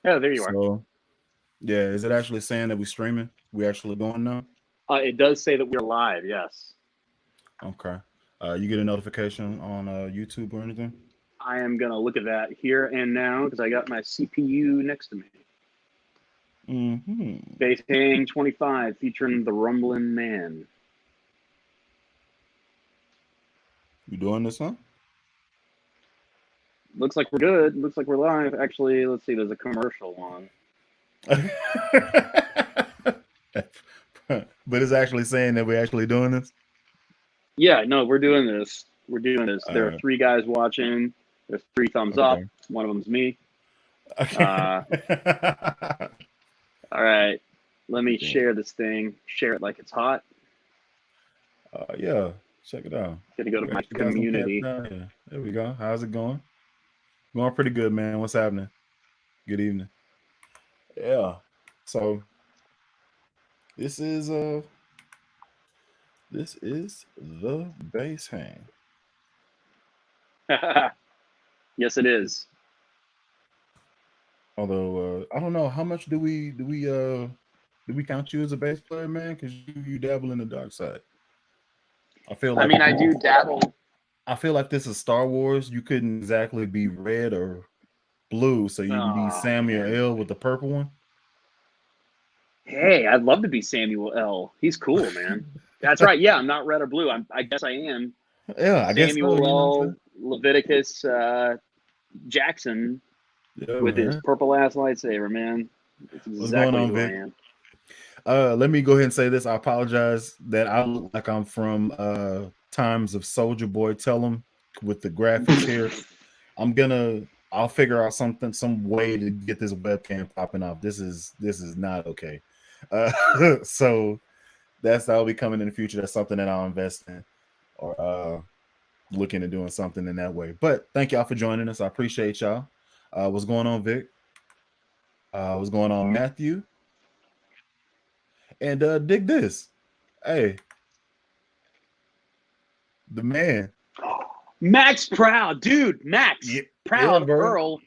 Yeah, there you are. So yeah, is it actually saying that we're streaming? We actually going now? It does say that we're live. Yes, Okay. You get a notification on YouTube or anything? I am gonna look at that here and now because I got my CPU next to me. Mm-hmm. Base Hang 25 featuring the Rumbling Man. You doing this, huh? Looks like we're good. Looks like we're live. Actually, let's see. There's a commercial on. But it's actually saying that we're actually doing this. Yeah, no, we're doing this. We're doing this. All There are right. three guys watching. There's three thumbs up. Okay. One of them's me. Okay. Uh, all right. Let me Yeah. share this thing. Share it like it's hot. Yeah. Check it out. Gonna go We to my actually got some cats community. down here. There we go. How's it going? Going pretty good, man. What's happening? Good evening. Yeah. So this is the base hang. Yes, it is. Although I don't know how much do we count you as a bass player, man? Because you dabble in the dark side. I feel I like mean, if I this do is dabble. I feel like this is Star Wars, you couldn't exactly be red or blue, so you can be Oh Samuel man. L with the purple one. Hey, I'd love to be Samuel L. He's cool, man. That's right. Yeah, I'm not red or blue. I guess I am Yeah, I guess so. Samuel You know what I'm L. saying? Leviticus Jackson Yeah, with his man. purple ass lightsaber, man. That's What's going exactly on, who I Vic? am. Let me go ahead and say this. I apologize that I look like I'm from times of Soldier Boy. Tell them with the graphics here. I'll figure out some way to get this webcam popping off. This is not okay. Uh, so that'll be coming in the future. That's something that I'll invest in or looking at doing something in that way. But thank y'all for joining us. I appreciate y'all. What's going on, Vic? What's going on, Matthew? And dig this. Hey, the man. Max Proud, dude. Max Yeah, yeah, Proud bro. Earl.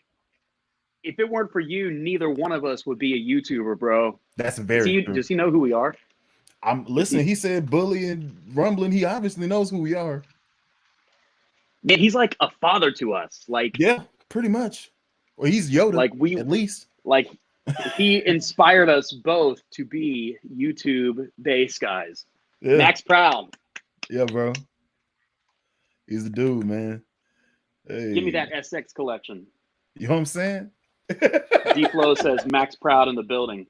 If it weren't for you, neither one of us would be a YouTuber, bro. That's very true. Does he know who we are? I'm listen. He said bully and rumbling. He obviously knows who we are. Man, he's like a father to us. Yeah, pretty much. Or he's Yoda Like we at least. like he inspired us both to be YouTube bass guys. Yeah, Max Proud, yeah, bro. He's the dude, man. give me Hey, that SX collection. you know what I'm saying? D Flow says Max Proud in the building.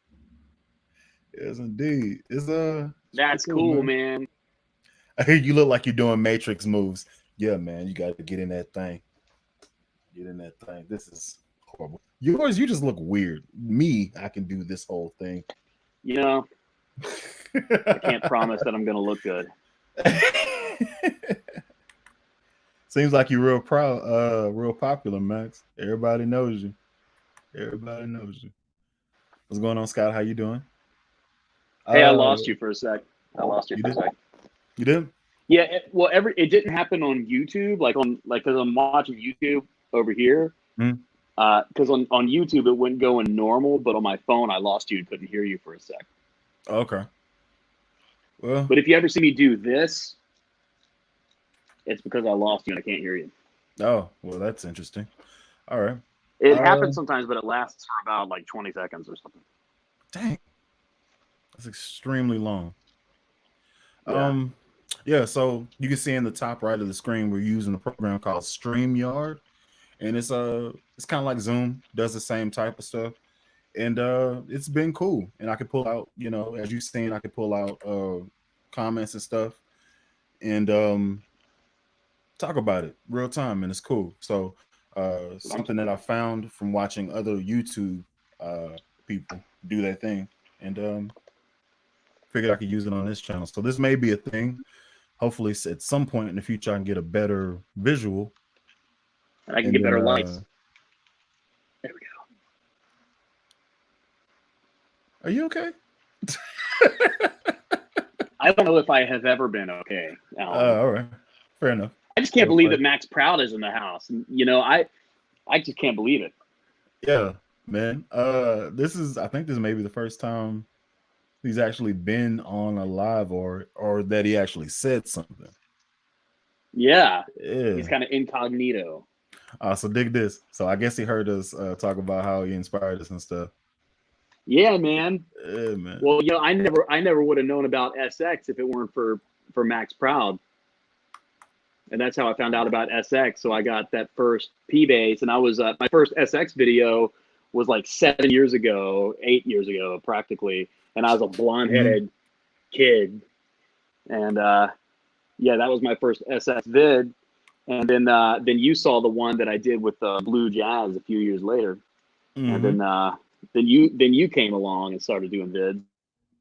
Yes, indeed. It's pretty That's cool, cool, man. man. I hear you look like you're doing Matrix moves. Yeah, man. You got to get in that thing. Get in that thing. This is horrible. Yours, you just look weird. Me, I can do this whole thing. You know, I can't promise that I'm gonna look good. Seems like you're real proud, real popular, Max. Everybody knows you. Everybody knows you. What's going on, Scott? How you doing? Hey, I Uh, lost you for a sec. I lost you you for a did? sec. You did? Yeah, well, it didn't happen on YouTube, like because I'm watching YouTube over here. Mm. Because on YouTube it wouldn't go in normal, but on my phone I lost you and couldn't hear you for a sec. Okay. Well, But if you ever see me do this, it's because I lost you and I can't hear you. well, that's interesting. All right. It Uh, happens sometimes, but it lasts for about like 20 seconds or something. dang, that's extremely long. Yeah. Um, yeah. So you can see in the top right of the screen, we're using a program called StreamYard, and it's kind of like Zoom, does the same type of stuff, and it's been cool. And I could pull out, as you've seen, I could pull out comments and stuff, and talk about it real time, and it's cool. So something that I found from watching other YouTube people do that thing, and figured I could use it on this channel. So this may be a thing. Hopefully, at some point in the future, I can get a better visual. And I can And get then, better lights. There we go. are you okay? I don't know if I have ever been okay, Alan. All right, fair enough. I just can't Well believe played. that Max Proud is in the house. And, I just can't believe it. Yeah, man. I think this may be the first time he's actually been on a live or that he actually said something. Yeah, he's Yeah. kind of incognito. So dig this. So I guess he heard us talk about how he inspired us and stuff. Yeah, man. Yeah, man. Well, I never would have known about SX if it weren't for Max Proud, and that's how I found out about SX. So I got that first P bass, and I was my first SX video was like 7 years ago, 8 years ago, practically, and I was a blonde headed kid, and yeah, that was my first SX vid. And then you saw the one that I did with Blue Jazz a few years later, and Mm-hmm. then you came along and started doing vids,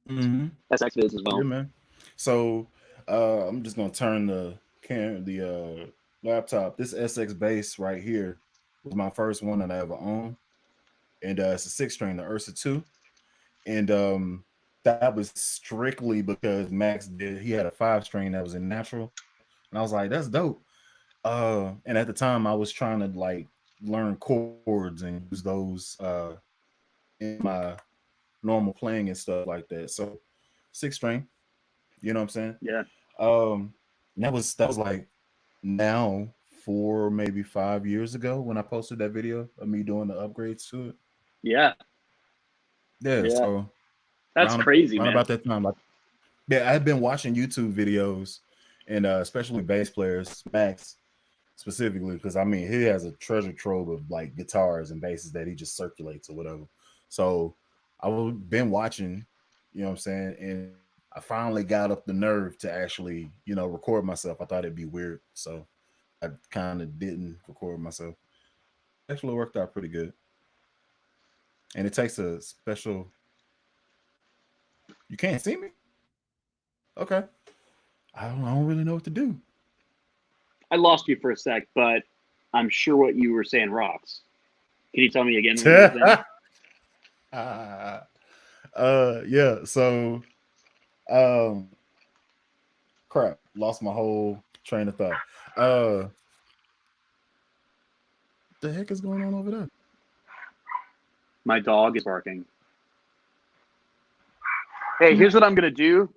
Mm-hmm. SX vids as Yeah, well. man. So I'm just gonna turn the laptop. This SX bass right here was my first one that I ever owned, and it's a 6 string, the Ursa 2, and that was strictly because Max did. He had a 5 string that was in natural, and I was like, that's dope. And at the time, I was trying to like learn chords and use those in my normal playing and stuff like that. So 6 string, you know what I'm saying? Yeah, Um, that was like now 4 maybe 5 years ago when I posted that video of me doing the upgrades to it. yeah, Yeah, yeah. so That's crazy, round man. about that time, like yeah, I had been watching YouTube videos and especially bass players, Max specifically, because I mean he has a treasure trove of like guitars and basses that he just circulates or whatever. So I've been watching, you know what I'm saying, and I finally got up the nerve to actually, record myself. I thought it'd be weird, so I kind of didn't record myself. Actually worked out pretty good, and it takes a special. You can't see me, okay? I don't really know what to do. I lost you for a sec, but I'm sure what you were saying rocks. Can you tell me again what you were saying? Yeah. So, um, crap, lost my whole train of thought. Uh, the heck is going on over there? My dog is barking. Hey, Hmm. here's what I'm gonna do.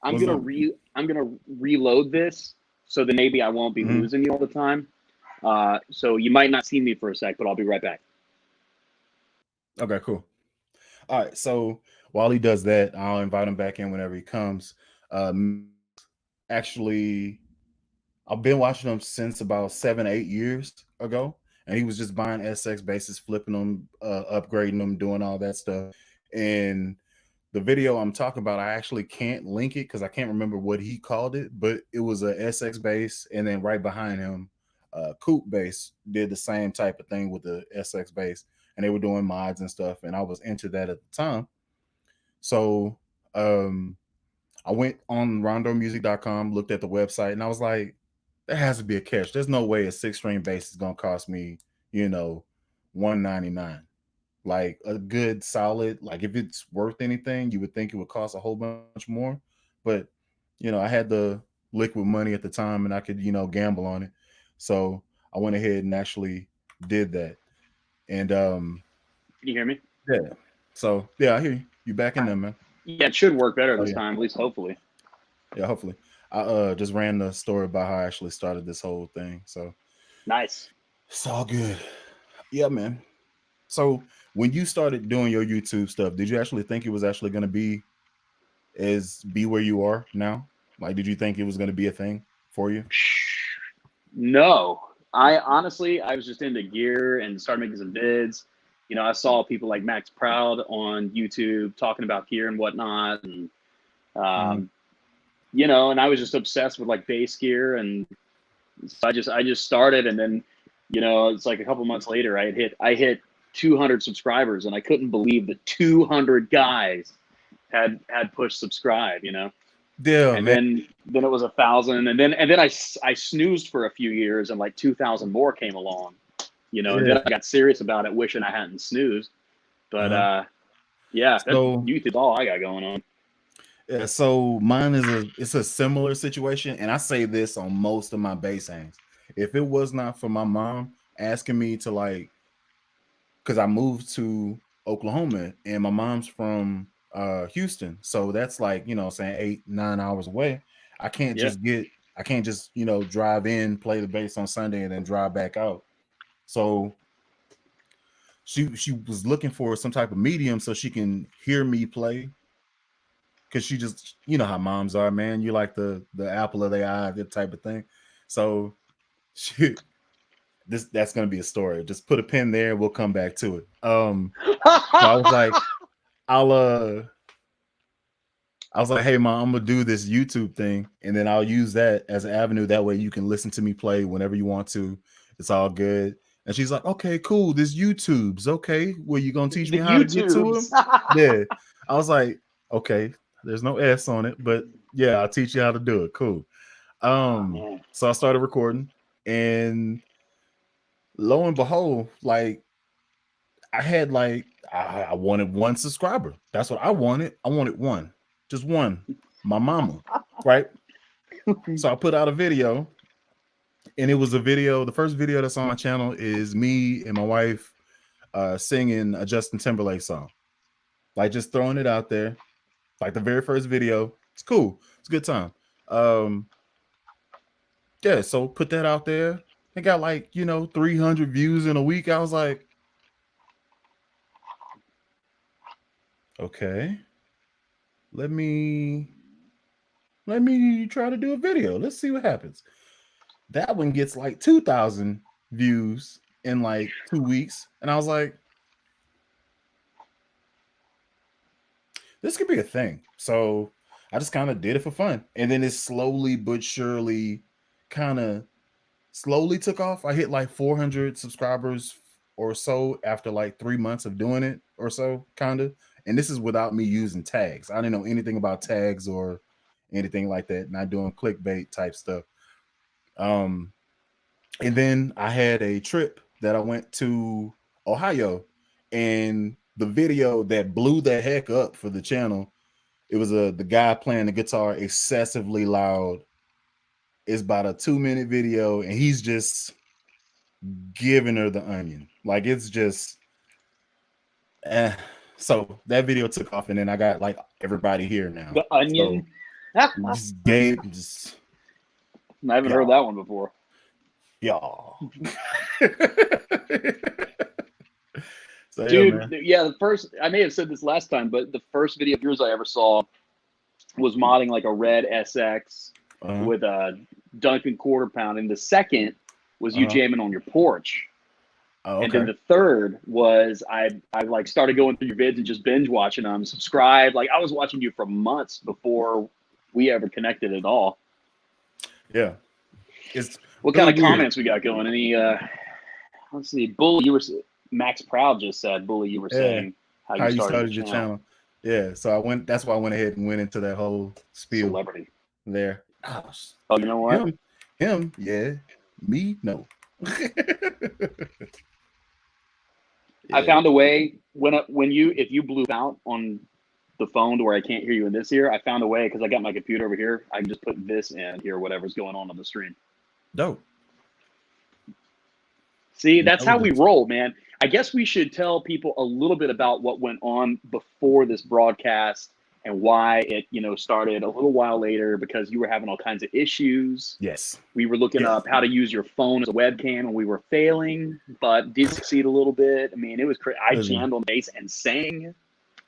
I'm What's gonna up? reload this so that maybe I won't be Hmm. losing you all the time. So you might not see me for a sec, but I'll be right back. Okay, cool. All right. So while he does that, I'll invite him back in whenever he comes. Actually, I've been watching him since about 7, 8 years ago, and he was just buying SX bases, flipping them, upgrading them, doing all that stuff. And the video I'm talking about, I actually can't link it because I can't remember what he called it, but it was a SX base, and then right behind him, Coupe base did the same type of thing with the SX base, and they were doing mods and stuff, and I was into that at the time. So um, I went on rondomusic.com, looked at the website, and I was like, there has to be a catch. There's no way a 6 string bass is gonna cost me, you know, 199. Like a good solid, like if it's worth anything, you would think it would cost a whole bunch more. But I had the liquid money at the time and I could, gamble on it. So I went ahead and actually did that. And Can you hear me? yeah. So yeah, I hear you. You back in there, man. Yeah, it should work better Oh this yeah. time, at least hopefully. Yeah, hopefully. I just ran the story about how I actually started this whole thing. So Nice. it's all good. Yeah, man. So when you started doing your YouTube stuff, did you actually think it was actually going to be where you are now? Like, did you think it was going to be a thing for you? No, I was just into gear and started making some vids. I saw people like Max Proud on YouTube talking about gear and whatnot, and Mm-hmm. um, and I was just obsessed with like bass gear, and so I just started, and then it's like a couple months later, I hit 200 subscribers, and I couldn't believe that 200 guys had pushed subscribe, Yeah, and man. then it was 1,000, and then I snoozed for a few years, and like 2,000 more came along, and Yeah. then I got serious about it, wishing I hadn't snoozed, but Uh-huh. yeah, that So youth is all I got going on. yeah, so mine is it's a similar situation, and I say this on most of my bass hangs. If it was not for my mom asking me to like because I moved to Oklahoma and my mom's from Houston, so that's like, saying 8-9 hours away. I can't Yeah. just drive in, play the bass on Sunday, and then drive back out. So she was looking for some type of medium so she can hear me play, because she just, how moms are, man. You like the apple of their eye, that type of thing. So she, that's gonna be a story. Just put a pin there. We'll come back to it. So I was like, I was like, hey mom, I'm gonna do this YouTube thing, and then I'll use that as an avenue. That way you can listen to me play whenever you want to. It's all good. And she's like, okay, cool. This YouTube's okay. Well, you gonna teach me The how to get to YouTubes. him? Yeah. I was like, okay, there's no S on it, but yeah, I'll teach you how to do it. Cool. Man. So I started recording, and lo and behold, like I had I wanted one subscriber. That's what I wanted. I wanted one, just one. My mama, right? So I put out a video, and it was a video. The first video that's on my channel is me and my wife singing a Justin Timberlake song, like just throwing it out there, like the very first video. It's cool. It's a good time. Yeah, so put that out there. It got 300 views in a week. I was like, okay, let me try to do a video. Let's see what happens. That one gets 2,000 views in 2 weeks. And I was like, this could be a thing. So I just kind of did it for fun. And then it slowly but surely slowly took off. I hit 400 subscribers or so after 3 months of doing it or so, kind of. And this is without me using tags. I didn't know anything about tags or anything like that. Not doing clickbait type stuff. And then I had a trip that I went to Ohio, and the video that blew the heck up for the channel, it was the guy playing the guitar excessively loud. It's about a 2-minute video, and he's just giving her the onion. It's just so that video took off, and then I got everybody here now. The onion. So I haven't heard that one before. Y'all. So, dude, yeah, the first, I may have said this last time, but the first video of yours I ever saw was modding a red SX with a Duncan quarter pound, and the second was you jamming on your porch. Oh, okay. And then the third was I started going through your vids and just binge watching them, subscribed. I was watching you for months before we ever connected at all. Yeah. What kind of comments we got going? Any let's see, Bully, you were Max Proud just said, Bully, you were saying how you started your channel. Yeah, so that's why I went ahead and went into that whole spiel. Celebrity there. Oh, you know what? Him, yeah. Me, no. I found a way if you blew out on the phone to where I can't hear you in this ear, I found a way because I got my computer over here. I can just put this in here, whatever's going on the stream. Dope. See, that's how we roll, man. I guess we should tell people a little bit about what went on before this broadcast and why it, started a little while later, because you were having all kinds of issues. Yes. We were looking up how to use your phone as a webcam, and we were failing, but did succeed a little bit. I mean, it was crazy. I jammed on bass and sang.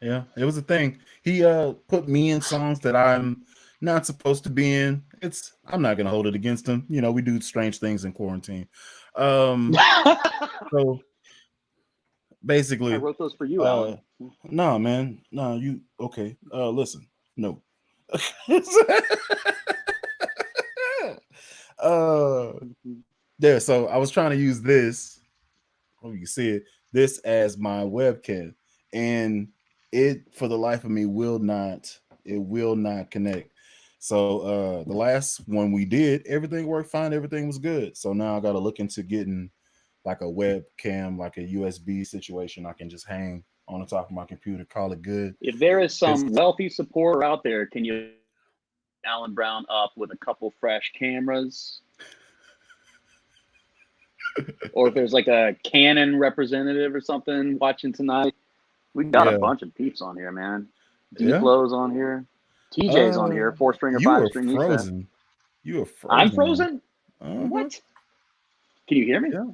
Yeah, it was a thing. He put me in songs that I'm not supposed to be in. I'm not gonna hold it against him. We do strange things in quarantine. So basically, I wrote those for you, Alan. No, man. No, you okay. Listen, no. There, so I was trying to use this. Oh, you can see it, this as my webcam, and it, for the life of me, will not connect. So the last one we did, everything worked fine, everything was good. So now I got to look into getting a webcam, a USB situation I can just hang on the top of my computer, call it good. If there is some wealthy supporter out there, can you Alan Brown up with a couple fresh cameras? or if there's like a Canon representative or something watching tonight. We got a bunch of peeps on here, man. D-Flow's on here. TJ's on here. 4-string or You are 5-string. frozen. You are frozen. I'm frozen? What? Can you hear me? Yeah,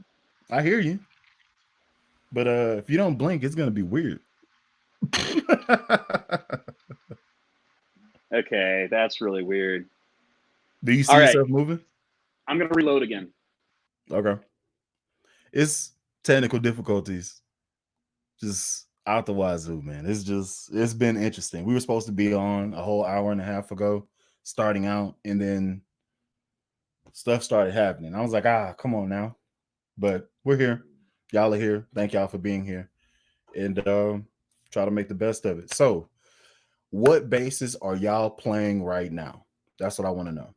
I hear you. But if you don't blink, it's gonna be weird. Okay, that's really weird. Do you see yourself moving? I'm gonna reload again. Okay. It's technical difficulties. Just out the wazoo, man. It's been interesting. We were supposed to be on a whole hour and a half ago, starting out, and then stuff started happening. I was like, come on now. But we're here. Y'all are here. Thank y'all for being here. And try to make the best of it. So, what bases are y'all playing right now? That's what I want to know.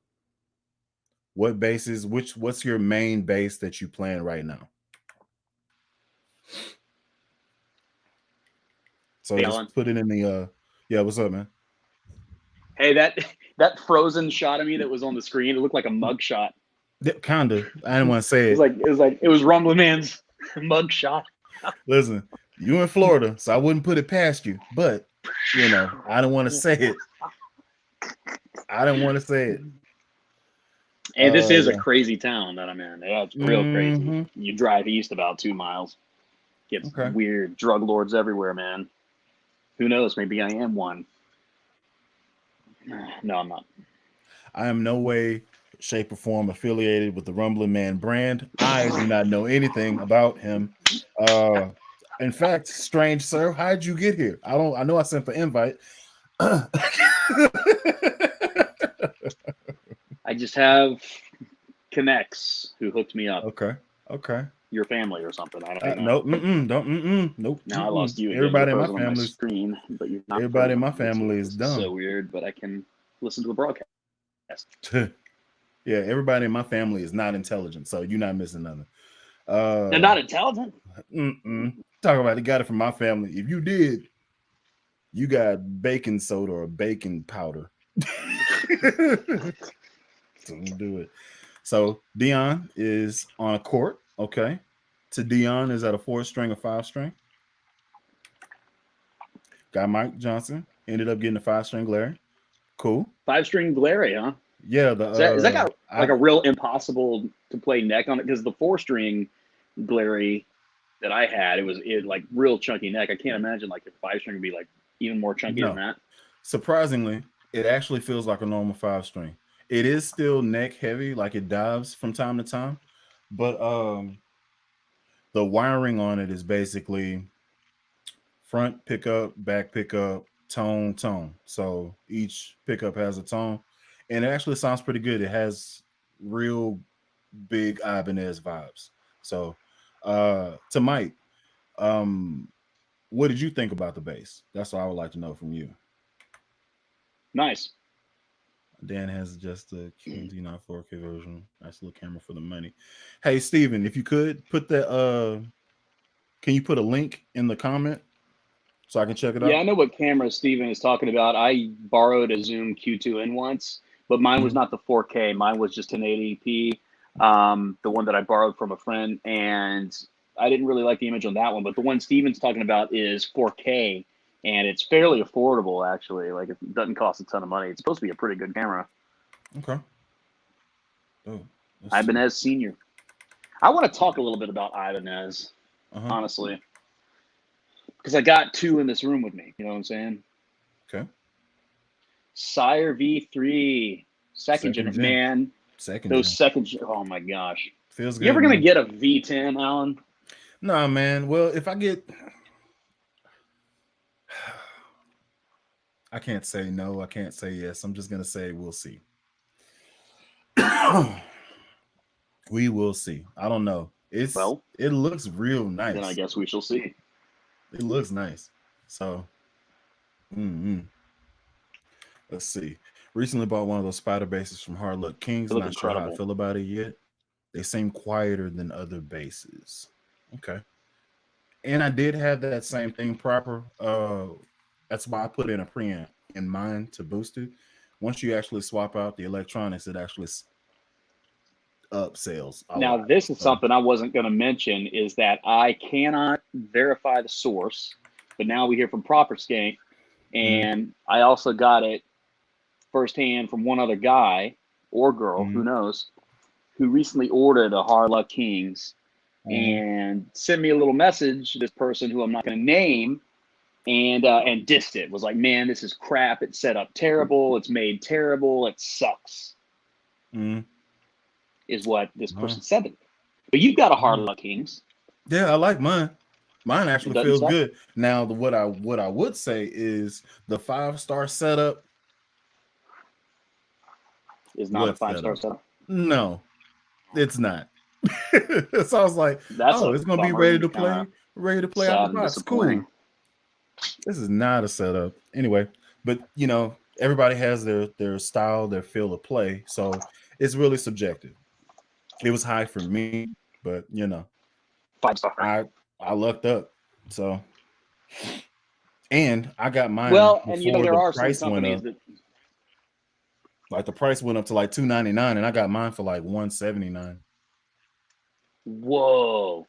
What bases, what's your main base that you playing right now? So hey, just Alan. Put it in the yeah, what's up, man? Hey, that frozen shot of me that was on the screen, it looked like a mug shot. Kinda. I didn't want to say it. It was Rumblinman's mug shot. Listen, you in Florida, so I wouldn't put it past you, but you know, I don't want to say it. I didn't want to say it. And this is a crazy town that I'm in. It's real crazy. You drive east about 2 miles. Gets weird. Drug lords everywhere, man. Who knows? Maybe I am one. No, I'm not. I am no way, shape, or form affiliated with the Rumblinman brand. I do not know anything about him. In fact, strange sir, how'd you get here? I know I sent the invite. I just have connects who hooked me up. Okay. Your family or something. I don't know. Nope. Now I lost you again. Everybody in my family family screen, but you're not. Everybody in my family is dumb. So weird, but I can listen to the broadcast. Yeah, everybody in my family is not intelligent, so you're not missing nothing. They're not intelligent. Talk about it. Got it from my family. If you did, you got baking soda or baking powder. Don't do it. So Dion is on a court. Okay. To Dion is at a 4-string or 5-string. Got Mike Johnson. Ended up getting a 5-string Larry. Cool. 5-string Larry, huh? Yeah. Is that got like a real impossible to play neck on it? Because the 4-string Glary that I had, it like real chunky neck. I can't imagine like a 5-string would be like even more chunky than that. Surprisingly, it actually feels like a normal 5-string. It is still neck heavy, like it dives from time to time, but the wiring on it is basically front pickup, back pickup, tone. So each pickup has a tone, and it actually sounds pretty good. It has real big Ibanez vibes. So to Mike, what did you think about the bass? That's what I would like to know from you. Nice. Dan has just a QD, not 4K version. Nice little camera for the money. Hey, Steven, if you could put that, can you put a link in the comment so I can check it out? Yeah, I know what camera Steven is talking about. I borrowed a Zoom Q2N once, but mine was not the 4K. Mine was just an 1080p, the one that I borrowed from a friend, and I didn't really like the image on that one. But the one Steven's talking about is 4K, and it's fairly affordable, actually. Like, it doesn't cost a ton of money. It's supposed to be a pretty good camera. Okay. Oh, Ibanez Senior. I want to talk a little bit about Ibanez, honestly, because I got 2 in this room with me. You know what I'm saying? Okay. Sire V3, second gen, man. Second gen. Oh my gosh. Feels good. You ever gonna get a V10, Alan? Nah, man. Well, if I get, I can't say no. I can't say yes. I'm just gonna say we'll see. We will see. I don't know. It looks real nice. Then I guess we shall see. It looks nice. So, let's see. Recently bought one of those spider bases from Hard Luck Kings. Not sure how I feel about it yet. They seem quieter than other bases. Okay. And I did have that same thing proper. That's why I put in a preamp in mine to boost it. Once you actually swap out the electronics, it actually up sales a Now, lot. this is So, something I wasn't going to mention is that I cannot verify the source, but now we hear from Proper Skank, and I also got it firsthand from one other guy or girl, who knows, who recently ordered a Hard Luck Kings and sent me a little message. This person who I'm not going to name and dissed it. Was like, man, this is crap. It's set up terrible. It's made terrible. It sucks. Is what this person said to me. But you've got a Hard Luck Kings. Yeah, I like mine. Mine actually feels suck. good. Now, what I would say is the 5-star setup Is not a 5-star setup. No, it's not. So I was like, That's oh, it's gonna be ready to play out the box. Cool. This is not a setup. Anyway, but you know, everybody has their style, their feel of play. So it's really subjective. It was high for me, but you know, 5-star. I lucked up. So, and I got mine and you know, before there the are some price went companies up. that Like the price went up to like $299, and I got mine for like $179. Whoa.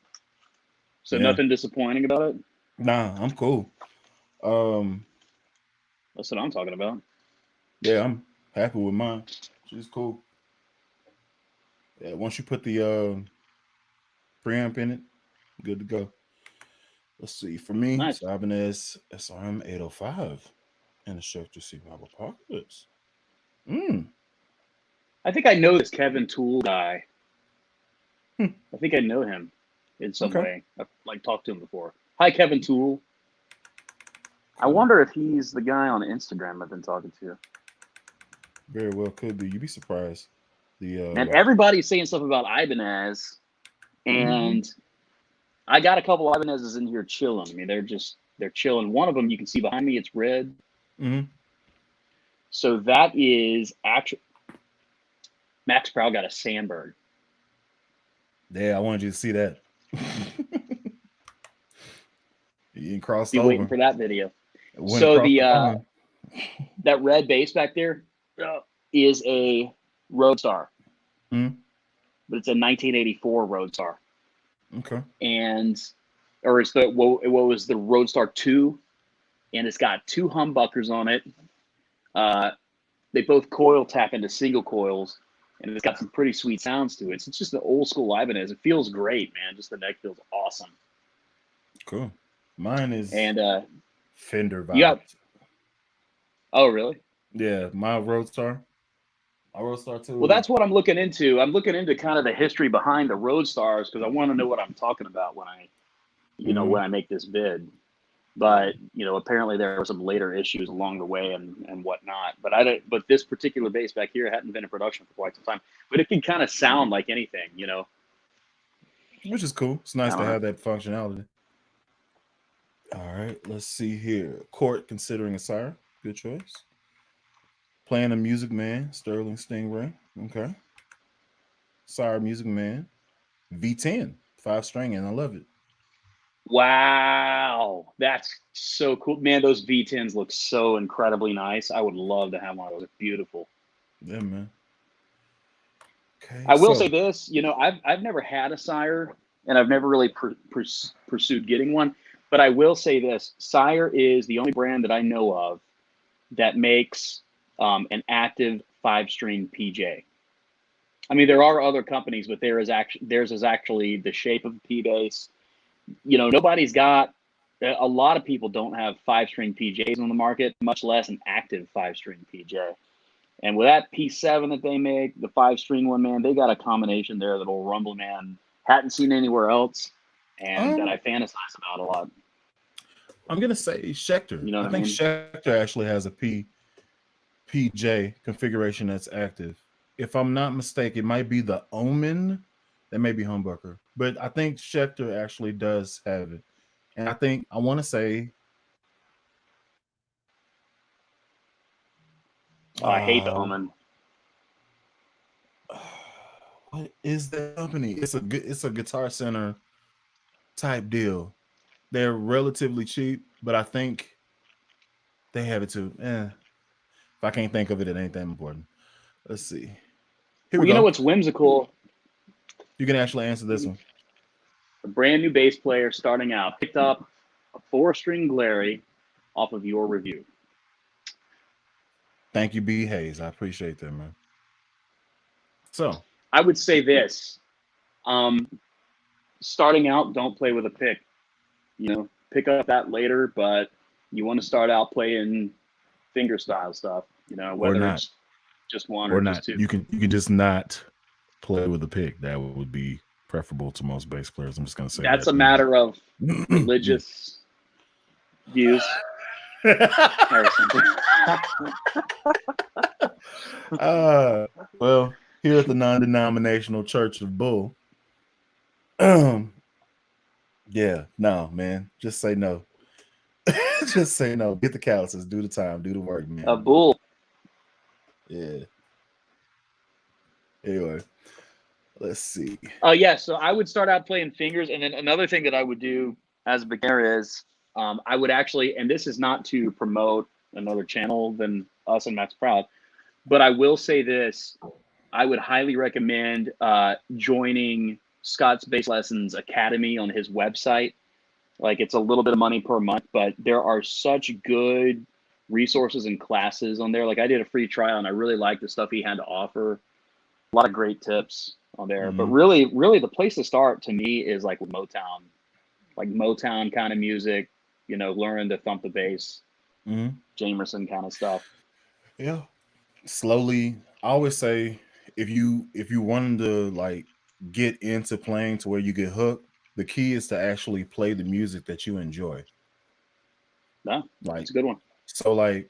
So nothing disappointing about it? Nah, I'm cool. That's what I'm talking about. Yeah, I'm happy with mine. She's cool. Yeah, once you put the preamp in it, good to go. Let's see. For me, Nice. Ibanez SRM 805 and the Schecter C5 Apocalypse. I think I know this Kevin Toole guy. I think I know him in some way. I've like talked to him before. Hi, Kevin Toole. I wonder if he's the guy on Instagram I've been talking to. Very well could be. You'd be surprised. And everybody's saying stuff about Ibanez, and I got a couple of Ibanez's in here chilling. I mean, they're chilling. One of them you can see behind me, it's red. So that is actually Max Proud got a Sandberg. Yeah, I wanted you to see that. You crossed Be over. waiting for that video. So the that red bass back there is a Roadstar, but it's a 1984 Roadstar. Okay. Or it's what was the Roadstar 2, and it's got 2 humbuckers on it. They both coil tap into single coils, and it's got some pretty sweet sounds to it. It's just the old school Ibanez. It feels great, man. Just the neck feels awesome. Cool. Mine is Fender vibes. Yeah. Oh, really? Yeah, my Roadstar. My Roadstar too. Well, that's what I'm looking into. I'm looking into kind of the history behind the Roadstars because I want to know what I'm talking about when I, when I make this bid. But apparently there were some later issues along the way and whatnot. But this particular bass back here hadn't been in production for quite some time. But it can kind of sound like anything, Which is cool. It's nice to have that functionality. All right, let's see here. Court considering a sire. Good choice. Playing a Music Man, Sterling Stingray. Okay. Sire Music Man. V10, 5-string, and I love it. Wow. That's so cool. Man, those V10s look so incredibly nice. I would love to have one of those. It's beautiful. Yeah, man. Okay. I will say this, I've never had a Sire, and I've never really pursued getting one. But I will say this, Sire is the only brand that I know of that makes an active 5-string PJ. I mean, there are other companies, but theirs is actually the shape of a P bass. Nobody's got, a lot of people don't have 5-string PJs on the market, much less an active 5-string PJ. And with that P7 that they make, the 5-string one, man, they got a combination there that old Rumblinman hadn't seen anywhere else, and that I fantasize about a lot. I'm gonna say Schecter. I think Schecter actually has a PJ configuration that's active. If I'm not mistaken, it might be the Omen. That may be humbucker, but I think Schecter actually does have it. And I want to say, I hate the Omen. What is the company? It's a Guitar Center type deal. They're relatively cheap, but I think they have it too. If I can't think of it, it ain't that important. Let's see. Here we go. What's whimsical You can actually answer this one. A brand new bass player starting out picked up a 4-string Glary off of your review. Thank you, B. Hayes. I appreciate that, man. So I would say this. Starting out, don't play with a pick. You know, pick up that later, but you want to start out playing finger style stuff, you know, whether it's just one or just two. You can just not play with a pick. That would be preferable to most bass players. I'm just gonna say that's a matter of religious views or something. Well, here at the non-denominational Church of Bull, yeah, no, man, just say no. Just say no. Get the calluses, do the time, do the work, man. A bull. Yeah. Anyway, let's see. Oh yeah, so I would start out playing fingers, and then another thing that I would do as a beginner is I would actually, and this is not to promote another channel than us and Max Proud, but I will say this: I would highly recommend joining Scott's Bass Lessons Academy on his website. Like, it's a little bit of money per month, but there are such good resources and classes on there. Like, I did a free trial, and I really liked the stuff he had to offer. A lot of great tips on there. But really the place to start to me is like with Motown. Like Motown kind of music, you know, learn to thump the bass, Jamerson kind of stuff. Yeah. Slowly, I always say if you wanted to like get into playing to where you get hooked, the key is to actually play the music that you enjoy. Yeah, like it's a good one. So like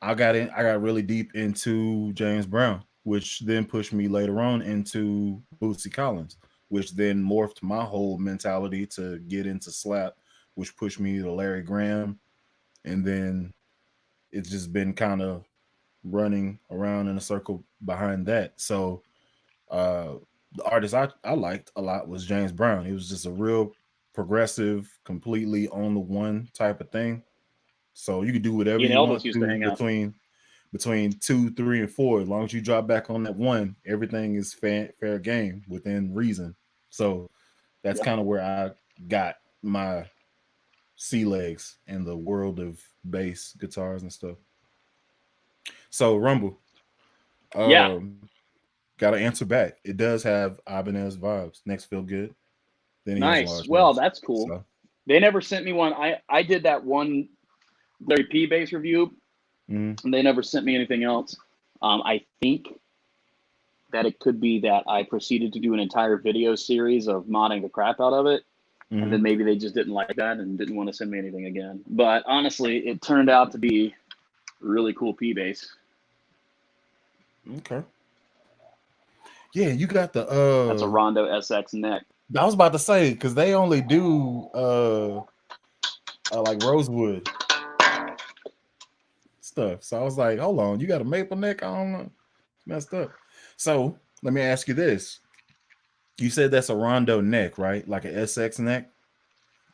I got really deep into James Brown, which then pushed me later on into Bootsy Collins, which then morphed my whole mentality to get into slap, which pushed me to Larry Graham. And then it's just been kind of running around in a circle behind that. So the artist I liked a lot was James Brown. He was just a real progressive, completely on the one type of thing. So you could do whatever you want used to hang out between 2, 3, and 4. As long as you drop back on that one, everything is fair game within reason. So that's kind of where I got my sea legs in the world of bass guitars and stuff. So Rumble, got to answer back. It does have Ibanez vibes. Next feel good. Then nice. Well, that's cool. So. They never sent me one. I did that one Larry P bass review, and they never sent me anything else. I think that it could be that I proceeded to do an entire video series of modding the crap out of it, and then maybe they just didn't like that and didn't want to send me anything again. But honestly, it turned out to be a really cool P bass. Okay. Yeah, you got the that's a Rondo SX neck. I was about to say, because they only do like rosewood stuff. So I was like, hold on, you got a maple neck? I don't know. It's messed up. So let me ask you this. You said that's a Rondo neck, right? Like an SX neck?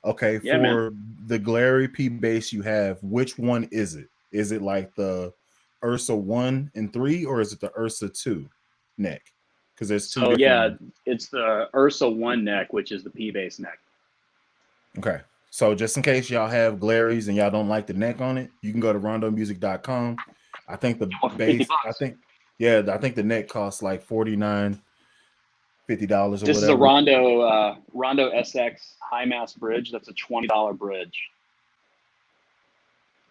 Okay, yeah, for man. The Glary P bass you have, which one is it? Is it like the Ursa 1 and 3, or is it the Ursa 2 neck? Because there's two different ones. It's the Ursa 1 neck, which is the P bass neck. Okay. So just in case y'all have Glaries and y'all don't like the neck on it, you can go to rondomusic.com. I think the bass, I think the neck costs like $49, $50 or whatever. This is a Rondo SX high mass bridge. That's a $20 bridge.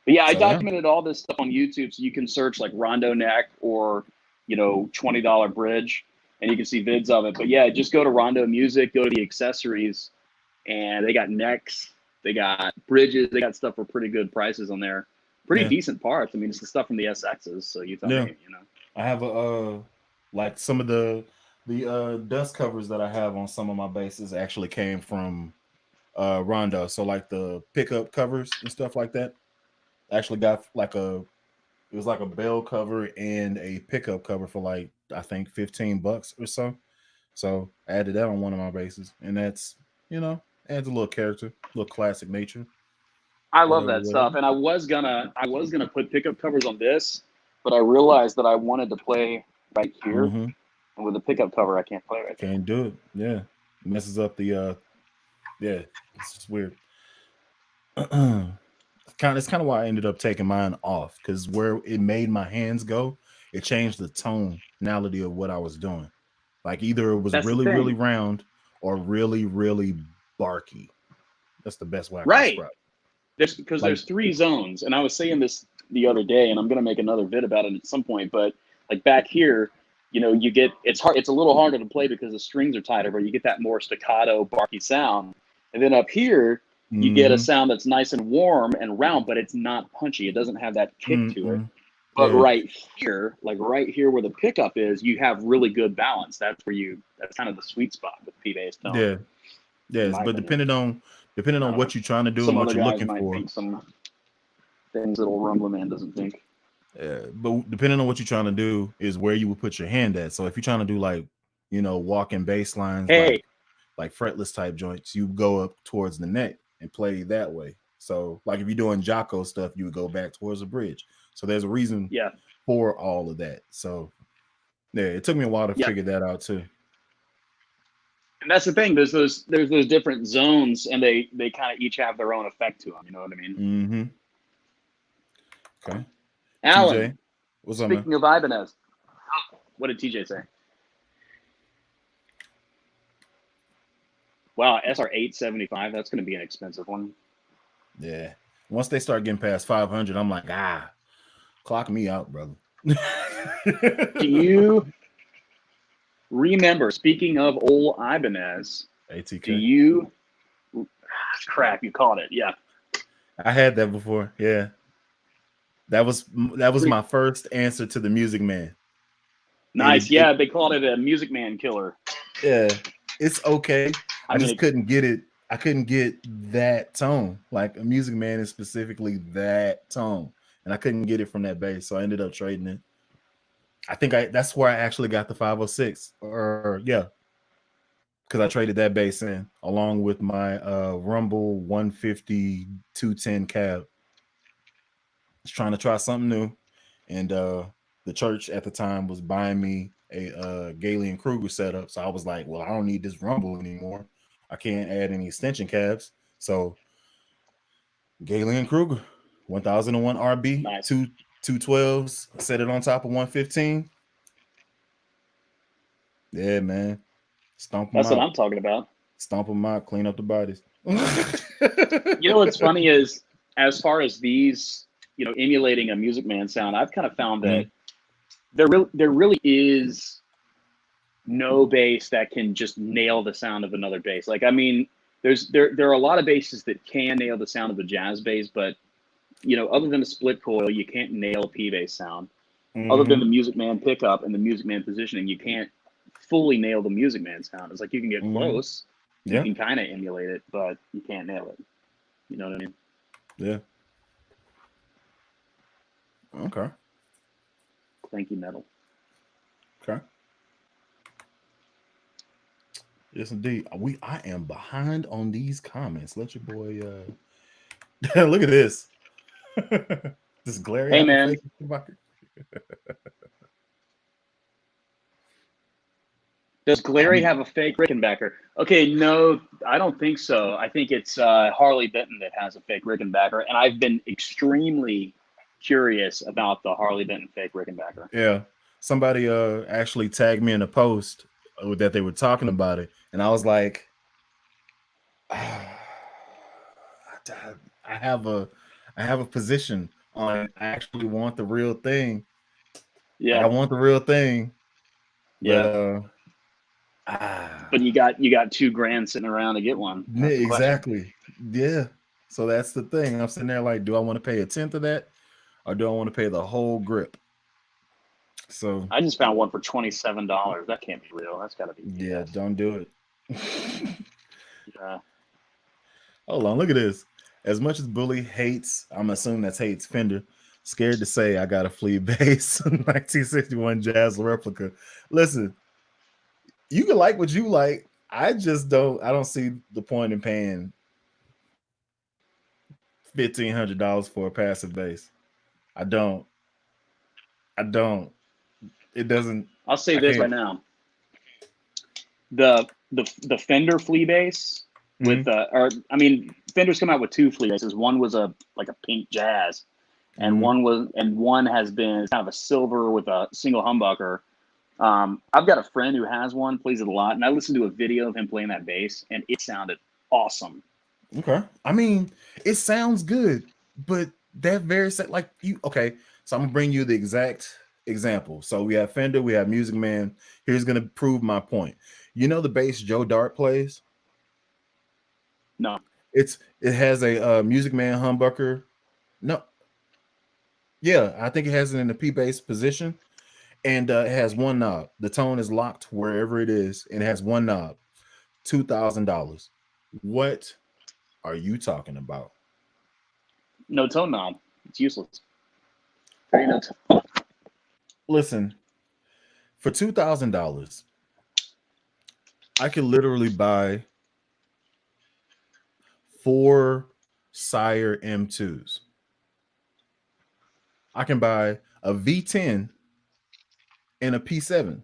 But yeah, I documented all this stuff on YouTube, so you can search like Rondo neck or, you know, $20 bridge, and you can see vids of it. But yeah, just go to Rondo Music, go to the accessories, and they got necks, they got bridges, they got stuff for pretty good prices on there. Pretty decent parts. I mean, it's the stuff from the SXs, so you tell me, you know. I have a like some of the dust covers that I have on some of my basses actually came from Rondo. So like the pickup covers and stuff like that. I actually got like it was like a bell cover and a pickup cover for like I think $15 or so. So I added that on one of my basses, and that's, you know, adds a little character, a little classic nature. I love that stuff, and I was gonna put pickup covers on this, but I realized that I wanted to play right here, And with the pickup cover, I can't play right Can't do it. Yeah, messes up the. Yeah, it's just weird. It's kind of why I ended up taking mine off, because where it made my hands go, it changed the tonality of what I was doing. Like either it was That's the really, really thing. round or really, really barky. That's the best way I can Right. describe Because Like, there's 3 zones, and I was saying this the other day, and I'm gonna make another vid about it at some point. But like back here, you get it's hard. It's a little harder to play because the strings are tighter, but you get that more staccato, barky sound. And then up here, you get a mm-hmm, sound that's nice and warm and round, but it's not punchy. It doesn't have that kick to it. mm-mm, But yeah, right here, like right here where the pickup is, you have really good balance. That's kind of the sweet spot with P bass tone, yeah, in yes. my But opinion. depending I on don't know. what you're trying to do Some and what other you're guys looking might for, think some things that old Rumblinman doesn't think. but depending on what you're trying to do is where you would put your hand at. So if you're trying to do like, walking bass lines, Hey, like fretless type joints, you go up towards the neck and play that way. So like if you're doing Jocko stuff, you would go back towards the bridge. So there's a reason yeah, for all of that. So yeah, it took me a while to yeah. figure that out too. And that's the thing. There's those different zones, and they kind of each have their own effect to them. You know what I mean? Mm-hmm. Okay. Alan, TJ, what's up, man? speaking of Ibanez, what did TJ say? Wow, SR 875. That's going to be an expensive one. Yeah. Once they start getting past 500, I'm like, clock me out, brother. Do you remember? Speaking of old Ibanez, ATK. do you? Crap, you caught it. Yeah. I had that before. Yeah. That was my first answer to the Music Man. Nice. Yeah, they called it a Music Man killer. Yeah, it's okay. I mean, just couldn't get it. I couldn't get that tone. Like a Music Man is specifically that tone, and I couldn't get it from that bass. So I ended up trading it. I think that's where I actually got the 506. Or yeah, because I traded that bass in along with my Rumble 150 210 cab. Just trying to try something new, and the church at the time was buying me a Gailey and Kruger setup. So I was like, well, I don't need this Rumble anymore. I can't add any extension cabs. So Gailey and Kruger, 1001 RB, nice. 212s, set it on top of 115. Yeah, man. Stomp them That's what out. I'm talking about. Stomp them out, clean up the bodies. You know what's funny is, as far as these, emulating a Music Man sound, I've kind of found that there really is no bass that can just nail the sound of another bass. Like, I mean, there are a lot of basses that can nail the sound of a jazz bass, but other than a split coil, you can't nail a P bass sound. Other than the Music Man pickup and the Music Man positioning, you can't fully nail the Music Man sound. It's like you can get close, you can kind of emulate it, but you can't nail it. You know what I mean? Yeah. Okay. Thank you, Metal. Okay. Yes, indeed. I am behind on these comments. Let your boy look at this. Does Glary Hey, have man. a fake Rickenbacker? Does Glary have a fake Rickenbacker? Okay, no, I don't think so. I think it's Harley Benton that has a fake Rickenbacker, and I've been extremely curious about the Harley Benton fake Rickenbacker. Yeah, somebody actually tagged me in a post that they were talking about it, and I was like, I have a position on. I actually want the real thing. Yeah, like, I want the real thing. But but you got $2,000 sitting around to get one. That's exactly. Yeah. So that's the thing. I'm sitting there like, do I want to pay a tenth of that, or do I want to pay the whole grip? So I just found one for $27. That can't be real. That's got to be BS. Yeah, don't do it. Yeah. Hold on, look at this. As much as Bully hates, I'm assuming that's hates Fender. Scared to say I got a flea bass 1961 Jazz replica. Listen, you can like what you like. I don't see the point in paying $1,500 for a passive bass. I don't. It doesn't. I'll say this right now. the Fender flea bass with Fender's come out with two flea basses. One was a pink jazz, and one has been kind of a silver with a single humbucker. I've got a friend who has one, plays it a lot, and I listened to a video of him playing that bass, and it sounded awesome. Okay, I mean, it sounds good, but that very like you. Okay, so I'm gonna bring you the exact example. So we have Fender, we have Music Man. Here's gonna prove my point. You know the bass Joe Dart plays? No. It has a Music Man humbucker. No. Yeah, I think it has it in the P bass position, and it has one knob. The tone is locked wherever it is, and it has one knob. $2,000. What are you talking about? No tone knob. It's useless. There ain't no tone. Listen, for $2,000, I could literally buy 4 Sire M2s. I can buy a V10 and a P7.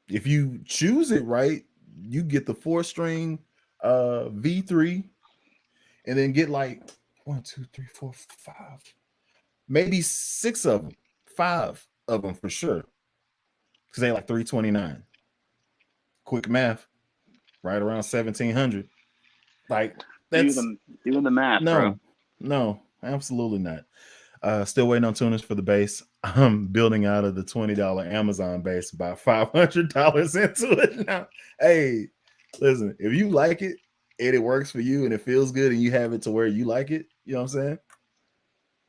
If you choose it right, you get the 4-string V3, and then get like 1, 2, 3, 4, 5, maybe 6 of them, 5 of them for sure, because they like $329. Quick math, right around 1,700. Like that's doing the math, bro. No, absolutely not. Still waiting on tuners for the bass. I'm building out of the $20 Amazon bass, about $500 into it now. Hey, listen, if you like it and it works for you and it feels good and you have it to where you like it, you know what I'm saying?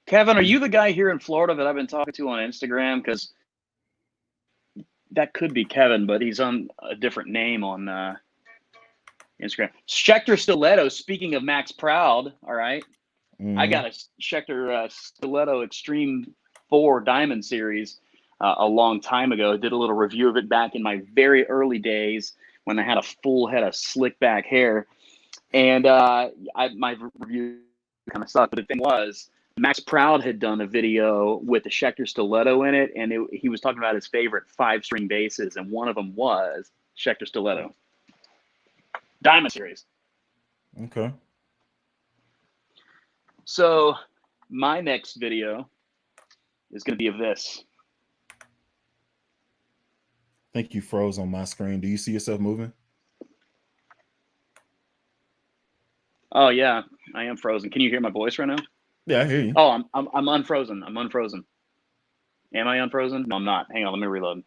Kevin, are you the guy here in Florida that I've been talking to on Instagram? Because that could be Kevin, but he's on a different name on Instagram. Schecter Stiletto. Speaking of Max Proud, all right. I got a Schecter Stiletto Extreme 4 Diamond Series a long time ago. Did a little review of it back in my very early days when I had a full head of slick back hair. And my review kind of sucked. But the thing was, Max Proud had done a video with the Schecter Stiletto in it, and he was talking about his favorite 5-string basses, and one of them was Schecter Stiletto Diamond Series. Okay. So my next video is going to be of this. I think you froze on my screen. Do you see yourself moving? Oh yeah, I am frozen. Can you hear my voice right now? Yeah, I hear you. Oh, I'm unfrozen. I'm unfrozen. Am I unfrozen? No, I'm not. Hang on, let me reload.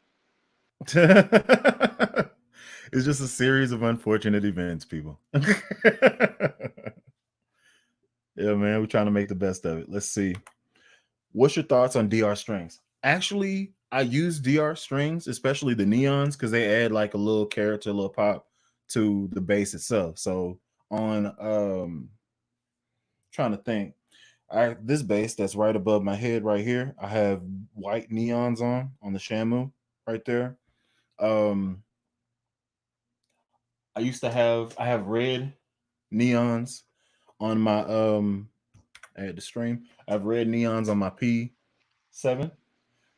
It's just a series of unfortunate events, people. Yeah, man, we're trying to make the best of it. Let's see. What's your thoughts on DR strings? Actually, I use DR strings, especially the neons, because they add like a little character, a little pop to the bass itself. So on trying to think. This bass that's right above my head right here, I have white neons on the Shamu right there. I have red neons on my I had the stream. I have red neons on my P7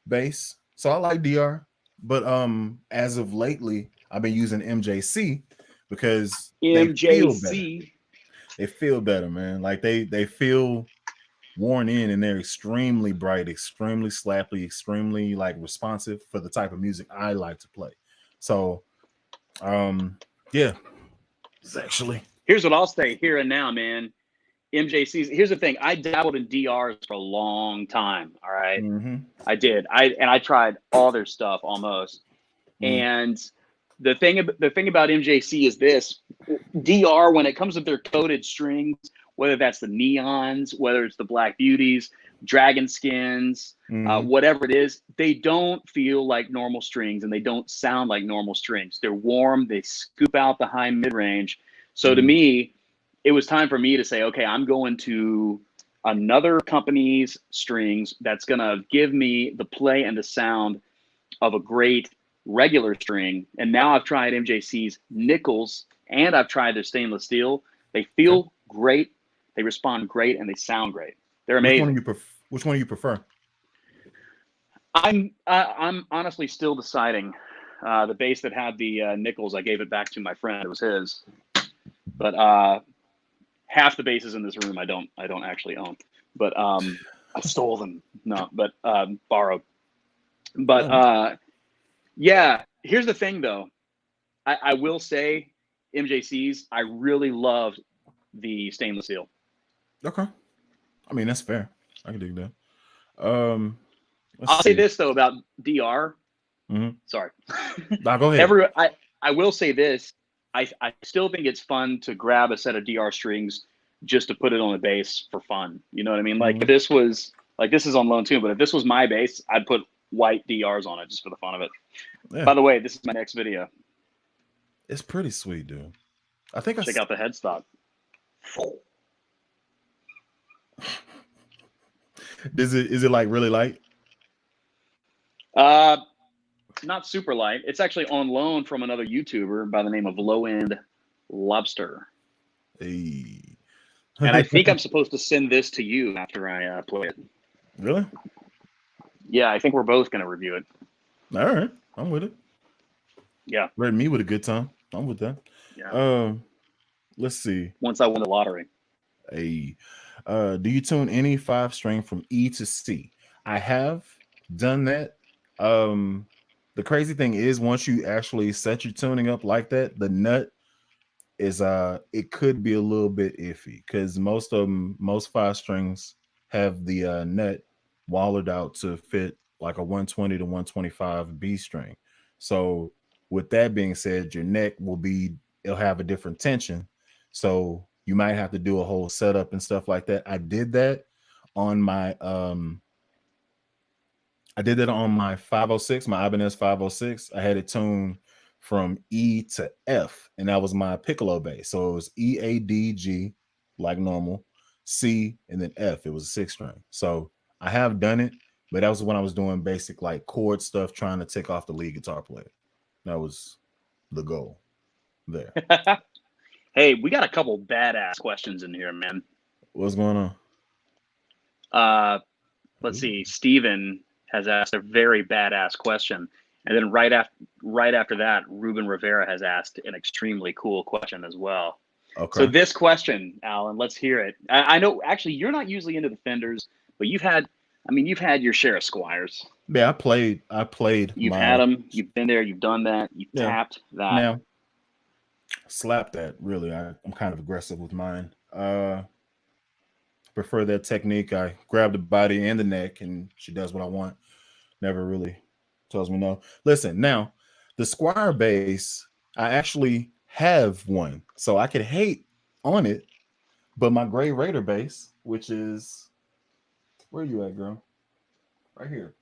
bass. So I like DR, but as of lately, I've been using MJC because they feel better. They feel better, man. Like they feel worn in, and they're extremely bright, extremely slappy, extremely like responsive for the type of music I like to play. So yeah, it's actually, here's what I'll say here and now, man. MJC's, here's the thing. I dabbled in DRs for a long time. All right. I did. I tried all their stuff almost. And the thing about MJC is this: DR, when it comes to their coated strings, whether that's the neons, whether it's the Black Beauties, Dragon Skins, whatever it is, they don't feel like normal strings and they don't sound like normal strings. They're warm. They scoop out the high mid-range. So to me, it was time for me to say, okay, I'm going to another company's strings that's going to give me the play and the sound of a great regular string. And now I've tried MJC's nickels and I've tried their stainless steel. They feel great, they respond great, and they sound great. They're amazing. Which one do you prefer? I'm honestly still deciding. The bass that had the nickels, I gave it back to my friend. It was his. But half the basses in this room I don't actually own. But I stole them. No, but borrowed. But yeah, here's the thing though. I will say MJC's, I really loved the stainless steel. Okay. I mean, that's fair. I can dig that. I'll say this though about DR. Mm-hmm. Sorry. Nah, go ahead. I will say this. I still think it's fun to grab a set of DR strings just to put it on the bass for fun. You know what I mean? Like if this was this is on loan too, but if this was my bass, I'd put white DRs on it just for the fun of it. Yeah. By the way, this is my next video. It's pretty sweet, dude. I think check out the headstock. Is it like really light? Not super light. It's actually on loan from another YouTuber by the name of Lowendlobster. Hey. And I think I'm supposed to send this to you after I play it. Really? Yeah, I think we're both going to review it. All right. I'm with it. Yeah. Read me with a good time. I'm with that. Yeah. Let's see. Once I won the lottery. Hey. Do you tune any 5-string from E to C? I have done that. The crazy thing is once you actually set your tuning up like that, the nut is it could be a little bit iffy because most 5-strings have the nut walled out to fit like a 120 to 125 B string. So with that being said, your neck it'll have a different tension. So you might have to do a whole setup and stuff like that. I did that on my 506, my Ibanez 506. I had it tuned from E to F, and that was my piccolo bass. So it was E, A, D, G, like normal, C, and then F. It was a 6-string. So I have done it, but that was when I was doing basic like chord stuff, trying to tick off the lead guitar player. That was the goal there. Hey, we got a couple badass questions in here, man. What's going on? Let's see. Steven has asked a very badass question. And then right after that, Ruben Rivera has asked an extremely cool question as well. Okay. So this question, Alan, let's hear it. I know actually you're not usually into the Fenders, but you've had your share of Squiers. Yeah, I played. You've had them. You've been there. You've done that. You've tapped that. Now, slap that. Really, I'm kind of aggressive with mine. Prefer that technique. I grab the body and the neck, and she does what I want. Never really tells me no. Listen, now the Squier bass, I actually have one, so I could hate on it. But my Gray Raider bass, which is where are you at, girl? Right here.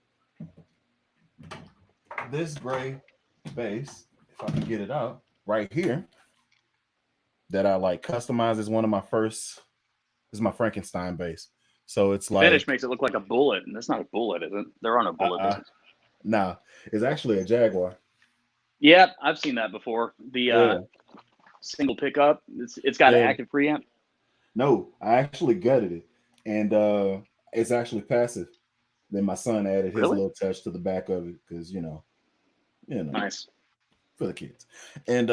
This gray bass, if I can get it out, right here, that I like customize is one of my first. This is my Frankenstein bass. So it's like finish makes it look like a bullet, and that's not a bullet, is it? There aren't a bullet. Nah, it's actually a Jaguar. Yeah, I've seen that before. The single pickup. It's got an active preamp. No, I actually gutted it, and it's actually passive. Then my son added his little touch to the back of it because you know, nice for the kids. And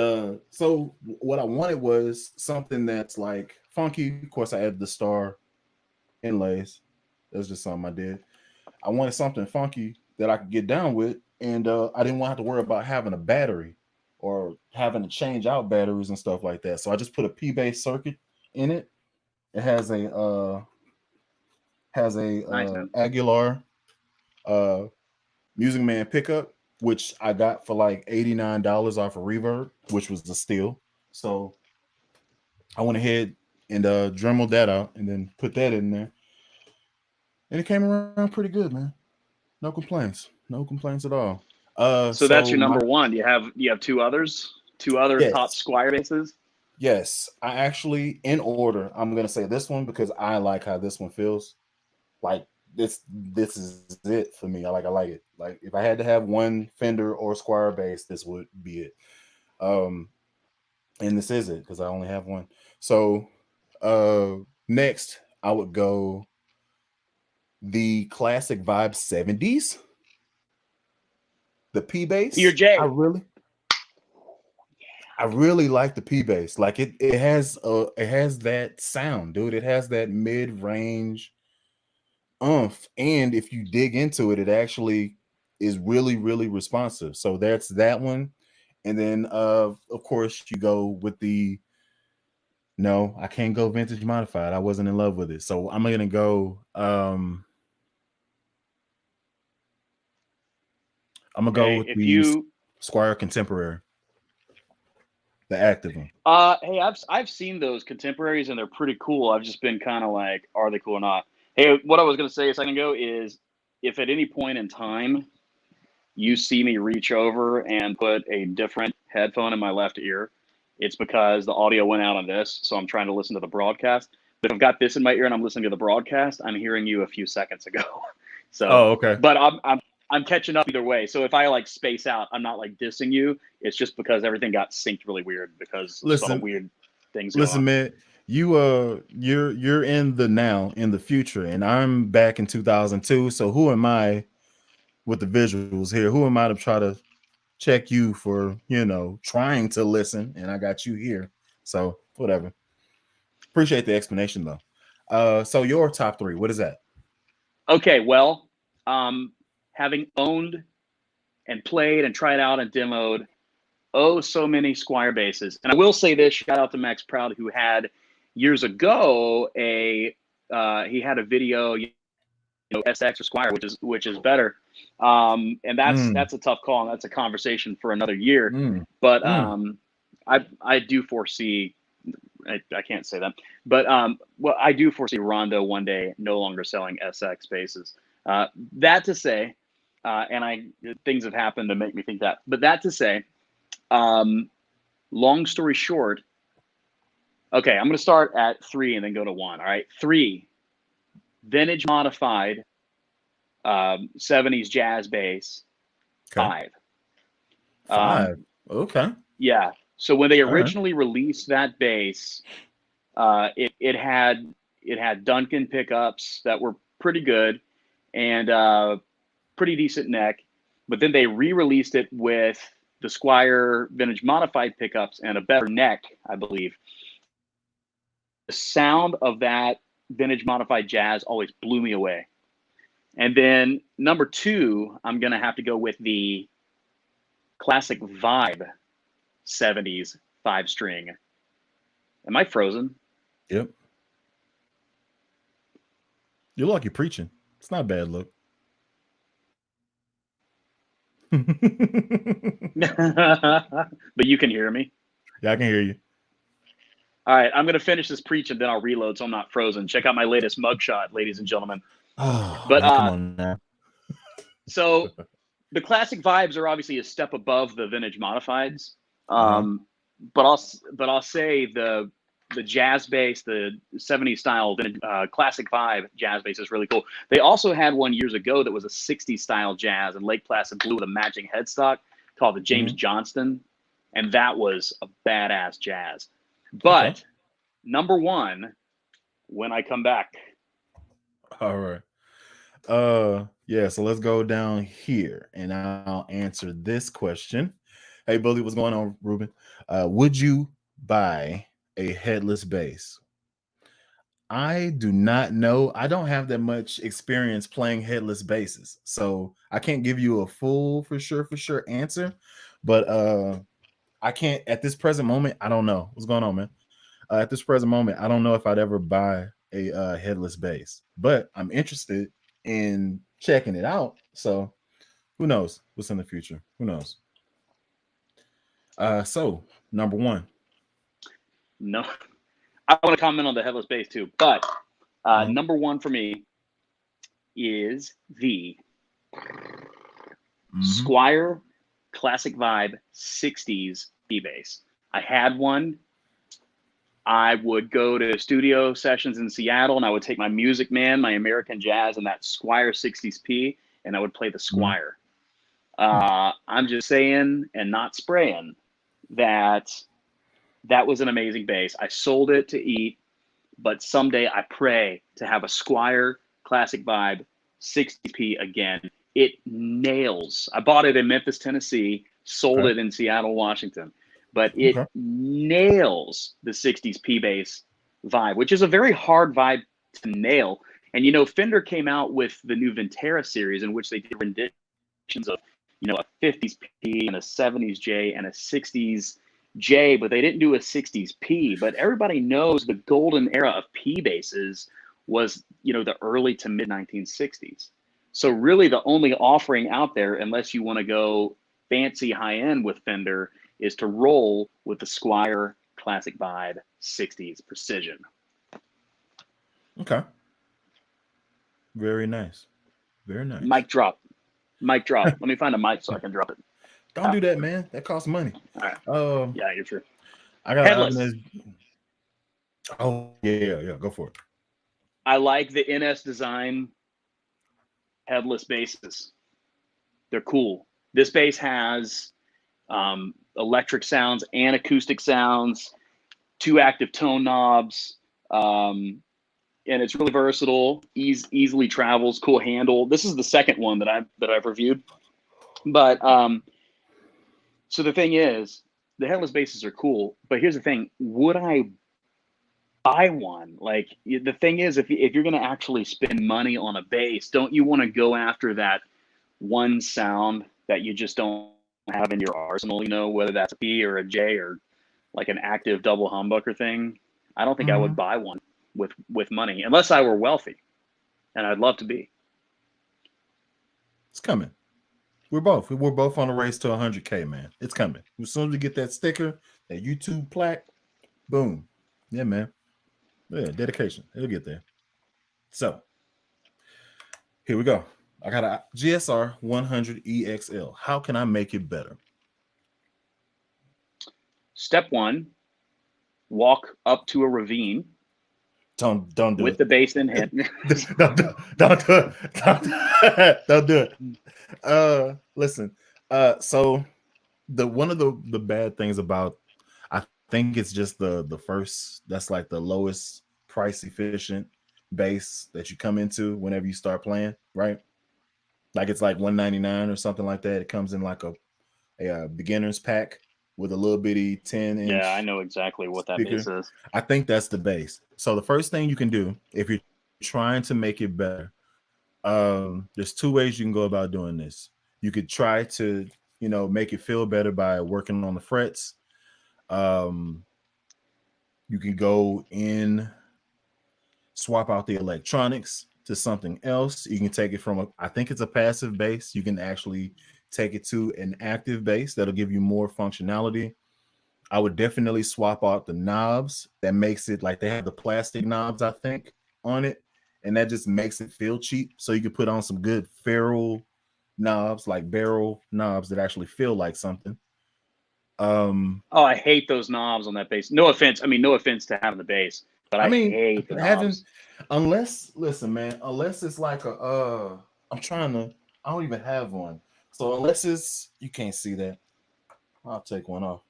so what I wanted was something that's like funky. Of course, I added the star inlays. That's just something I did. I wanted something funky that I could get down with, and I didn't want to have to worry about having a battery or having to change out batteries and stuff like that. So I just put a P-bass circuit in it. It has a nice, Aguilar Music Man pickup, which I got for like $89 off of Reverb, which was the steal. So I went ahead and dremeled that out and then put that in there. And it came around pretty good, man. No complaints. No complaints at all. So that's your number one. Do you have two others? Two other top Squier basses? Yes. I actually, in order, I'm gonna say this one because I like how this one feels. Like this is it for me. I like it. Like if I had to have one Fender or Squier bass, this would be it. And this is it because I only have one. So next I would go the classic vibe 70s. the P bass. Your J. I really like the P bass. Like it has that sound, dude. It has that mid range and if you dig into it, it actually is really really responsive. So that's that one. And then of course you go with the no, I can't go vintage modified. I wasn't in love with it. So I'm gonna go I'm gonna go Hey, with if the you Squier Contemporary, the active one. hey, I've seen those contemporaries and they're pretty cool. I've just been kind of like, are they cool or not? Hey, what I was gonna say a second ago is, if at any point in time you see me reach over and put a different headphone in my left ear, it's because the audio went out on this, so I'm trying to listen to the broadcast. But if I've got this in my ear and I'm listening to the broadcast, I'm hearing you a few seconds ago. So, Oh, okay. but I'm catching up either way. So if I like space out, I'm not like dissing you. It's just because everything got synced really weird because of some weird things going on. Man, you're in the now, in the future, and I'm back in 2002. So who am I with the visuals here? Who am I to try to check you for, trying to listen? And I got you here. So whatever. Appreciate the explanation though. So your top three, what is that? Okay, well, having owned and played and tried out and demoed so many Squier basses. And I will say this, shout out to Max Proud, who had years ago he had a video, SX or Squier, which is better. And that's a tough call, and that's a conversation for another year. But I do foresee, I can't say that, but well, I do foresee Rondo one day no longer selling SX basses. That to say, and things have happened to make me think that. But that to say, long story short, okay, I'm going to start at 3 and then go to 1. All right, 3, vintage modified 70s jazz bass. Okay. 5. 5. Okay. Yeah. So when they originally released that bass, it had Duncan pickups that were pretty good and pretty decent neck, but then they re-released it with the Squier vintage modified pickups and a better neck, I believe. The sound of that vintage modified jazz always blew me away. And then number 2, I'm gonna have to go with the classic Vibe 70s 5-string. Am I frozen? Yep. You look like you're preaching. It's not a bad look. But you can hear me? Yeah, I can hear you. All right, I'm going to finish this preach and then I'll reload so I'm not frozen. Check out my latest mugshot, ladies and gentlemen. Oh, but man, come on now. So the classic vibes are obviously a step above the vintage modifieds. But I'll say the jazz bass, the 70s style classic vibe jazz bass is really cool. They also had one years ago that was a 60s style jazz in Lake Placid blue with a matching headstock called the James Johnston, and that was a badass jazz. But number 1, when I come back. All right. Yeah, so let's go down here and I'll answer this question. Hey Bully, what's going on, Ruben? Would you buy a headless bass? I do not know. I don't have that much experience playing headless basses, so I can't give you a full for sure answer. But I can't at this present moment. I don't know what's going on, man. At this present moment, I don't know if I'd ever buy a headless bass, but I'm interested in checking it out. So who knows what's in the future? Who knows? So number 1. No, I want to comment on the headless bass too, but number 1 for me is the Squier Classic Vibe 60s P-Bass. I had one. I would go to studio sessions in Seattle and I would take my Music Man, my American Jazz, and that Squier 60s P, and I would play the Squier. I'm just saying and not spraying that was an amazing bass. I sold it to eat, but someday I pray to have a Squier Classic Vibe 60p again. it nails. I bought it in Memphis, Tennessee, sold Okay. it in Seattle, Washington, but it Okay. nails the 60s P bass vibe, which is a very hard vibe to nail. And you know, Fender came out with the new Ventera series, in which they did renditions of, you know, a 50s P and a 70s J and a 60s J, but they didn't do a 60s P. But everybody knows the golden era of P basses was, you know, the early to mid 1960s. So really the only offering out there, unless you want to go fancy high end with Fender, is to roll with the Squier Classic Vibe 60s Precision. Okay. Very nice. Very nice. Mic drop. Mic drop. Let me find a mic so I can drop it. Don't do that, man. That costs money. All right. Yeah, you're true. I got Headless. Oh yeah. Go for it. I like the NS Design headless basses. They're cool. This bass has electric sounds and acoustic sounds, 2 active tone knobs, and it's really versatile. Easily travels, cool handle. This is the second one that I've reviewed. But so the thing is, the headless basses are cool. But here's the thing: would I buy one? Like, the thing is, if you're going to actually spend money on a bass, don't you want to go after that one sound that you just don't have in your arsenal? You know, whether that's a P or a J or like an active double humbucker thing. I don't think I would buy one with money unless I were wealthy, and I'd love to be. It's coming. We're both on a race to 100K, man. It's coming. As soon as we get that sticker, that YouTube plaque, boom. Yeah, man. Yeah, dedication. It'll get there. So here we go. I got a GSR 100 EXL. How can I make it better? Step 1, walk up to a ravine. Don't do with it. The bass in hand. don't do it. Don't do it. Listen. So one of the bad things about, I think it's just the first, that's like the lowest price efficient bass that you come into whenever you start playing, right? Like it's like $199 or something like that. It comes in like a beginner's pack with a little bitty 10-inch. Yeah, I know exactly what that bass is. I think that's the bass. So the first thing you can do if you're trying to make it better, there's 2 ways you can go about doing this. You could try to, you know, make it feel better by working on the frets. You can go in, swap out the electronics to something else. You can take it from I think it's a passive bass. You can actually take it to an active bass that'll give you more functionality. I would definitely swap out the knobs. That makes it like they have the plastic knobs, I think, on it, and that just makes it feel cheap. So you could put on some good ferrule knobs, like barrel knobs that actually feel like something. I hate those knobs on that bass. No offense. I mean, no offense to having the bass, but I hate the knobs. Unless it's like I don't even have one. So unless it's, you can't see that, I'll take one off.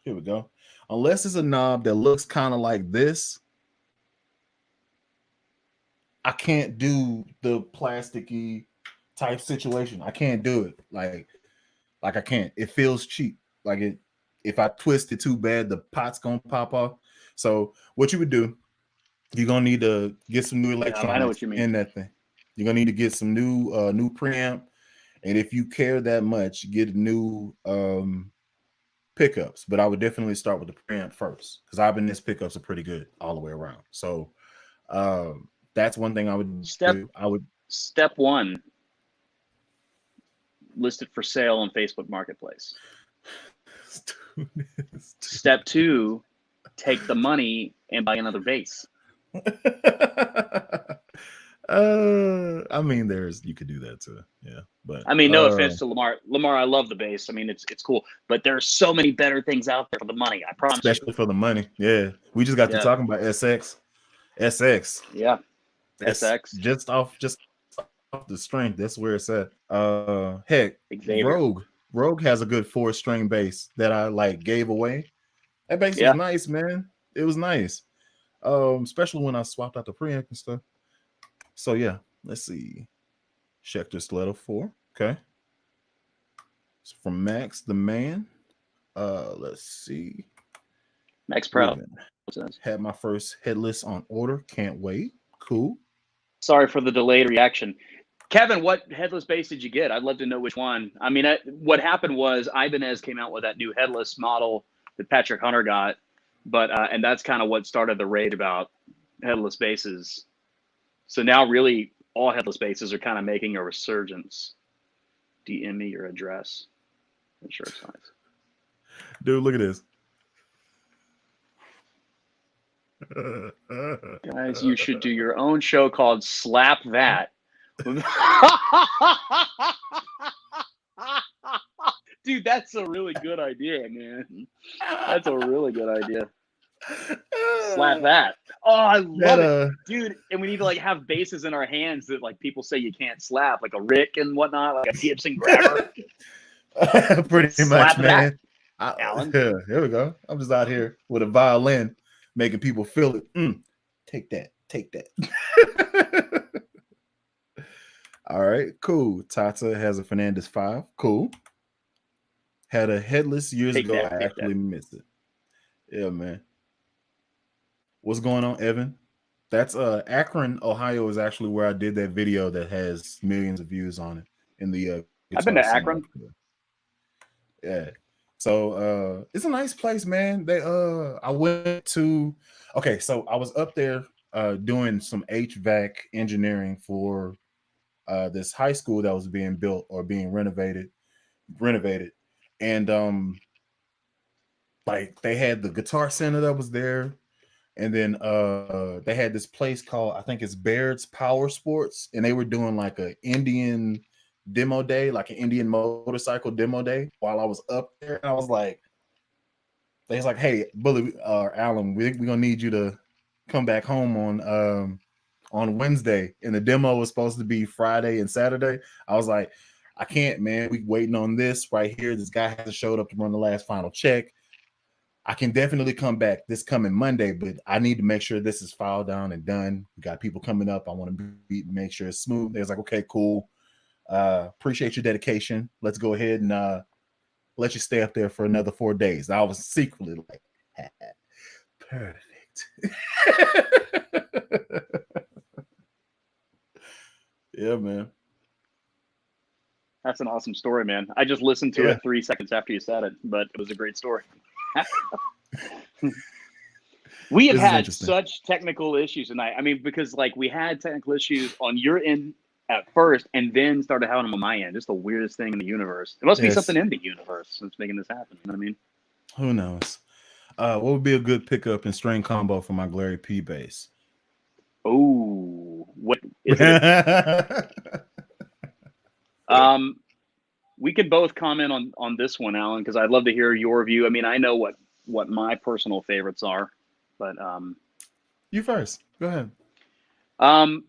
Here we go. Unless it's a knob that looks kind of like this, I can't do the plasticky type situation. I can't do it. Like I can't. It feels cheap. Like it. If I twist it too bad, the pot's gonna pop off. So what you would do, you're gonna need to get some new electronics. I know what you mean. In that thing. You're gonna need to get some new preamp, and if you care that much, get new pickups. But I would definitely start with the preamp first, because Ibanez pickups are pretty good all the way around. So that's one thing I would do. Step 1, list it for sale on Facebook Marketplace. Step 2, take the money and buy another bass. I mean, you could do that too. Yeah, but I mean, no offense to Lamar. Lamar, I love the bass. I mean, it's cool, but there's so many better things out there for the money. I promise. Especially for the money. Yeah, we just got to talking about SX. Yeah, SX. Just off the string. That's where it's at. Heck, Xavier. Rogue has a good 4-string bass that I like gave away. That bass was nice, man. It was nice. Especially when I swapped out the preamp and stuff. So yeah, let's see. Schecter Stiletto 4. Okay. It's from Max the Man. Let's see. Max Proud. Had my first headless on order. Can't wait. Cool. Sorry for the delayed reaction. Kevin, what headless base did you get? I'd love to know which one. I mean, what happened was Ibanez came out with that new headless model that Patrick Hunter got, but and that's kind of what started the rage about headless bases. So now really all headless bases are kind of making a resurgence. DM me your address. Sure, it's nice. Dude, look at this. Guys, you should do your own show called Slap That. Dude, that's a really good idea, man. That's a really good idea. Slap that. Oh, I love it. Dude, and we need to like have bases in our hands that like people say you can't slap, like a Rick and whatnot, like a Gibson grabber. Pretty much, man. Alan. Here we go. I'm just out here with a violin making people feel it. Take that. Take that. All right, cool. Tata has a Fernandez 5. Cool. Had a headless years ago. I actually missed it. Yeah, man. What's going on, Evan? That's Akron, Ohio is actually where I did that video that has millions of views on it. In the I've been to Akron. Yeah. So it's a nice place, man. I went to so I was up there doing some HVAC engineering for this high school that was being built or being renovated. And like they had the guitar center that was there, and then they had this place called, I think it's Baird's Power Sports, and they were doing like an Indian demo day, like an Indian motorcycle demo day while I was up there. And I was like, they was like, hey, Bully, Alan, we're gonna need you to come back home on Wednesday, and the demo was supposed to be Friday and Saturday. I was like, I can't, man. We waiting on this right here. This guy hasn't showed up to run the last final check. I can definitely come back this coming Monday, but I need to make sure this is filed down and done. We got people coming up. I want to make sure it's smooth. They was like, okay, cool. Appreciate your dedication. Let's go ahead and let you stay up there for another 4 days. I was secretly like, perfect. Yeah, man. That's an awesome story, man. I just listened to it 3 seconds after you said it, but it was a great story. We have had such technical issues tonight. I mean, because like we had technical issues on your end at first and then started having them on my end. Just the weirdest thing in the universe. It must be something in the universe that's making this happen. You know what I mean? Who knows? What would be a good pickup and string combo for my Glary P bass? Oh, what is it? We could both comment on this one, Alan, because I'd love to hear your view. I mean, I know what my personal favorites are, but you first. Go ahead.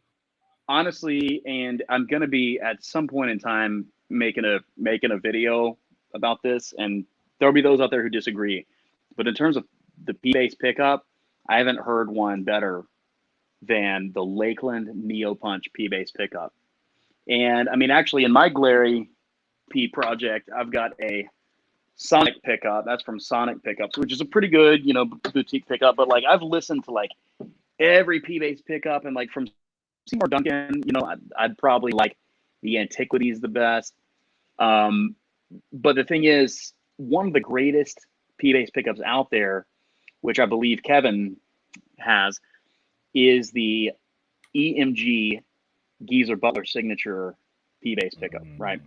Honestly, and I'm gonna be at some point in time making a video about this, and there'll be those out there who disagree. But in terms of the P-bass pickup, I haven't heard one better than the Lakeland Neo Punch P-bass pickup. And I mean, actually, in my Glary P project, I've got a Sonic pickup. That's from Sonic Pickups, which is a pretty good, boutique pickup. But like, I've listened to like every P-bass pickup, and like from Seymour Duncan, I'd probably like the Antiquities the best. But the thing is, one of the greatest P-bass pickups out there, which I believe Kevin has, is the EMG Geezer Butler signature P-bass pickup, right?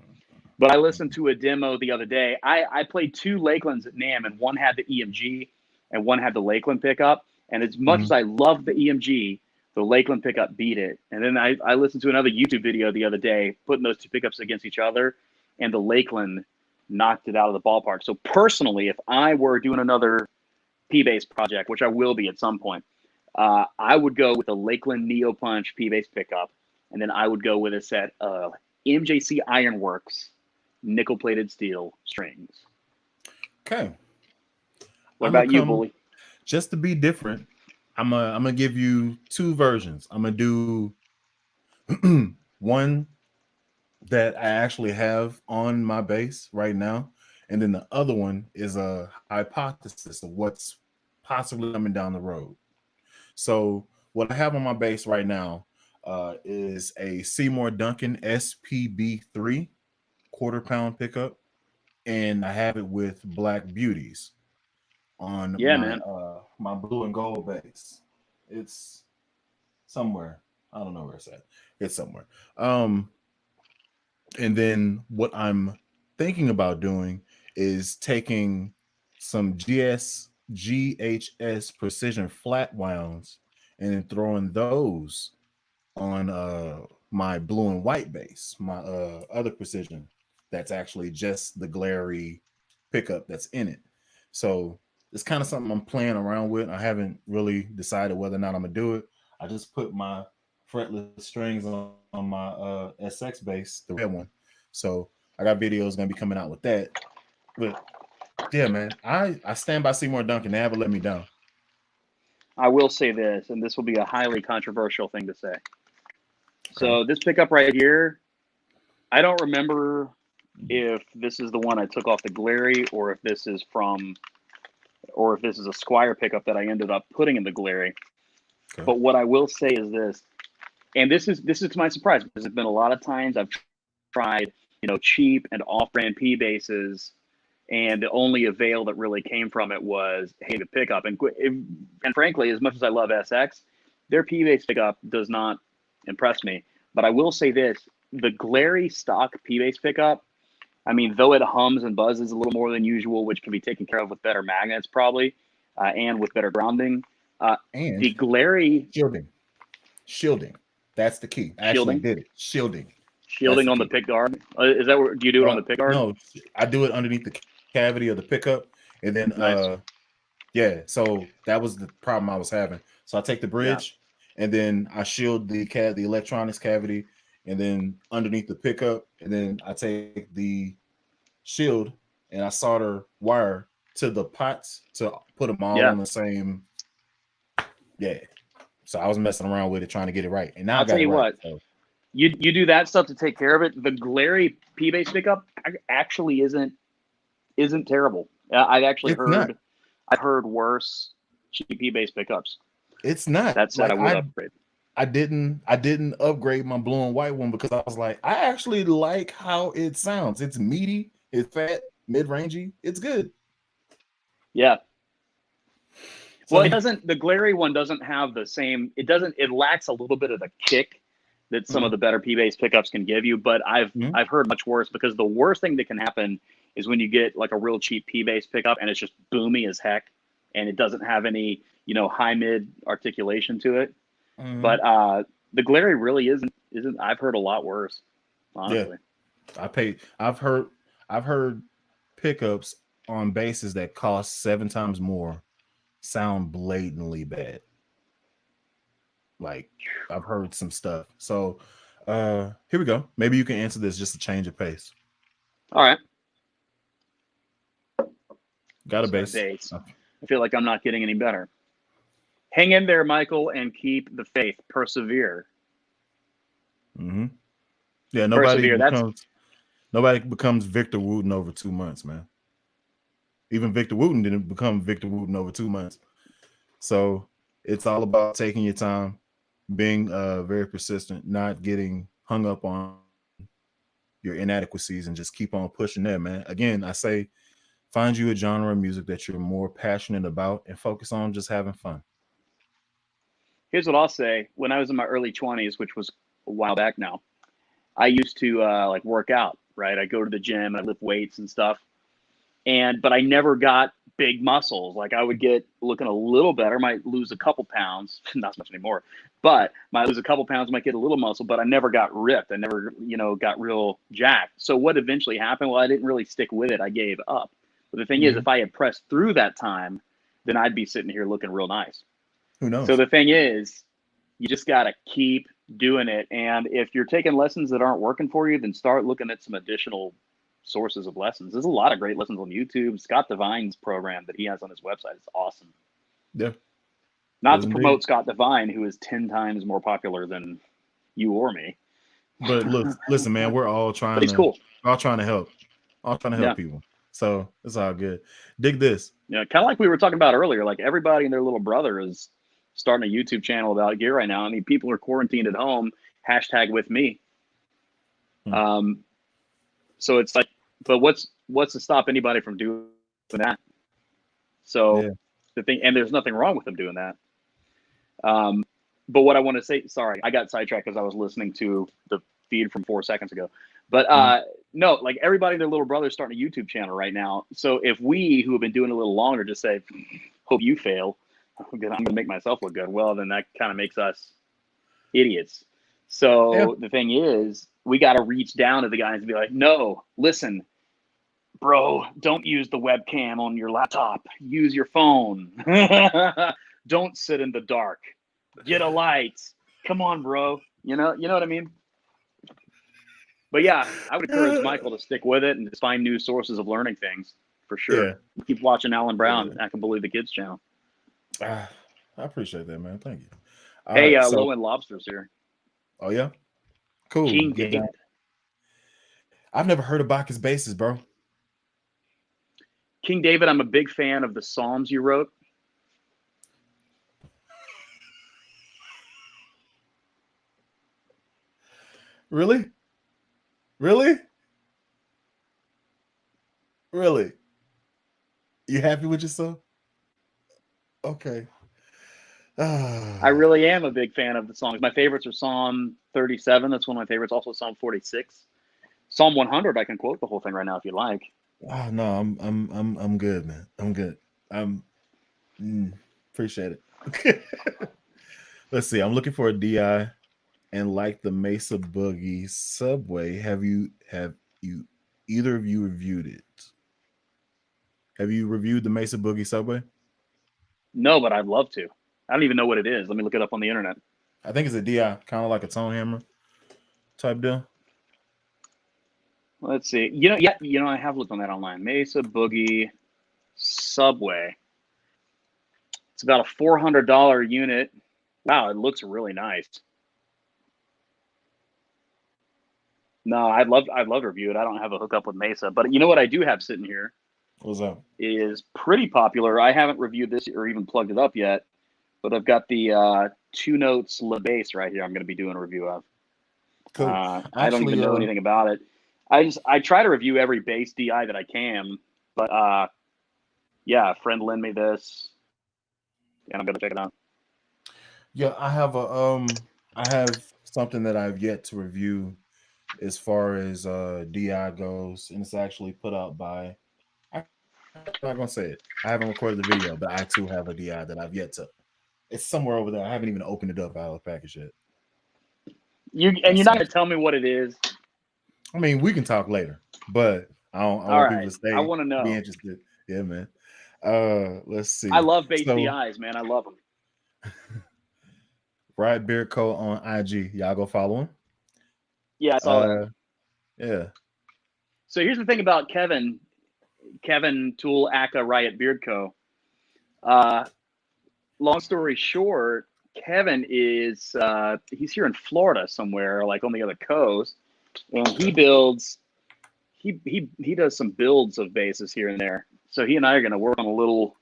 But I listened to a demo the other day. I played 2 Lakelands at NAMM, and one had the EMG and one had the Lakeland pickup. And as much as I love the EMG, the Lakeland pickup beat it. And then I listened to another YouTube video the other day, putting those 2 pickups against each other, and the Lakeland knocked it out of the ballpark. So personally, if I were doing another P-bass project, which I will be at some point, I would go with a Lakeland Neo Punch P-bass pickup, and then I would go with a set of MJC Ironworks nickel-plated steel strings. Okay. What about you, Bully? Just to be different, I'm gonna give you 2 versions. I'm gonna do one that I actually have on my bass right now, and then the other one is a hypothesis of what's possibly coming down the road. So what I have on my bass right now is a Seymour Duncan SPB3 quarter-pound pickup, and I have it with Black Beauties on Yeah, man. my blue and gold bass. It's somewhere. I don't know where it's at. It's somewhere. Um, and then what I'm thinking about doing is taking some GHS precision flat wounds and then throwing those on my blue and white bass, my other precision that's actually just the glary pickup that's in it. So it's kind of something I'm playing around with. I haven't really decided whether or not I'm gonna do it. I just put my fretless strings on my SX bass, the red one. So I got videos gonna be coming out with that. But yeah, man, I stand by Seymour Duncan. They haven't let me down. I will say this, and this will be a highly controversial thing to say. Okay. So this pickup right here, I don't remember if this is the one I took off the glary, or if this is a Squier pickup that I ended up putting in the glary. Okay. But what I will say is this, and this is to my surprise, because there's been a lot of times I've tried, cheap and off-brand P basses, and the only avail that really came from it was, hey, the pickup. And frankly, as much as I love SX, their P bass pickup does not impress me. But I will say this: the glary stock P bass pickup, I mean, though it hums and buzzes a little more than usual, which can be taken care of with better magnets probably, and with better grounding, And the glary shielding. That's the key. I actually shielding, did it. Shielding. That's shielding the on the key. pick guard. Is that where do you do it on the pick guard? No, I do it underneath the cavity of the pickup, and then Nice. yeah. So that was the problem I was having. So I take the Yeah. bridge, and then I shield the electronics cavity, and then underneath the pickup, and then I take the shield and I solder wire to the pots to put them all Yeah. on the same. Yeah. So I was messing around with it trying to get it right, and now I I'll tell got it you right. what. So You do that stuff to take care of it. The glary P bass pickup actually isn't terrible. it's not. I've heard worse cheap P bass pickups. It's not That said, I like would upgrade. I didn't upgrade my blue and white one because I was like, I actually like how it sounds. It's meaty, it's fat, mid-rangey, it's good. Yeah. So Well, it doesn't. The glary one doesn't have the same. It doesn't. It lacks a little bit of the kick that some of the better P bass pickups can give you. But mhm. I've heard much worse, because the worst thing that can happen is when you get like a real cheap P bass pickup and it's just boomy as heck, and it doesn't have any high mid articulation to it. Mhm. But the glary really isn't. I've heard a lot worse, Yeah, honestly. I paid. I've heard pickups on bases that cost 7 times more sound blatantly bad. Like I've heard some stuff. So here we go. Maybe you can answer this just to change of pace. All right. Got a So my base. bass. I feel like I'm not getting any better. Hang in there, Michael, and keep the faith. Persevere. Mm-hmm. Yeah, Persevere. nobody becomes Victor Wooten over 2 months, man. Even Victor Wooten didn't become Victor Wooten over 2 months. So it's all about taking your time, being very persistent, not getting hung up on your inadequacies, and just keep on pushing there, man. Again, I say find you a genre of music that you're more passionate about and focus on just having fun. Here's what I'll say. When I was in my early 20s, which was a while back now, I used to like work out. Right, I go to the gym, I lift weights and stuff. But I never got big muscles. Like I would get looking a little better, might lose a couple pounds, not so much anymore, but might lose a couple pounds, might get a little muscle, but I never got ripped. I never, got real jacked. So what eventually happened? Well, I didn't really stick with it. I gave up. But the thing is, Mm-hmm. if I had pressed through that time, then I'd be sitting here looking real nice. Who So knows? the thing is, you just got to keep doing it. And if you're taking lessons that aren't working for you, then start looking at some additional sources of lessons. There's a lot of great lessons on YouTube. Scott Devine's program that he has on his website is awesome. Yeah, Not yes to indeed. promote Scott Devine, who is 10 times more popular than you or me, But look, listen, man, we're all But trying he's to cool. all trying to help. All trying to Yeah. help people. So it's all good. Dig this. Yeah, kind of like we were talking about earlier. Like everybody and their little brother is starting a YouTube channel about gear right now. I mean, people are quarantined at home. Hashtag with me. Hmm. So it's like, but what's to stop anybody from doing that? So Yeah. the thing, and there's nothing wrong with them doing that. But what I want to say, sorry, I got sidetracked because I was listening to the feed from 4 seconds ago. But no, like everybody and their little brother is starting a YouTube channel right now. So if we who have been doing it a little longer just say, hope you fail, I'm going to make myself look good. Well, then that kind of makes us idiots. Yeah. So the thing is, we got to reach down to the guys and be like, no, listen, bro, don't use the webcam on your laptop. Use your phone. Don't sit in the dark. Get a light. Come on, bro. You know what I mean? But yeah, I would encourage Michael to stick with it and just find new sources of learning things for sure. Yeah. Keep watching Alan Brown. Yeah. I Can Believe the Kids channel. I appreciate that, man. Thank you. All Hey, right. So, Lowendlobster's here. oh yeah, cool. King Get David. down. I've never heard of Bacchus bases, bro. King David, I'm a big fan of the Psalms you wrote. Really? Really? Really? You happy with yourself? Okay. I really am a big fan of the songs. My favorites are Psalm 37. That's one of my favorites. Also Psalm 46. Psalm 100. I can quote the whole thing right now if you like. No, I'm good, man. I'm good. Appreciate it. Let's see. I'm looking for a DI and like the Mesa Boogie Subway. Have you either of you reviewed it? Have you reviewed the Mesa Boogie Subway? No, but I'd love to. I don't even know what it is. Let me look it up on the internet. I think it's a DI, kind of like a tone hammer type deal. Let's see. I have looked on that online. Mesa Boogie Subway. It's about a $400 unit. Wow, it looks really nice. No, I'd love to review it. I don't have a hookup with Mesa, but you know what I do have sitting here What's up? is pretty popular. I haven't reviewed this or even plugged it up yet, but I've got the 2 Notes La Bass right here. I'm going to be doing a review of. Cool. I don't even know anything about it. I try to review every bass DI that I can, but yeah, a friend lent me this, and I'm gonna check it out. Yeah, I have something that I've yet to review as far as DI goes, and it's actually put out by. I'm not gonna say it. I haven't recorded the video, but I too have a DI that I've yet to. It's somewhere over there. I haven't even opened it up out of the package yet. You're not gonna tell me what it is. I mean, we can talk later, but I want people to stay. I want to know. Be interested. Yeah, man. Let's see. I love bass DIs, man. I love them. Bright Beard Co on IG. Y'all go follow him. Yeah, I saw that. Yeah. So here's the thing about Kevin Tool Aka Riot Beard Co. Long story short, Kevin is he's here in Florida somewhere, like on the other coast, and he builds. He does some builds of basses here and there. So he and I are going to work on a little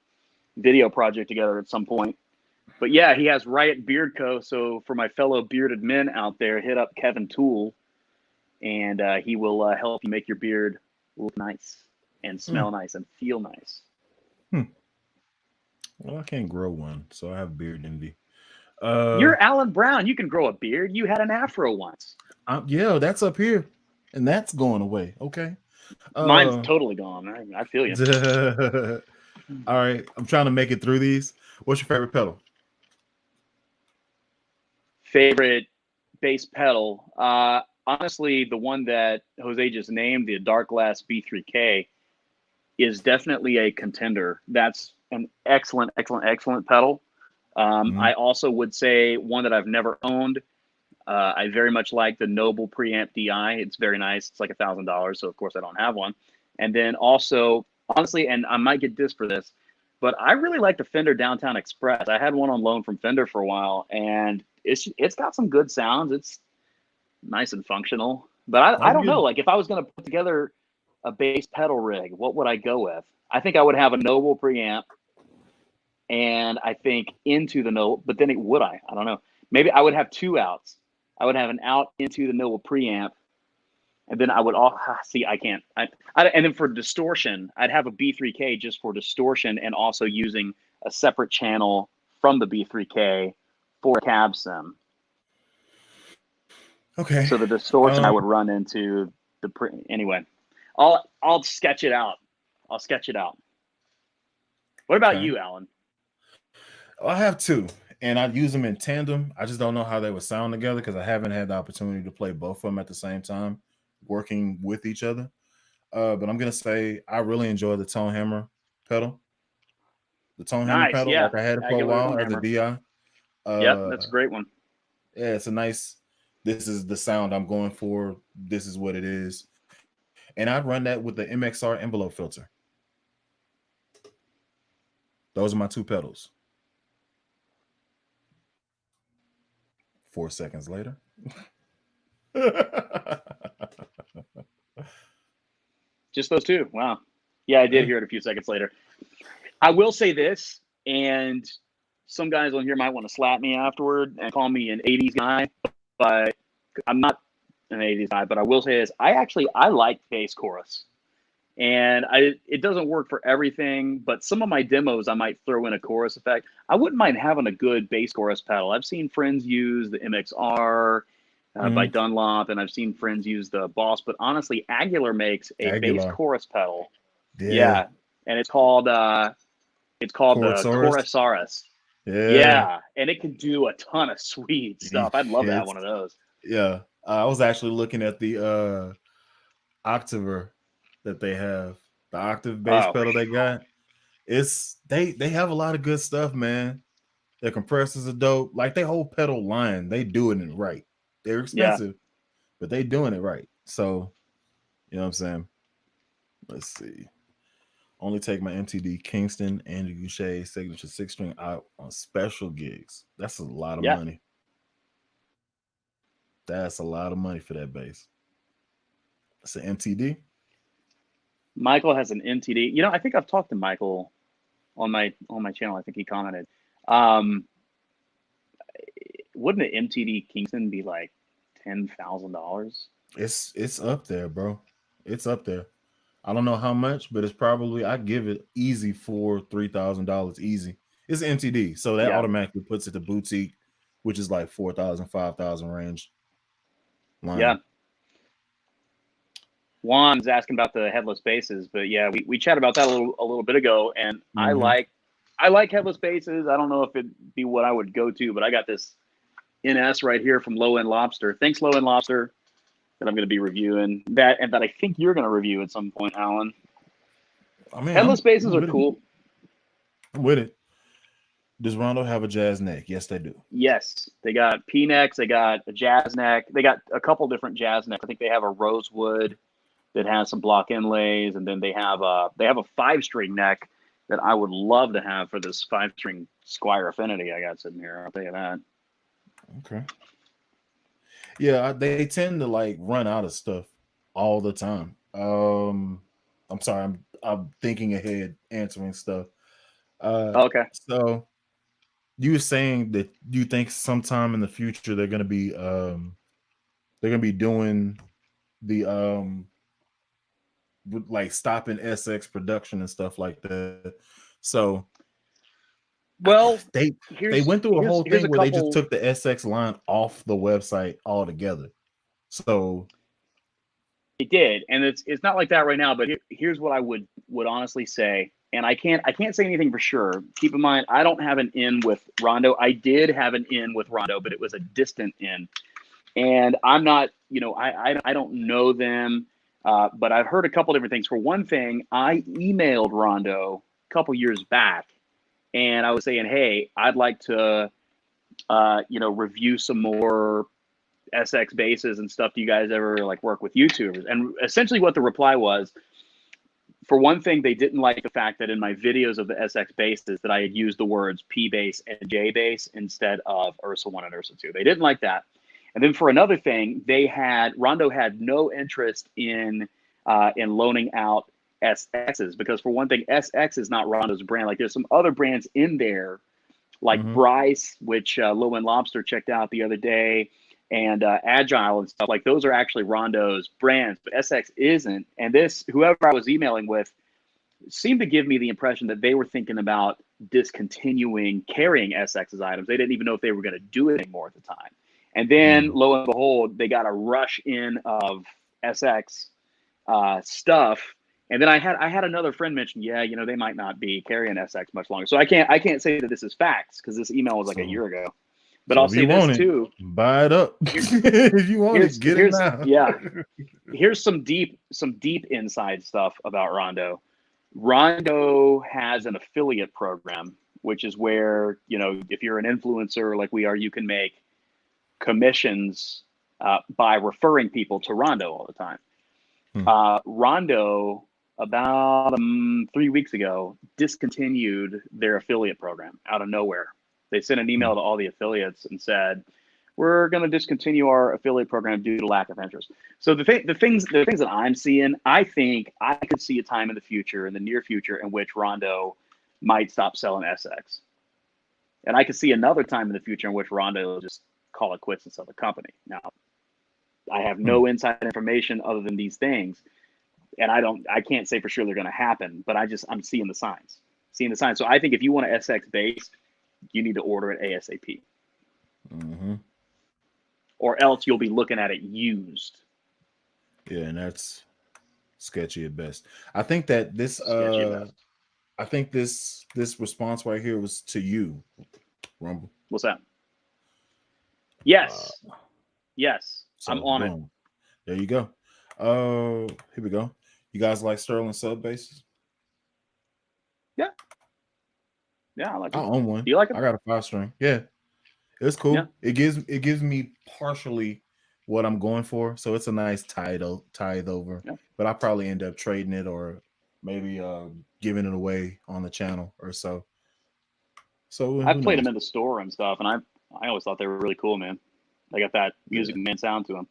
video project together at some point. But yeah, he has Riot Beard Co. So for my fellow bearded men out there, hit up Kevin Tool, and he will help you make your beard look nice and smell nice and feel nice. Well, I can't grow one, so I have beard envy. You're Alan Brown. You can grow a beard. You had an afro once. Yeah, that's up here, and that's going away. Okay. Mine's totally gone. I feel you. All right, I'm trying to make it through these. What's your favorite pedal? Favorite bass pedal? Honestly, the one that Jose just named, the Dark Glass B3K, is definitely a contender. That's an excellent pedal. I also would say one that I've never owned. I very much like the Noble Preamp DI. It's very nice. It's like $1,000, so of course I don't have one. And then also, honestly, and I might get dissed for this, but I really like the Fender Downtown Express. I had one on loan from Fender for a while, and it's got some good sounds. nice and functional. But I don't know. Like if I was going to put together a bass pedal rig, what would I go with? I think I would have a Noble preamp, and I think into the Noble. But then would I? I don't know. Maybe I would have two outs. I would have an out into the Noble preamp, and then I would see. I can't. And then for distortion, I'd have a B3K just for distortion, and also using a separate channel from the B3K for cab sim. Okay. So the distortion I would run into the anyway. I'll sketch it out. I'll sketch it out. What about you, Alan? I have two, and I'd use them in tandem. I just don't know how they would sound together because I haven't had the opportunity to play both of them at the same time, working with each other. But I'm gonna say I really enjoy the tone hammer pedal. The tone hammer pedal, yeah. like I had it for a while as a DI. Yep, that's a great one. Yeah, it's a nice. This is the sound I'm going for. This is what it is, and I'd run that with the MXR envelope filter. Those are my two pedals. 4 seconds later. Just those two. Wow. Yeah, I did hear it a few seconds later. I will say this, and some guys on here might want to slap me afterward and call me an 80s guy, but I'm not an 80s guy. But I will say this. I like bass chorus. And it doesn't work for everything, but some of my demos I might throw in a chorus effect. I wouldn't mind having a good bass chorus pedal. I've seen friends use the MXR by Dunlop, and I've seen friends use the Boss. But honestly, Aguilar makes a bass chorus pedal. Yeah, and it's called the Chorusaurus. Yeah, and it can do a ton of sweet stuff. I'd love to have one of those. Yeah, I was actually looking at the Octaver that they have, the octave bass pedal they got. It's they have a lot of good stuff, man. Their compressors are dope. Like their whole pedal line, they doing it right. They're expensive, but they doing it right. So, you know what I'm saying? Let's see. Only take my MTD Kingston and Goucher signature 6-string out on special gigs. That's a lot of money. That's a lot of money for that bass. It's an MTD. Michael has an MTD. You know, I think I've talked to Michael on my channel. I think he commented. Wouldn't an MTD Kingston be like $10,000? It's up there, bro. It's up there. I don't know how much, but it's probably, I give it easy for $3,000 easy. It's an MTD, so that automatically puts it to boutique, which is like 4,000, 5,000 range line. Yeah. Juan's asking about the headless basses, but yeah, we chatted about that a little bit ago, and I like headless basses. I don't know if it'd be what I would go to, but I got this NS right here from Lowendlobster. Thanks, Lowendlobster, that I'm going to be reviewing that, and that I think you're going to review at some point, Alan. I mean, headless basses are cool. I'm with it. Does Rondo have a jazz neck? Yes, they do. Yes, they got P necks. They got a jazz neck. They got a couple different jazz necks. I think they have a rosewood that has some block inlays, and then they have a 5-string neck that I would love to have for this 5-string Squier Affinity I got sitting here. I'll tell you that. Okay. Yeah, they tend to like run out of stuff all the time. I'm sorry, I'm thinking ahead, answering stuff. Okay. So you were saying that you think sometime in the future they're gonna be doing the like stopping SX production and stuff like that. So well, they went through a whole thing where they just took the SX line off the website altogether. So it did, and it's not like that right now. But here's what I would honestly say, and I can't say anything for sure. Keep in mind, I don't have an in with Rondo. I did have an in with Rondo, but it was a distant in, and I'm not, I don't know them. But I've heard a couple different things. For one thing, I emailed Rondo a couple years back, and I was saying, hey, I'd like to, review some more SX basses and stuff. Do you guys ever like work with YouTubers? And essentially what the reply was, for one thing, they didn't like the fact that in my videos of the SX basses that I had used the words P bass and J bass instead of Ursa 1 and Ursa 2. They didn't like that. And then for another thing, Rondo had no interest in loaning out SXs, because for one thing, SX is not Rondo's brand. Like, there's some other brands in there, like Bryce, which Lowendlobster checked out the other day, and Agile and stuff. Like, those are actually Rondo's brands, but SX isn't. And whoever I was emailing with seemed to give me the impression that they were thinking about discontinuing carrying SX's items. They didn't even know if they were going to do it anymore at the time. And then, lo and behold, they got a rush in of SX stuff. And then I had another friend mention, yeah, they might not be carrying SX much longer. So I can't say that this is facts, because this email was like a year ago. But I'll say this too: buy it up. If you want it, get it now. Yeah, here's some deep inside stuff about Rondo. Rondo has an affiliate program, which is where, if you're an influencer like we are, you can make commissions by referring people to Rondo all the time. Rondo, about 3 weeks ago, discontinued their affiliate program out of nowhere. They sent an email to all the affiliates and said, we're going to discontinue our affiliate program due to lack of interest. So the things that I'm seeing, I think I could see a time in the near future, in which Rondo might stop selling SX. And I could see another time in the future in which Rondo will just call it quits and sell the company. Now, I have no inside information other than these things, and I can't say for sure they're going to happen, but I'm seeing the signs. So I think if you want an SX base, you need to order it ASAP. Or else you'll be looking at it used. Yeah, and that's sketchy at best. I think that this this response right here was to you, Rumble. What's that? Yes. So I'm on it. There you go. Here we go. You guys like Sterling sub bases? Yeah, I like it. I own one. Do you like it? I got a 5-string. Yeah, it's cool. Yeah. It gives me partially what I'm going for, so it's a nice tithe over. Yeah. But I probably end up trading it, or maybe giving it away on the channel or so. So I've played them in the store and stuff, and I always thought they were really cool, man. They got that Music Man sound to them.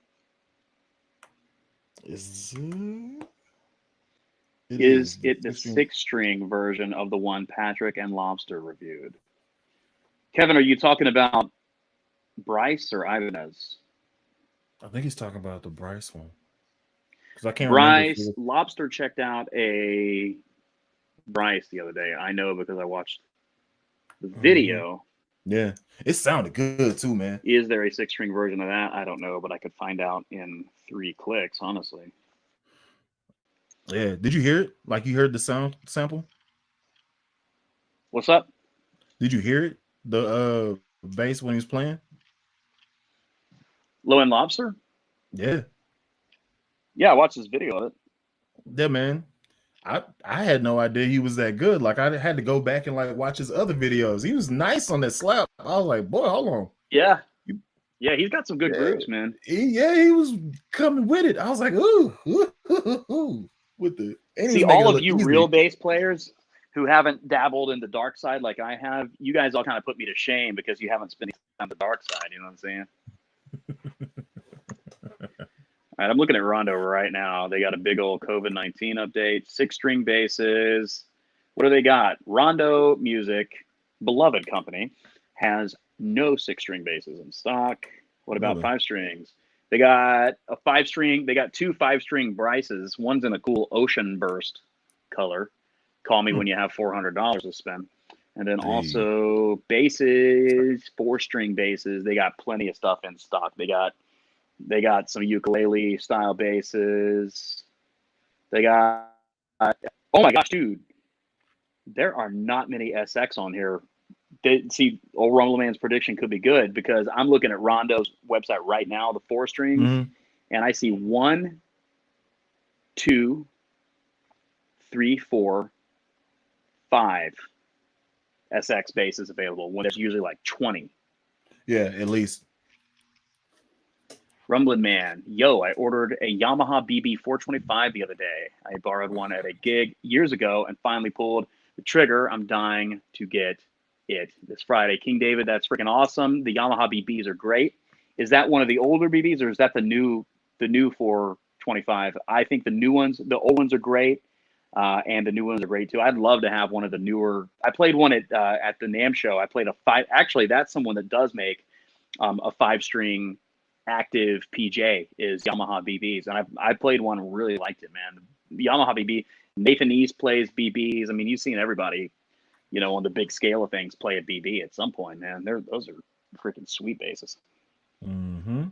Is it the 6-string version of the one Patrick and Lobster reviewed? Kevin, are you talking about Bryce or Ibanez? I think he's talking about the Bryce one. Because I can't remember. Bryce, Lobster checked out a Bryce the other day. I know because I watched the video. Yeah, it sounded good too, man. Is there a 6-string version of that? I don't know, but I could find out in 3 clicks, honestly. Yeah, did you hear it? Like, you heard the sample? What's up? Did you hear it? The bass when he was playing? Lowendlobster? Yeah. Yeah, I watched this video of it. Yeah, man. I had no idea he was that good. Like, I had to go back and watch his other videos. He was nice on that slap. I was like, boy, hold on. Yeah. Yeah, he's got some good grooves, man. He was coming with it. I was like, ooh. With the all of you real bass players who haven't dabbled in the dark side like I have, you guys all kind of put me to shame because you haven't spent on the dark side. You know what I'm saying? All right, I'm looking at Rondo right now. They got a big old COVID-19 update, 6-string basses. What do they got? Rondo Music, beloved company, has no 6-string basses in stock. What about 5 strings? They got a 5-string. They got 2 5-string Bryces. One's in a cool ocean burst color. Call me when you have $400 to spend. And then also basses, 4-string basses. They got plenty of stuff in stock. They got some ukulele style basses. They got, oh my gosh, dude. There are not many SX on here. Old Rumbleman's prediction could be good, because I'm looking at Rondo's website right now, the 4 strings, and I see 1, 2, 3, 4, 5 SX basses available when there's usually like 20. Yeah, at least. Rumblinman, I ordered a Yamaha BB 425 the other day. I borrowed one at a gig years ago and finally pulled the trigger. I'm dying to get it this Friday. King David, that's freaking awesome. The Yamaha BBs are great. Is that one of the older BBs, or is that the new 425? I think the new ones, the old ones are great, and the new ones are great too. I'd love to have one of the newer. I played one at the NAMM show. I played a 5. Actually, that's someone that does make a 5-string active PJ is Yamaha BBs, and I played one and really liked it, man. The Yamaha BB. Nathan East plays BBs. I mean, you've seen everybody, on the big scale of things play a BB at some point, man. Those are freaking sweet basses. Mm-hmm.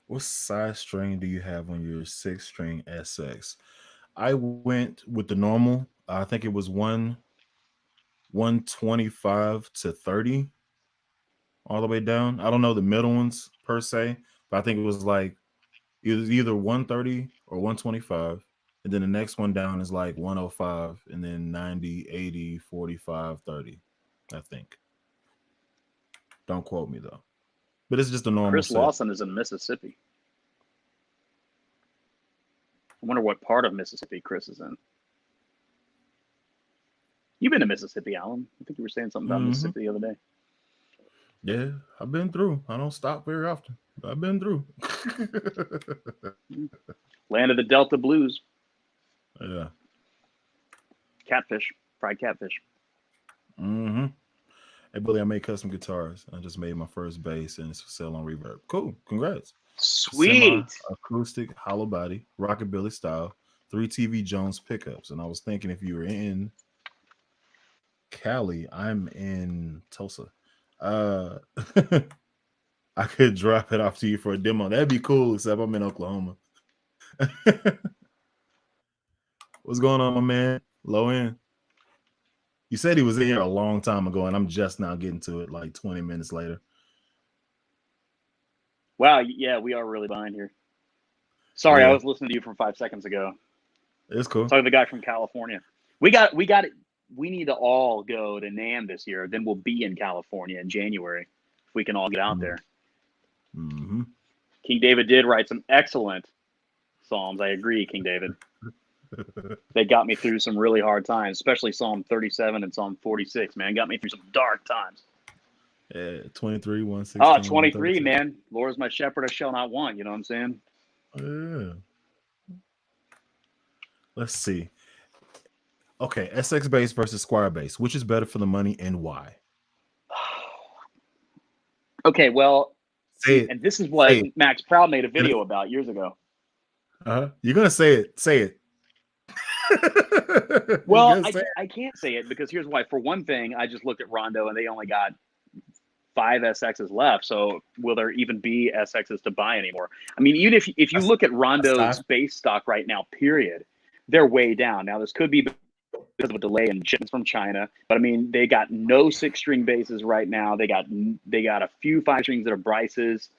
What size string do you have on your 6-string SX? I went with the normal. I think it was 125 to 30 all the way down. I don't know the middle ones per se, but I think it was like either 130 or 125. And then the next one down is like 105, and then 90, 80, 45, 30, I think. Don't quote me though. But it's just a normal Chris set. Lawson is in Mississippi. I wonder what part of Mississippi Chris is in. You've been to Mississippi, Alan. I think you were saying something about Mississippi the other day. Yeah, I've been through. I don't stop very often. I've been through. Land of the Delta Blues. Yeah. Catfish. Fried catfish. Mm-hmm. Hey, Billy, I made custom guitars. I just made my first bass, and it's for sale on Reverb. Cool. Congrats. Sweet. Semi-acoustic, hollow body, rockabilly style, 3 TV Jones pickups. And I was thinking if you were in Cali, I'm in Tulsa. I could drop it off to you for a demo. That'd be cool, except I'm in Oklahoma. What's going on, my man? Low end. You said he was in here a long time ago, and I'm just now getting to it like 20 minutes later. Wow, yeah, we are really behind here. Sorry, I was listening to you from 5 seconds ago. It's cool. Talking to the guy from California. We got it. We need to all go to NAMM this year. Then we'll be in California in January if we can all get out there. Mm-hmm. King David did write some excellent psalms. I agree, King David. They got me through some really hard times, especially Psalm 37 and Psalm 46, man. Got me through some dark times. Yeah, 23, 116. Oh, 23, man. Lord is my shepherd, I shall not want. You know what I'm saying? Yeah. Let's see. Okay, SX bass versus Squier bass. Which is better for the money and why? Okay, well, say it. And this is what Max Proud made a video about years ago. You're going to say it. Say it. Well, I can't say it because here's why. For one thing, I just looked at Rondo and they only got 5 SXs left. So will there even be SXs to buy anymore? I mean, even if you look at Rondo's base stock right now, period, they're way down. Now, this could be because of a delay in shipments from China, but I mean, they got no 6-string basses right now. They got a few 5-strings that are Bryce's.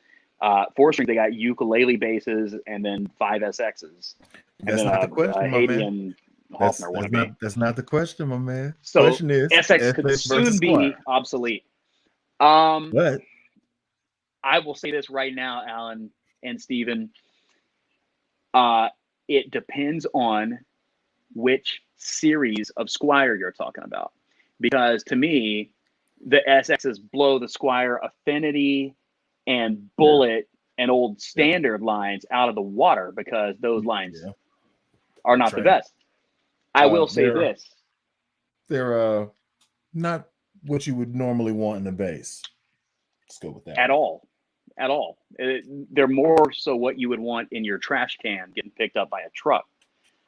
4-string, they got ukulele basses, and then 5 SXs. That's not the question, my man. That's not the question, my man. So question is, SX could soon be obsolete. But I will say this right now, Alan and Steven. It depends on which series of Squier you're talking about. Because to me, the SXs blow the Squier Affinity and Bullet and old standard lines out of the water because those lines are not the best. I will say this. They're not what you would normally want in the bass. Let's go with that. At all. They're more so what you would want in your trash can getting picked up by a truck.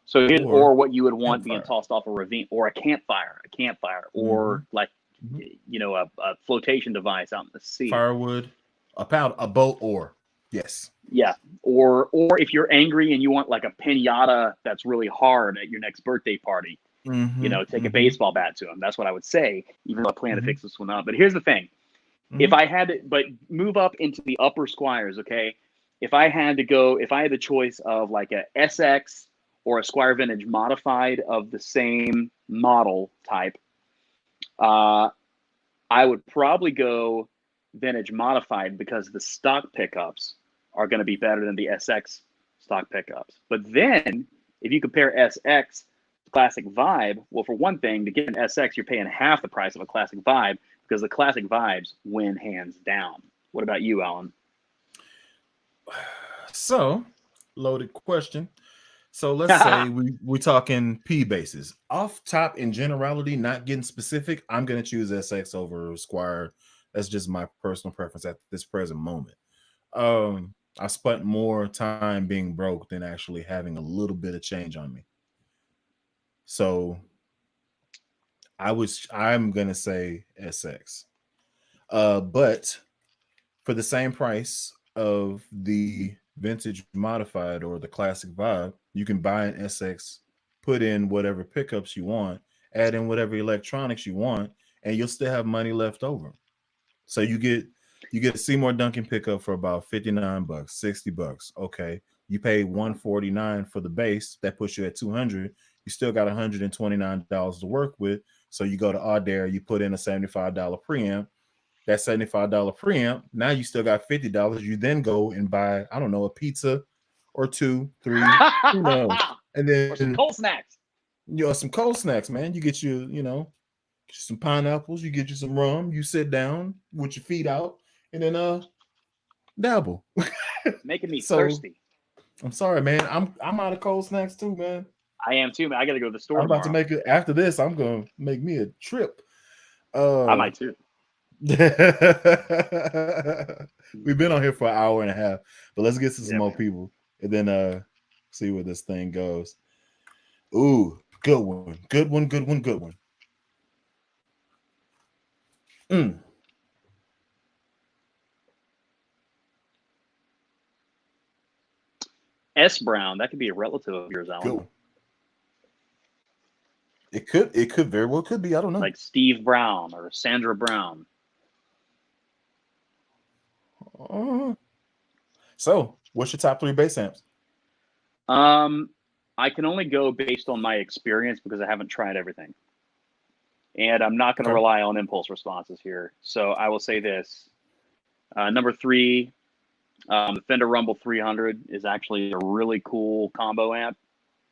So, or what you would want being tossed off a ravine, or a campfire, or like, a flotation device out in the sea. Firewood, a boat, or yes. Yeah. Or if you're angry and you want like a pinata that's really hard at your next birthday party, take a baseball bat to them. That's what I would say, even though I plan to fix this one up. But here's the thing. If I had to, but move up into the upper Squiers, okay? If I had the choice of like a SX or a Squier Vintage modified of the same model type, I would probably go Vintage modified because the stock pickups are going to be better than the SX stock pickups. But then if you compare SX classic vibe. Well, for one thing, to get an SX, you're paying half the price of a classic vibe because the classic vibes win hands down. What about you, Alan? So, loaded question. So let's say we're talking P bases. Off top in generality, not getting specific, I'm gonna choose SX over Squier. That's just my personal preference at this present moment. I spent more time being broke than actually having a little bit of change on me. So I'm gonna say SX. But for the same price of the vintage modified or the classic vibe, you can buy an SX, put in whatever pickups you want, add in whatever electronics you want, and you'll still have money left over. So you get a Seymour Duncan pickup for about $59, $60. Okay. You pay $149 for the base, that puts you at 200. You still got $129 to work with. So you go to Audair, you put in a $75 preamp, that $75 preamp. Now you still got $50. You then go and buy, I don't know, a pizza or two, three, who knows? And Or some then cold snacks. some cold snacks, man. You get get you some pineapples, you get you some rum, you sit down with your feet out, and then dabble. Making me So thirsty. I'm sorry, man. I'm out of cold snacks too, man. I am too, man. I got to go to the store I'm about tomorrow. to make it after this. I'm gonna make me a trip. I might too. We've been on here for an hour and a half, but let's get to some more people and then see where this thing goes. Ooh, good one. Good one, good one, good one. S. Brown, that could be a relative of yours, Alan. Good. It could very well could be. I don't know. Like Steve Brown or Sandra Brown. So, what's your top 3 bass amps? I can only go based on my experience because I haven't tried everything. And I'm not going to rely on impulse responses here. So I will say this. Number 3, the Fender Rumble 300 is actually a really cool combo amp.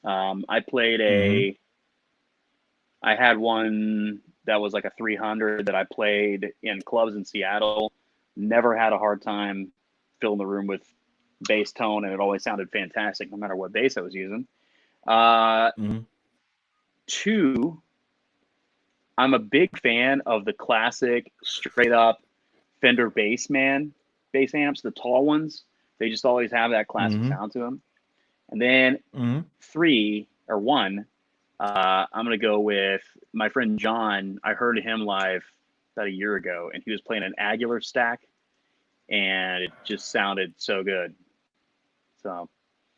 I played I had one that was like a 300 that I played in clubs in Seattle. Never had a hard time filling the room with bass tone, and it always sounded fantastic no matter what bass I was using. 2, I'm a big fan of the classic straight up Fender Bassman bass amps, the tall ones. They just always have that classic sound to them. And then 3 or 1, I'm going to go with my friend John. I heard him live about a year ago, and he was playing an Aguilar stack, and it just sounded so good. So,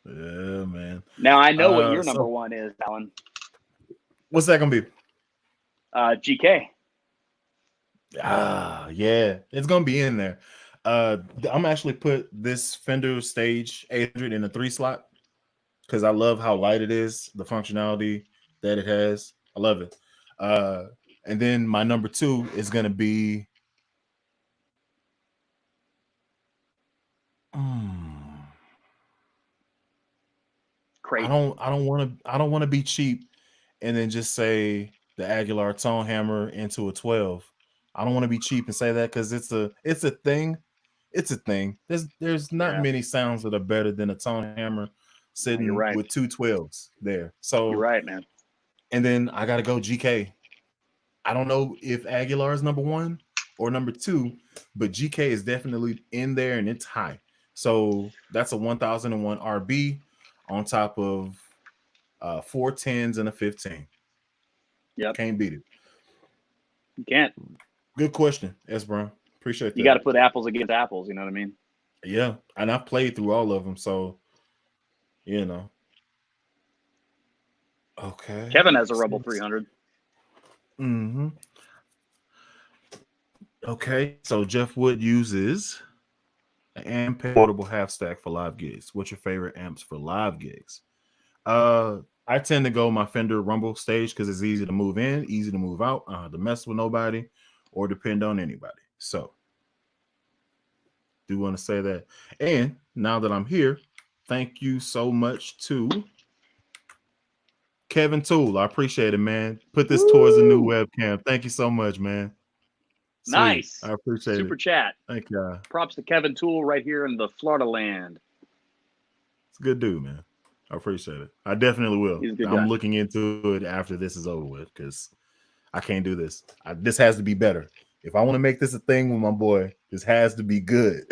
yeah, man. Now I know what your number 1 is, Alan. What's that going to be? GK. Yeah, it's going to be in there. I'm actually put this Fender Stage 800 in a 3 slot because I love how light it is, the functionality that it has. I love it. And then my number 2 is going to be Crazy. I don't want to be cheap and then just say the Aguilar Tone Hammer into a 12. I don't want to be cheap and say that because it's a thing. It's a thing. There's not many sounds that are better than a Tone Hammer sitting with 2 12s there. So you're right, man. And then I gotta go GK. I don't know if Aguilar is number 1 or number 2, but GK is definitely in there and it's high. So that's a 1001 RB on top of 4 10s and a 15. Yep. Can't beat it. You can't. Good question, S. Brown. Appreciate that. You got to put apples against apples. You know what I mean? Yeah. And I've played through all of them. So, you know. Okay. Kevin has a Rumble 300. Okay. So Jeff Wood uses an amp portable half stack for live gigs. What's your favorite amps for live gigs? I tend to go my Fender Rumble Stage because it's easy to move in, easy to move out, to mess with nobody or depend on anybody. So, do want to say that. And now that I'm here, thank you so much to Kevin Tool, I appreciate it, man. Put this towards a new Woo! webcam. Thank you so much, man. Sweet. Nice. I appreciate Super it. chat. Thank you. Props to Kevin Tool right here in the Florida land. It's a good dude, man. I appreciate it. I definitely will. He's a good I'm guy. looking into it after this is over with because I can't do this. This has to be better. If I want to make this a thing with my boy, this has to be good.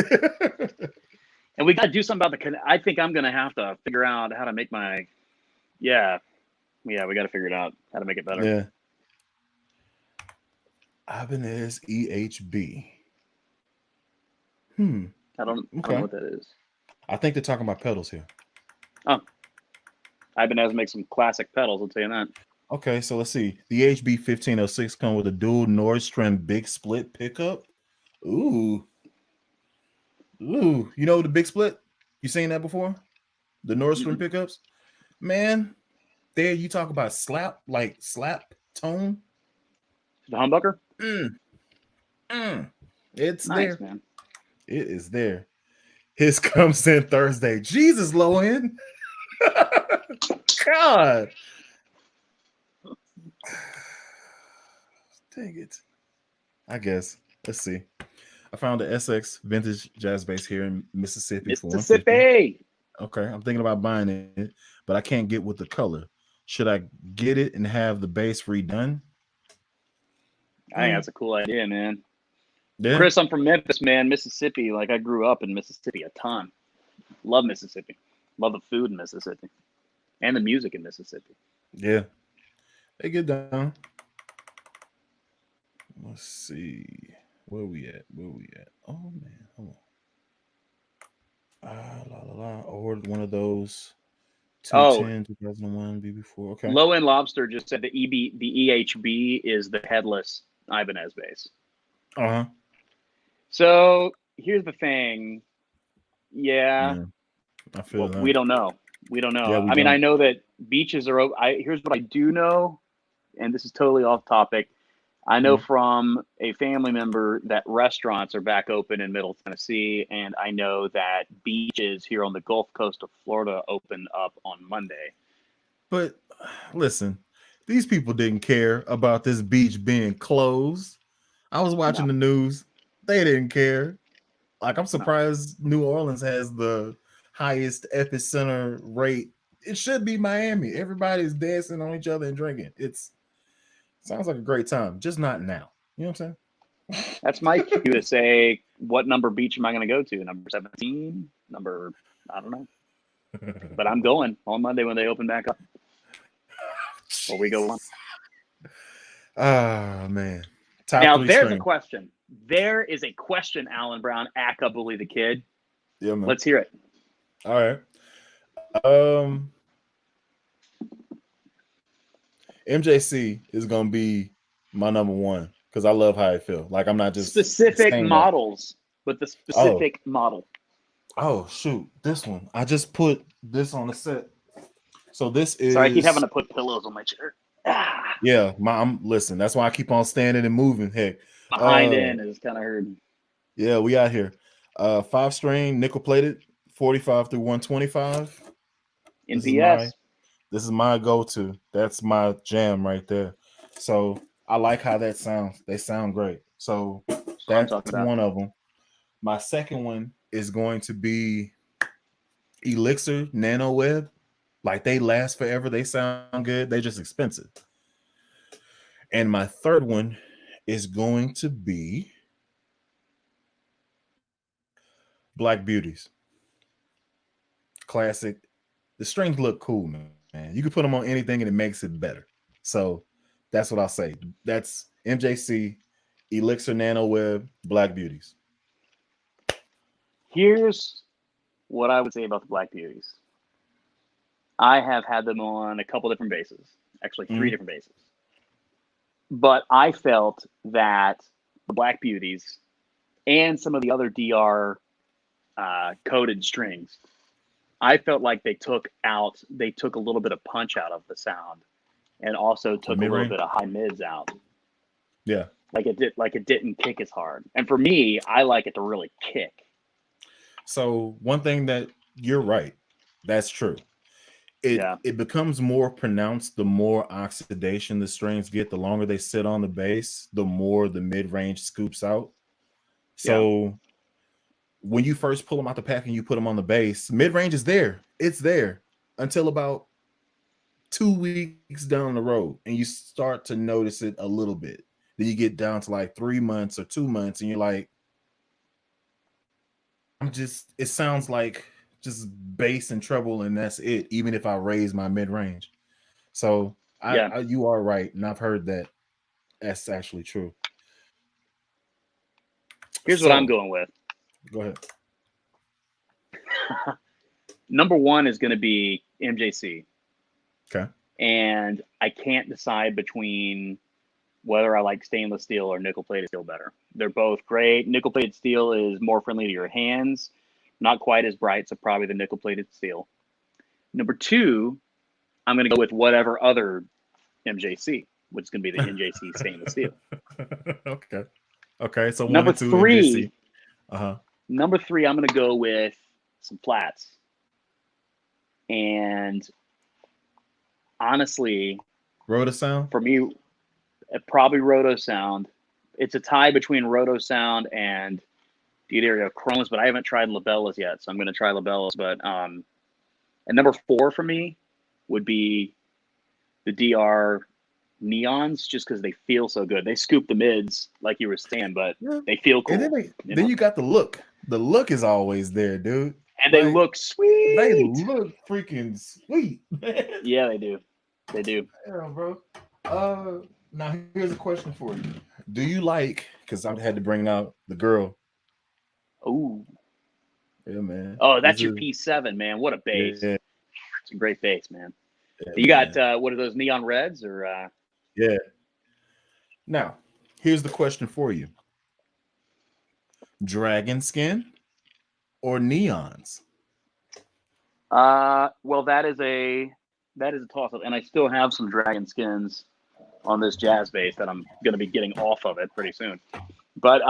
And we got to do something about I think I'm going to have to figure out how to make my, yeah, we got to figure it out, how to make it better. Yeah. Ibanez EHB. I don't know what that is. I think they're talking about pedals here. Oh. Ibanez makes some classic pedals, I'll tell you that. Okay, so let's see. The HB 1506 come with a dual Nordstrom big split pickup. Ooh. You know the big split? You seen that before? The Nordstrom pickups? Man, there you talk about slap tone. The humbucker? It's nice, there. Man. It is there. His comes in Thursday. Jesus, Lowen. God. Dang it. I guess. Let's see. I found the SX vintage jazz bass here in Mississippi for $150. Okay, I'm thinking about buying it, but I can't get with the color. Should I get it and have the bass redone? I think that's a cool idea, man. Yeah. Chris, I'm from Memphis, man. Mississippi. Like, I grew up in Mississippi a ton. Love Mississippi. Love the food in Mississippi. And the music in Mississippi. Yeah. They get down. Let's see. Where we at? Oh, man. Hold on. I ordered one of those 2010, 2001, BB4. Okay. Lowendlobster just said the EHB is the headless Ibanez bass. Uh-huh. So here's the thing. Yeah. I feel that. We don't know. Yeah, I mean, I know that beaches are open. Here's what I do know, and this is totally off topic. I know from a family member that restaurants are back open in Middle Tennessee, and I know that beaches here on the Gulf Coast of Florida open up on Monday. But listen, these people didn't care about this beach being closed. I was watching the news. They didn't care. Like, I'm surprised New Orleans has the highest epicenter rate. It should be Miami. Everybody's dancing on each other and drinking. Sounds like a great time, just not now. You know what I'm saying? That's my cue to say, what number beach am I going to go to? Number 17? I don't know. But I'm going on Monday when they open back up. Or we go on. Ah, man. Now, there's a question. There is a question, Alan Brown, Aka Bully the Kid. Yeah, man. Let's hear it. All right. MJC is gonna be my number one because I love how I feel. Like, I'm not just specific models, but the specific model. Oh shoot, this one. I just put this on the set. So this is. Sorry, I keep having to put pillows on my chair. Yeah, listen. That's why I keep on standing and moving. Heck, my hind end is kind of hurting. Yeah, we out here. 5-string nickel plated, 45 through 125. NPS. This is my go-to. That's my jam right there. So I like how that sounds. They sound great. So that's one of them. My second one is going to be Elixir Nano Web. Like, they last forever. They sound good. They're just expensive. And my third one is going to be Black Beauties. Classic. The strings look cool, man. You can put them on anything and it makes it better. So that's what I'll say. That's MJC, Elixir Nano Web, Black Beauties. Here's what I would say about the Black Beauties. I have had them on a couple different bases, actually 3 different bases. But I felt that the Black Beauties and some of the other DR coded strings, I felt like they took a little bit of punch out of the sound, and also took a little bit of high mids out. Yeah. Like it didn't kick as hard. And for me, I like it to really kick. So one thing that you're right, that's true. it becomes more pronounced the more oxidation the strings get. The longer they sit on the bass, the more the mid-range scoops out. So when you first pull them out the pack and you put them on the bass, mid-range is there. It's there until about 2 weeks down the road, and you start to notice it a little bit. Then you get down to like 3 months or 2 months, and you're like, it sounds like just bass and treble, and that's it, even if I raise my mid-range. So you are right, and I've heard that that's actually true. Here's what I'm going with. Go ahead. Number one is going to be MJC. Okay. And I can't decide between whether I like stainless steel or nickel-plated steel better. They're both great. Nickel-plated steel is more friendly to your hands, not quite as bright, so probably the nickel-plated steel. Number two, I'm going to go with whatever other MJC, which is going to be the MJC stainless steel. Okay. So number 1 and 2 three, MJC. Number three, I'm going to go with some flats. And honestly, Roto Sound? For me, probably Roto Sound. It's a tie between Roto Sound and D'Addario Chromes, but I haven't tried Labellas yet, so I'm going to try Labellas. But and number four for me would be the DR Neons, just because they feel so good. They scoop the mids, like you were saying, but they feel cool. And then you got the look. The look is always there, dude. And they look sweet. They look freaking sweet, man. Yeah, they do. They do. Yeah, bro. Now here's a question for you. Do you like, because I had to bring out the girl. Oh. Yeah, man. Oh, that's your P7, man. What a bass. Yeah. It's a great bass, man. Yeah, you got, what are those, neon reds? Or? Yeah. Now, here's the question for you. Dragon skin or neons? Well, that is a toss-up, and I still have some dragon skins on this jazz bass that I'm going to be getting off of it pretty soon. But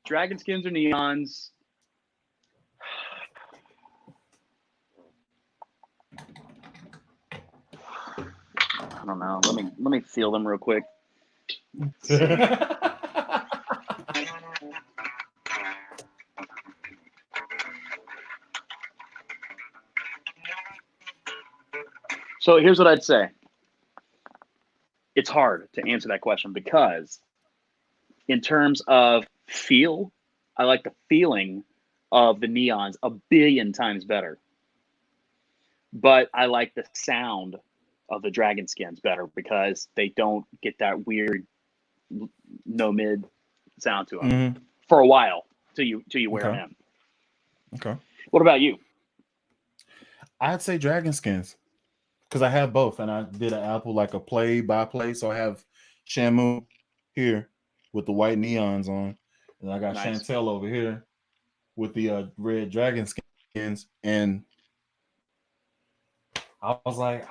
dragon skins or neons? I don't know. Let me feel them real quick. So here's what I'd say. It's hard to answer that question because in terms of feel, I like the feeling of the neons a billion times better. But I like the sound of the dragon skins better because they don't get that weird no mid sound to them for a while till you wear them. Okay. What about you? I'd say dragon skins because I have both, and I did an Apple like a play by play, so I have Shamu here with the white neons on, and I got Chantel over here with the red dragon skins, and I was like,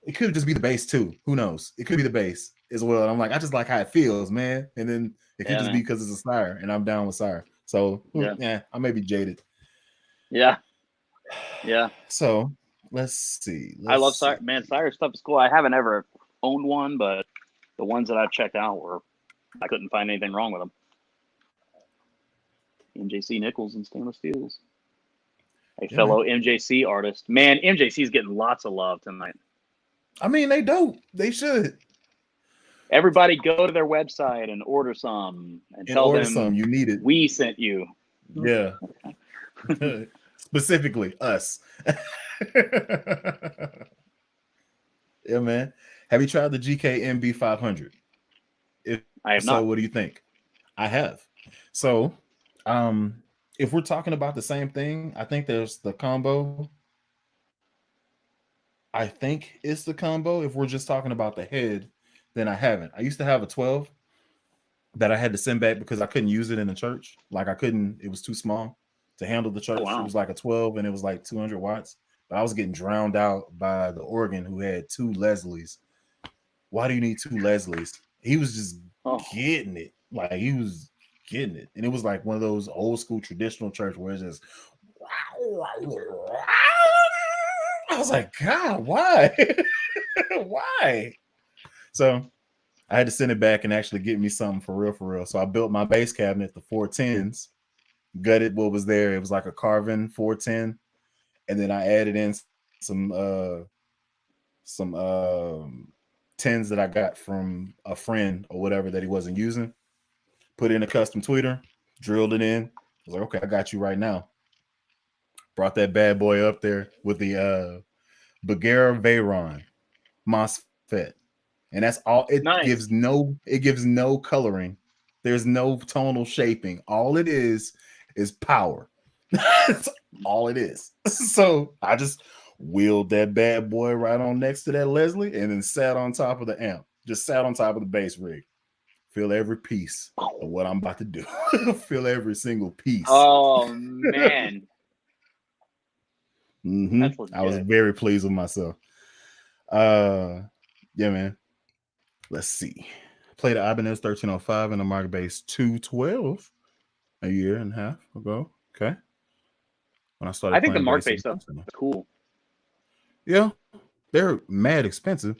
it could just be the bass too. Who knows? It could be the bass as well. And I'm like, I just like how it feels, man. And then it could just be because it's a Sire, and I'm down with Sire. So I may be jaded. Yeah. So let's see. I love Sire. Man, Sire stuff is cool. I haven't ever owned one, but the ones that I've checked out I couldn't find anything wrong with them. MJC nickels and stainless steels. A fellow MJC artist. Man, MJC's getting lots of love tonight. I mean, they dope. They should. Everybody go to their website and order some and tell them you need it. We sent you. Yeah. Specifically us. Yeah, man. Have you tried the GK MB500? I have not. What do you think? I have. So, if we're talking about the same thing, I think there's the combo. I think it's the combo. If we're just talking about the head, then I haven't. I used to have a 12 that I had to send back because I couldn't use it in the church. Like it was too small to handle the church. Oh, wow. It was like a 12 and it was like 200 watts. But I was getting drowned out by the organ who had 2 Leslies. Why do you need 2 Leslies? He was just getting it. Like he was getting it. And it was like one of those old school traditional church where it's just I was like, God, why? Why? So I had to send it back and actually get me something for real. So I built my bass cabinet, the 410s, gutted what was there. It was like a carving 410. And then I added in some tens that I got from a friend or whatever that he wasn't using. Put in a custom tweeter, drilled it in. I was like, okay, I got you right now. Brought that bad boy up there with the Bagheera Veyron MOSFET. And that's all it Nice. gives no coloring. There's no tonal shaping. All it is power. That's all it is. So I just wheeled that bad boy right on next to that Leslie and then sat on top of the amp. Just sat on top of the bass rig. Feel every piece of what I'm about to do. Feel every single piece. Oh man. That's legit. I was very pleased with myself. Yeah, man. Let's see. Played the Ibanez 1305 and the Mark Bass 212 a year and a half ago. Okay. When I started, I think the Mark bass Bass stuff is cool. Yeah, they're mad expensive.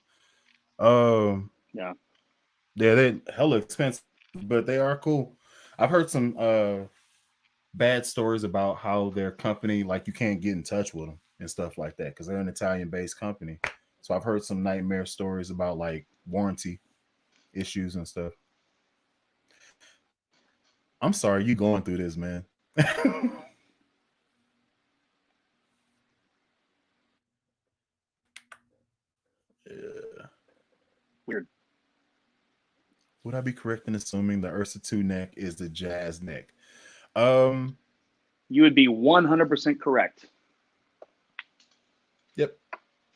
Yeah, they're hella expensive, but they are cool. I've heard some bad stories about how their company, like, you can't get in touch with them and stuff like that because they're an Italian-based company. So I've heard some nightmare stories about like warranty issues and stuff. I'm sorry you going through this, man. Yeah. Weird. Would I be correct in assuming the Ursa 2 neck is the Jazz neck? You would be 100% correct. Yep.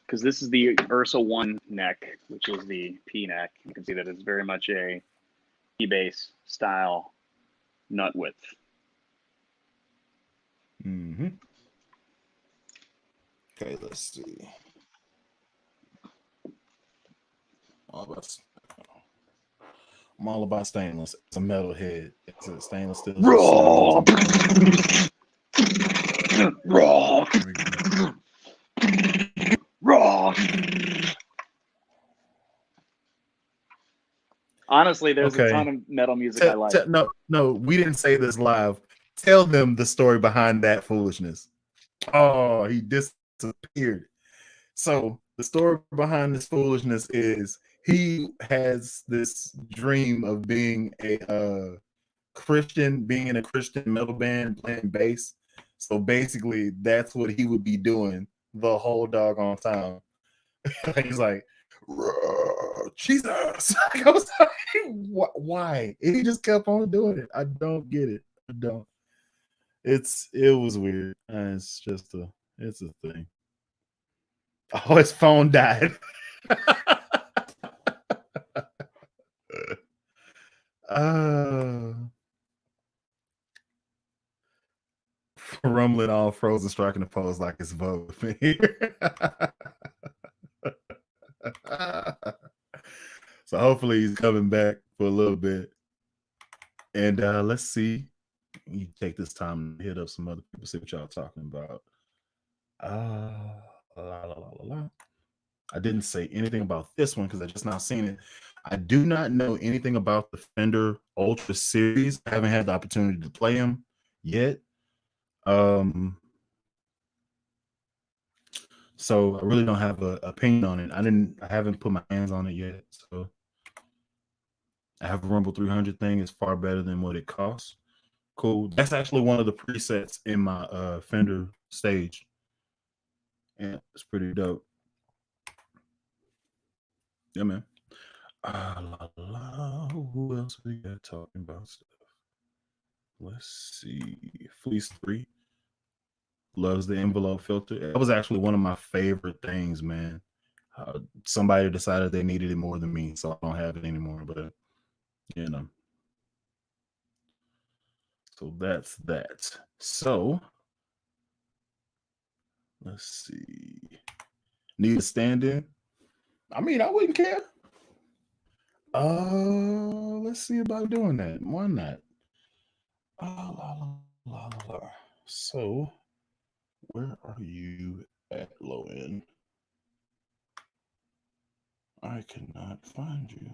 Because this is the Ursa 1 neck, which is the P neck. You can see that it's very much a P-bass style nut width. Mm-hmm. Okay, let's see. I'm all about stainless. It's a metal head. It's a stainless steel. Raw. Raw. Raw. Honestly, there's a ton of metal music I like. No, we didn't say this live. Tell them the story behind that foolishness. Oh, he disappeared. So the story behind this foolishness is he has this dream of being a Christian, being in a Christian metal band playing bass. So basically, that's what he would be doing the whole doggone time. He's like, Jesus. I was like, why? And he just kept on doing it. I don't get it. I don't. It was weird. It's just it's a thing. Oh, his phone died. Rumbling all frozen, striking the pose like it's vote. So hopefully he's coming back for a little bit. And let's see. You take this time to hit up some other people, see what y'all talking about. I didn't say anything about this one because I just now seen it. I do not know anything about the Fender Ultra series. I haven't had the opportunity to play them yet. So I really don't have an opinion on it. I haven't put my hands on it yet. So I have a Rumble 300 thing. It's far better than what it costs. Cool. That's actually one of the presets in my Fender stage. And it's pretty dope. Yeah, man. Who else we got talking about stuff? Let's see. Fleece 3 loves the envelope filter. That was actually one of my favorite things, man. Somebody decided they needed it more than me, so I don't have it anymore. But you know, so that's that. So let's see. Need a stand-in? I mean, I wouldn't care. Let's see about doing that. Why not? So, where are you at low end. I cannot find you.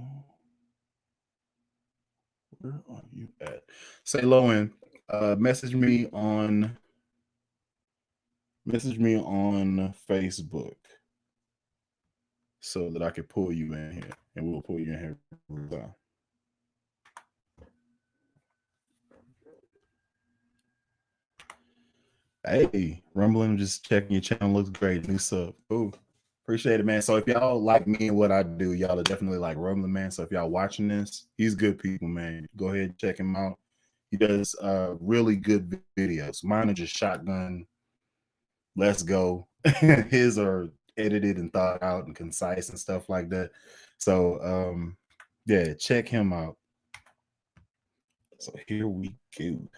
Where are you at? Say low end. Message me on Facebook so that I can pull you in here, and we'll pull you in here. Hey, Rumblin, just checking your channel. Looks great. New sub. Ooh, appreciate it, man. So if y'all like me and what I do, y'all are definitely like Rumblinman. So if y'all watching this, he's good people, man. Go ahead and check him out. He does really good videos. Mine are just shotgun. Let's go. His are edited and thought out and concise and stuff like that. So yeah, check him out. So here we go.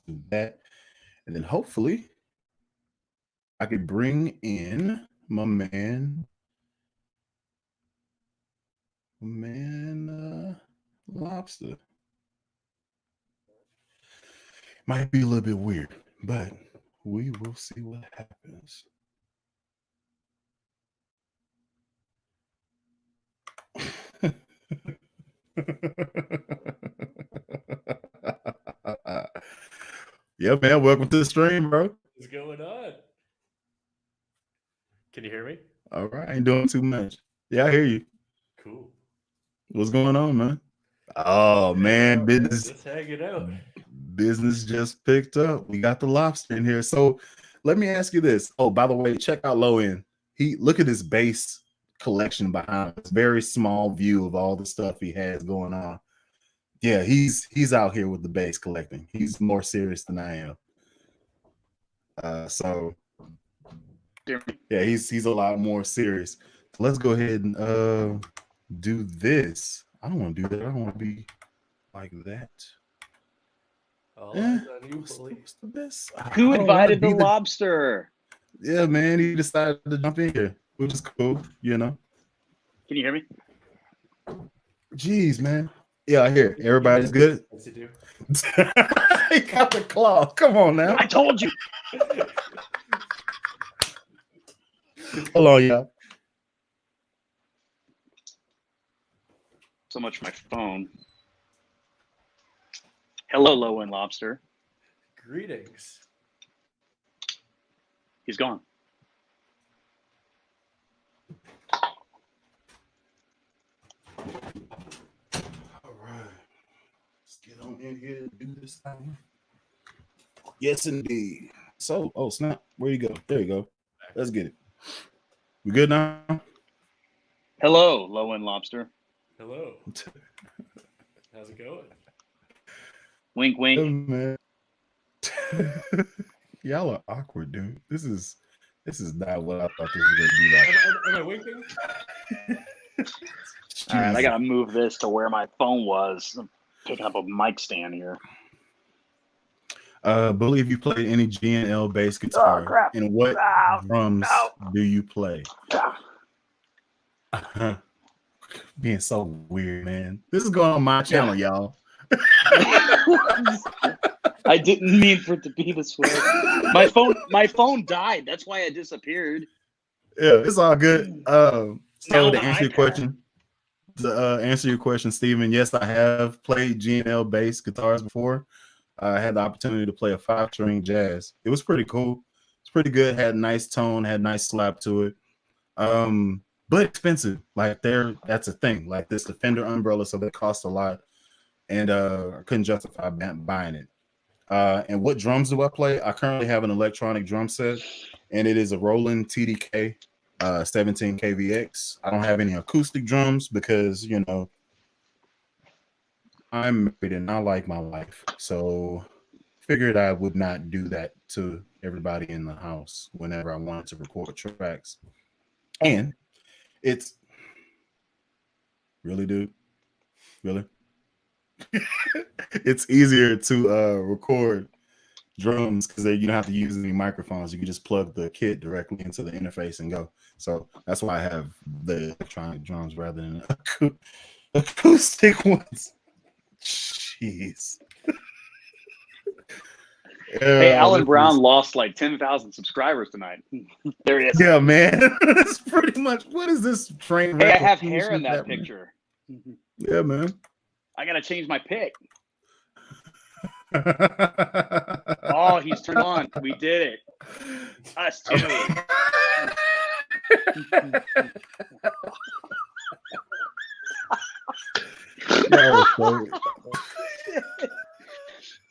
Do that. And then hopefully I could bring in my man Lobster. Might be a little bit weird, but we will see what happens. Yeah, man. Welcome to the stream, bro. What's going on? Can you hear me? All right, I ain't doing too much. Yeah, I hear you. Cool. What's going on, man? Oh man, business. Just hanging out. Business just picked up. We got the lobster in here. So let me ask you this. Oh, by the way, check out Low End. Look at his base collection behind us. Very small view of all the stuff he has going on. Yeah, he's out here with the base collecting. He's more serious than I am. So yeah, he's a lot more serious. So let's go ahead and do this. I don't want to do that. I don't want to be like that. What's the best? Who invited the lobster? Yeah, man, he decided to jump in here, which is cool, you know. Can you hear me? Jeez, man. Yeah, I hear. Everybody's good. What's he do? He got the claw. Come on now. I told you. Hold on, y'all. So much for my phone. Hello, Lowendlobster. Greetings. He's gone. All right. Let's get on in here and do this thing. Yes, indeed. So, oh, snap. Where you go? There you go. Let's get it. We good now? Hello, Lowendlobster. Hello. How's it going? Wink, wink. Oh, man. Y'all are awkward, dude. This is not what I thought this was gonna be like. Am I winking? All right, I gotta move this to where my phone was. I'm picking up a mic stand here. Believe you played any GNL bass guitar? Oh, crap. And what drums do you play? Being so weird, man. This is going on my channel, y'all. I didn't mean for it to be this way. My phone died. That's why I disappeared. Yeah, it's all good. So to answer your question, Steven, yes, I have played GNL bass guitars before. I had the opportunity to play a 5-string jazz. It was pretty cool. It's pretty good. Had a nice tone, had a nice slap to it. But expensive. Like that's a thing. Like this, the Fender umbrella, so that cost a lot. And I couldn't justify buying it. And what drums do I play? I currently have an electronic drum set, and it is a Roland TDK 17 KVX. I don't have any acoustic drums because, you know, I'm married and I like my life. So figured I would not do that to everybody in the house whenever I wanted to record tracks. And it's really, dude, really? It's easier to record drums because you don't have to use any microphones. You can just plug the kit directly into the interface and go. So that's why I have the electronic drums rather than acoustic ones. Jeez. Hey, Alan this Brown is- lost like 10,000 subscribers tonight. There he is. Yeah, man. That's pretty much what is this train Hey, I wreck? of have hair in foolishness that happening? picture. Yeah, man. I gotta change my pic. Oh, he's turned on. We did it. Us too. Yeah, so-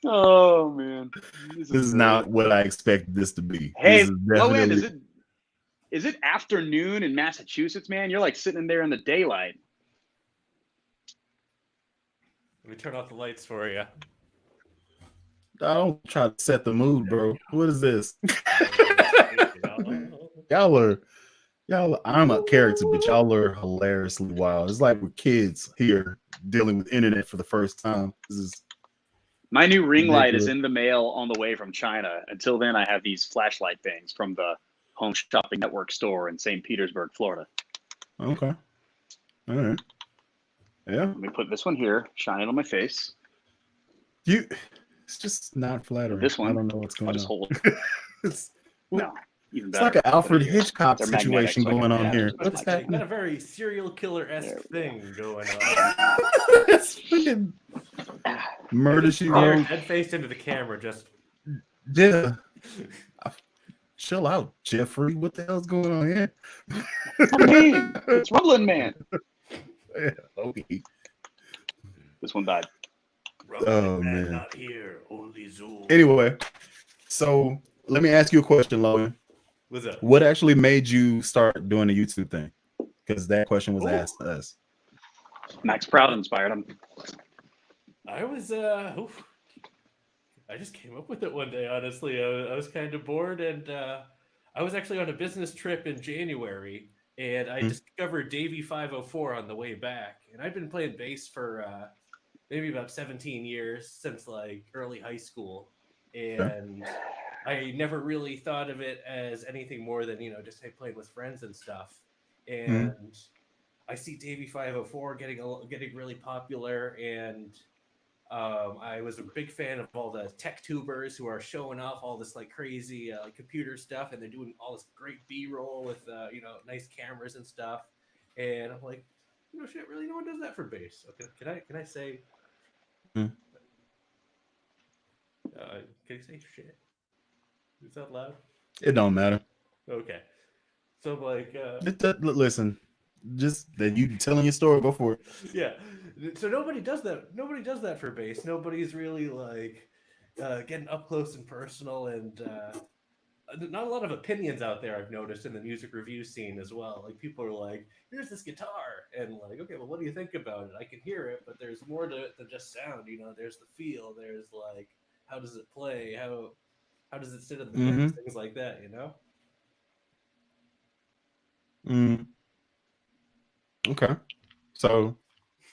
Oh man, this is not what I expected this to be. Hey, This is Low End, definitely is it afternoon in Massachusetts, man? You're like sitting in there in the daylight. Let me turn off the lights for you. I don't try to set the mood, bro. What is this? Y'all, I'm a character, but y'all are hilariously wild. It's like we're kids here dealing with internet for the first time. This is My new ring light is ridiculous. in the mail on the way from China. Until then, I have these flashlight things from the Home Shopping Network store in St. Petersburg, Florida. Okay. All right. Yeah. Let me put this one here, shine it on my face. It's just not flattering. This one, I don't know what's I'll going just on. hold. it's No, even it's better. like an Alfred Put it here. Hitchcock They're magnetic, situation so I can going on tap here. it with What's my You got happening? a very serial killer-esque There thing going on. It's freaking murder she Stare wrote. dead-faced into the camera, just Yeah. Chill out, Jeffrey. What the hell's going on here? I mean, it's Rumblinman. Yeah, okay. This one died. Oh, Man, man. not here, only Zoom. Anyway, so let me ask you a question, Lowen. What's up? What actually made you start doing the YouTube thing? Because that question was Ooh. asked to us. Max Proud inspired him. I was I just came up with it one day, honestly. I was kind of bored, and I was actually on a business trip in January, and I discovered Davey 504 on the way back. And I'd been playing bass for maybe about 17 years, since like early high school. And I never really thought of it as anything more than, you know, just playing with friends and stuff. And I see Davey 504 getting really popular, and I was a big fan of all the tech tubers who are showing off all this like crazy like computer stuff, and they're doing all this great B-roll with you know, nice cameras and stuff. And I'm like, you know, shit, really, no one does that for bass. So can I say? Can you say shit? Is that loud? It don't matter. Okay. So like, Listen, just that you telling your story. Go for it. yeah. So nobody does that. Nobody does that for bass. Nobody's really like getting up close and personal, and not a lot of opinions out there. I've noticed in the music review scene as well. Like people are like, "Here's this guitar," and like, "Okay, well, what do you think about it?" I can hear it, but there's more to it than just sound. You know, there's the feel. There's like, how does it play? How does it sit in the mix? Things like that. You know. Okay. So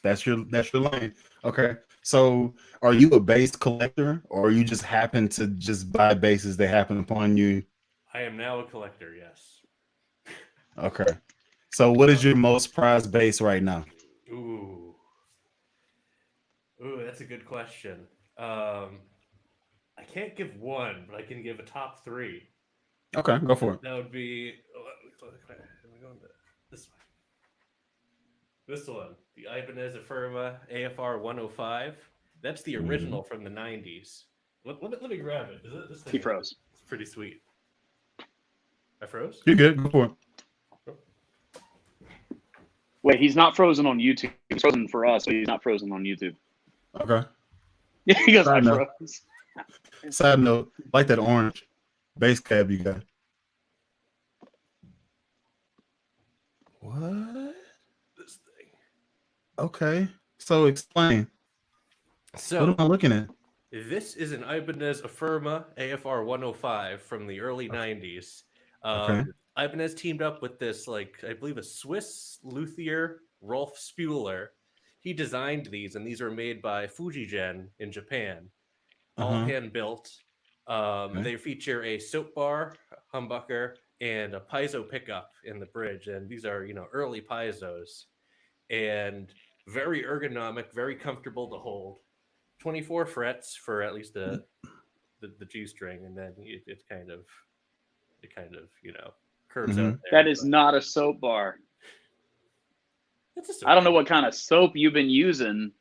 that's your lane. Okay. So are you a bass collector, or you just happen to just buy basses that happen upon you? I am now a collector. Yes. Okay. So what is your most prized bass right now? Ooh, that's a good question. I can't give one, but I can give a top three. Okay, go for it. That would be this one. This one, the Ibanez Afirma AFR 105. That's the original from the 90s. Let me grab it. This thing He froze. It's pretty sweet. I froze? You're good. Go for it. Wait, he's not frozen on YouTube. He's frozen for us, so he's not frozen on YouTube. Okay. Yeah, he goes, I Side note. froze. Side note, like that orange bass cab you got. What? This thing. Okay. So explain. So What am I looking at? this is an Ibanez Afirma AFR 105 from the early 90s. Okay. Ibanez teamed up with this, like, I believe a Swiss luthier, Rolf Spuler. He designed these, and these are made by Fujigen in Japan. All hand built. They feature a soap bar, humbucker, and a piezo pickup in the bridge. And these are, you know, early piezos. And very ergonomic, very comfortable to hold. 24 frets for at least the the G string, and then it kind of curves out there. That is not a soap bar. It's I don't know what kind of soap you've been using,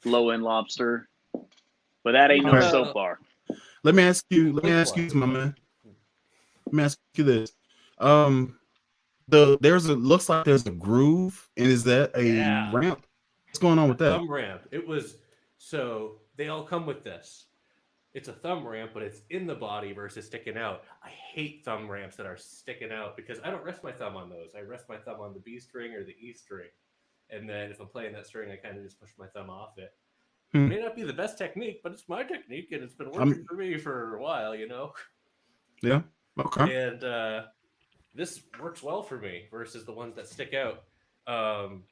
Lowendlobster, but that ain't no soap bar. Let me ask you, this, my man. Let me ask you this. Looks like there's a groove, and is that a ramp? What's going on with that? Thumb ramp. So they all come with this. It's a thumb ramp, but it's in the body versus sticking out. I hate thumb ramps that are sticking out because I don't rest my thumb on those. I rest my thumb on the B string or the E string. And then if I'm playing that string, I kind of just push my thumb off it. It may not be the best technique, but it's my technique, and it's been working for me for a while, Yeah. Okay. And this works well for me versus the ones that stick out.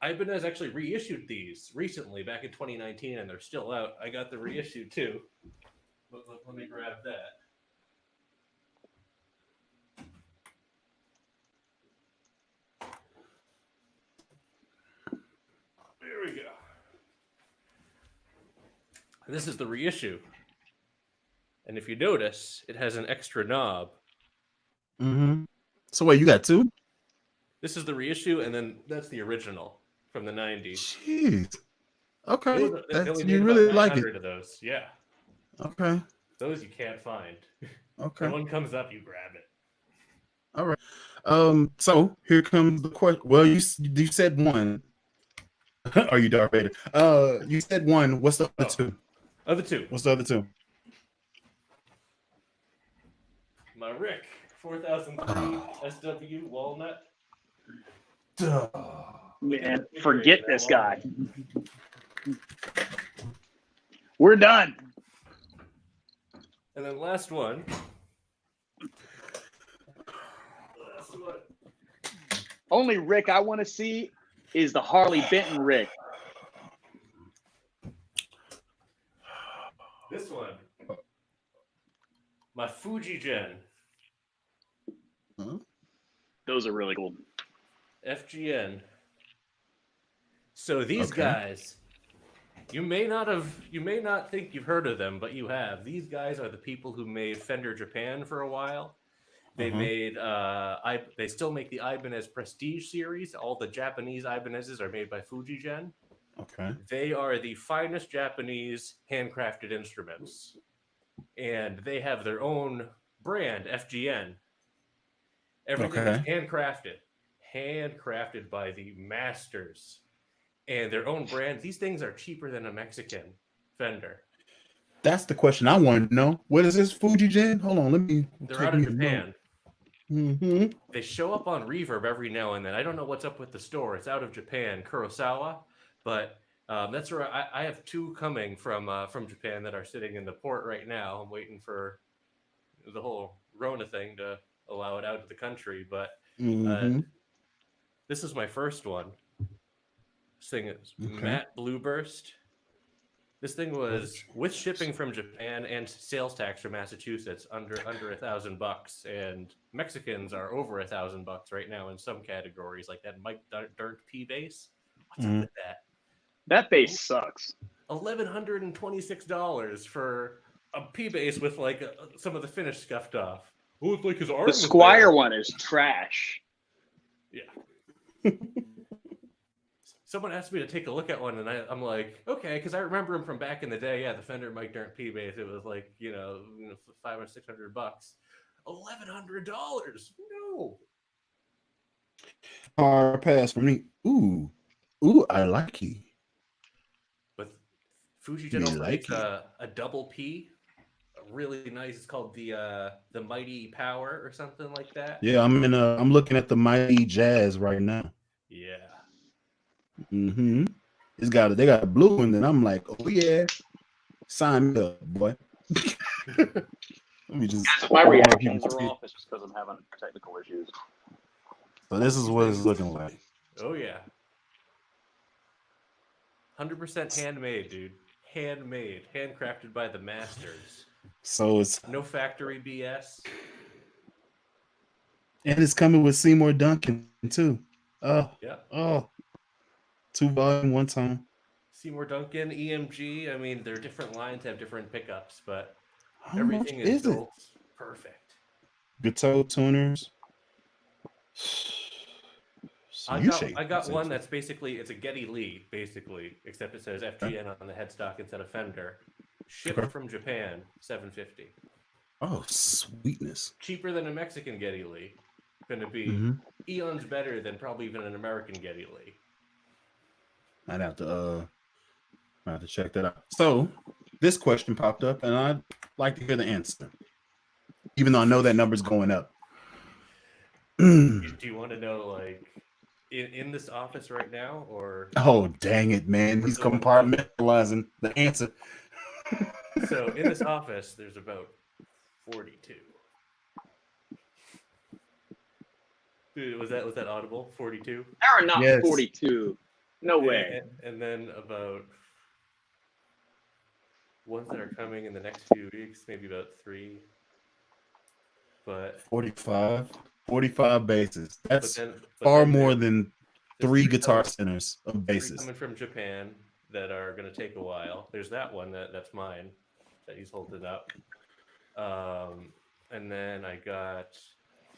Ibanez actually reissued these recently, back in 2019, and they're still out. I got the reissue too. Let me grab that. There we go. This is the reissue. And if you notice, it has an extra knob. So wait, you got two? This is the reissue, and then that's the original from the 90s. Jeez. Okay. You really like it. Of those. Yeah. Okay. Those you can't find. Okay. When one comes up, you grab it. All right. So here comes the question. Well, you said one. Are you Darth Vader? You said one. What's the other two? Other two. What's the other two? My Rick 4003 SW Walnut. Man, forget this guy. We're done. And then last one. Only Rick I want to see is the Harley Benton Rick. This one. My Fuji Gen. Huh? Those are really cool. FGN. So these guys, you may not think you've heard of them, but you have. These guys are the people who made Fender Japan for a while. They made they still make the Ibanez Prestige series. All the Japanese Ibanezes are made by Fuji Gen. Okay. They are the finest Japanese handcrafted instruments. And they have their own brand, FGN. Everything is handcrafted by the masters. And their own brand. These things are cheaper than a Mexican Fender. That's the question I want to know. What is this Fuji Gen? Hold on, let me. They're out of Japan. They show up on Reverb every now and then. I don't know what's up with the store. It's out of Japan, Kurosawa, but that's where I have two coming from Japan that are sitting in the port right now. I'm waiting for the whole Rona thing to allow it out of the country, but this is my first one. This thing is Matte Blueburst. This thing was with shipping from Japan and sales tax from Massachusetts under $1,000, and Mexicans are over $1,000 right now in some categories, like that Mike Dirk P bass. What's up with that? That bass sucks. $1,126 for a P bass with like some of the finish scuffed off. Oh, it's like his arm. The Squier one is trash. Yeah. Someone asked me to take a look at one, and I'm like, okay, because I remember him from back in the day. Yeah, the Fender Mike Dirk P bass. It was like $500 or $600. $1,100. No. Hard pass for me. Ooh, I like it. But Fuji Gen also makes a double P, really nice. It's called the Mighty Power or something like that. Yeah, I'm looking at the Mighty Jazz right now. Yeah. They got a blue one, and I'm like, oh yeah, sign me up, boy. Let me just. My reactions are off. It's just because I'm having technical issues. So this is what it's looking like. Oh yeah. 100% handmade, dude. Handmade, handcrafted by the masters. So it's no factory BS. And it's coming with Seymour Duncan too. Oh, yeah. Oh, 2 volume, 1 time. Seymour Duncan, EMG. I mean, they're different lines, have different pickups, but How Everything much is is it? built perfect. Guitar tuners. So I you got shake I got one essentially. that's basically it's a Geddy Lee, basically, except it says FGN on the headstock instead of Fender. Shipped Okay. from Japan, $750. Oh, sweetness. Cheaper than a Mexican Geddy Lee. Gonna be Mm-hmm. eons better than probably even an American Geddy Lee. I'd have to check that out. So this question popped up, and I'd like to hear the answer, even though I know that number's going up. Do you want to know, like, in this office right now, or Oh, dang it, man. He's the one- compartmentalizing the answer. so in this office there's about 42. Dude, was that audible? 42? There are not Yes. 42. No way. And then about ones that are coming in the next few weeks, maybe about 3. But 45 bases. That's but far then more than there's 3 three guitar coming, centers of 3 bases. coming from Japan that are going to take a while. There's that one that's mine that he's holding up. And then I got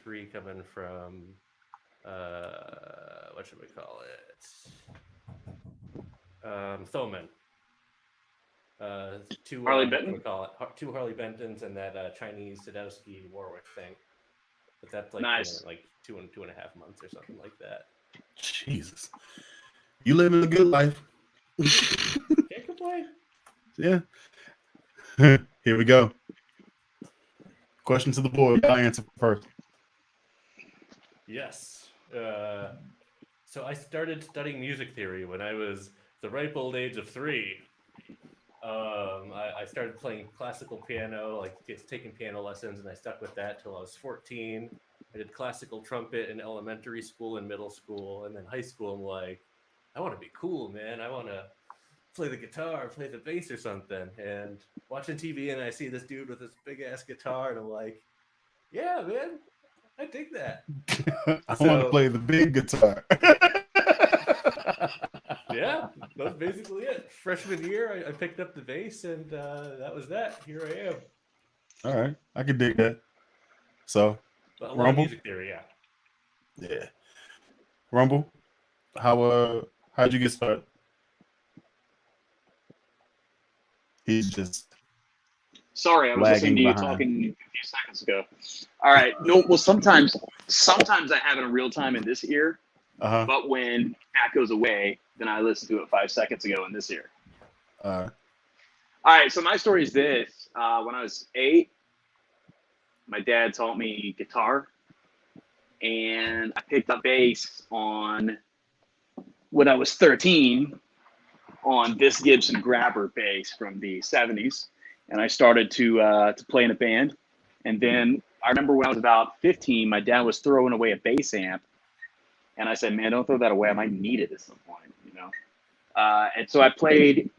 3 coming from what should we call it? Thoman. 2 Harley what Benton? do we call it? 2 Harley Bentons and that Chinese Sadowski Warwick thing. But that's like Nice. like 2.5 months or something like that. Jesus. You living a good life. Can't complain. Yeah. Here we go. Question to the board. Y'all answer first. Yes. So I started studying music theory when I was the ripe old age of 3. I started playing classical piano, like just taking piano lessons, and I stuck with that till I was 14. I did classical trumpet in elementary school and middle school, and then high school. I'm like, I want to be cool, man. I want to play the guitar, play the bass or something. And watching TV, and I see this dude with this big ass guitar, and I'm like, yeah, man, I dig that. I want to play the big guitar. Yeah, that's basically it. Freshman year, I picked up the bass, and that was that. Here I am. All right, I can dig that. So, But a lot of Rumble? music theory, yeah. Yeah. Rumble, how'd you get started? He's just Sorry, I was listening to you talking a few seconds ago. All right. No, well, sometimes I have it in real time in this ear, but when that goes away, then I listen to it 5 seconds ago in this ear. All right. So my story is this: when I was 8, my dad taught me guitar, and I picked up bass when I was 13 on this Gibson Grabber bass from the 70s. And I started to play in a band. And then I remember when I was about 15, my dad was throwing away a bass amp. And I said, man, don't throw that away. I might need it at some point, you know? And so I played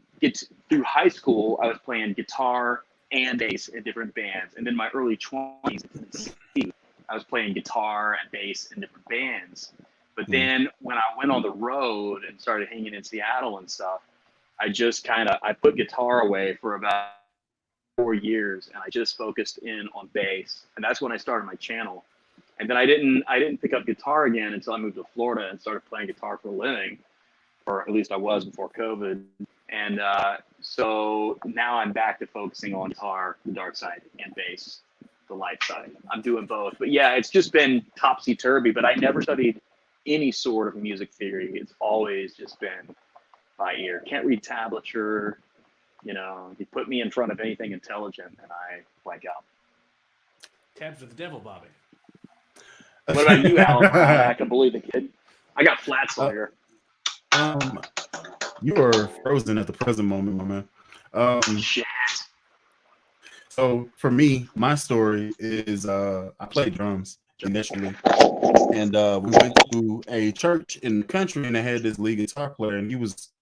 through high school. I was playing guitar and bass in different bands. And then my early 20s, I was playing guitar and bass in different bands. But then when I went on the road and started hanging in Seattle and stuff, I put guitar away for about 4 years, and I just focused in on bass, and that's when I started my channel. And then I didn't pick up guitar again until I moved to Florida and started playing guitar for a living, or at least I was before COVID. And so now I'm back to focusing on guitar, the dark side, and bass, the light side. I'm doing both, but yeah, it's just been topsy-turvy. But I never studied any sort of music theory. It's always just been by ear. Can't read tablature. You know, you put me in front of anything intelligent and I blank out. Tabs with the devil, Bobby. What about you, Alan? I can believe it, kid. I got flats on here. You are frozen at the present moment, my man. Shit. So for me, my story is I played drums initially. And we went to a church in the country, and they had this lead guitar player, and he was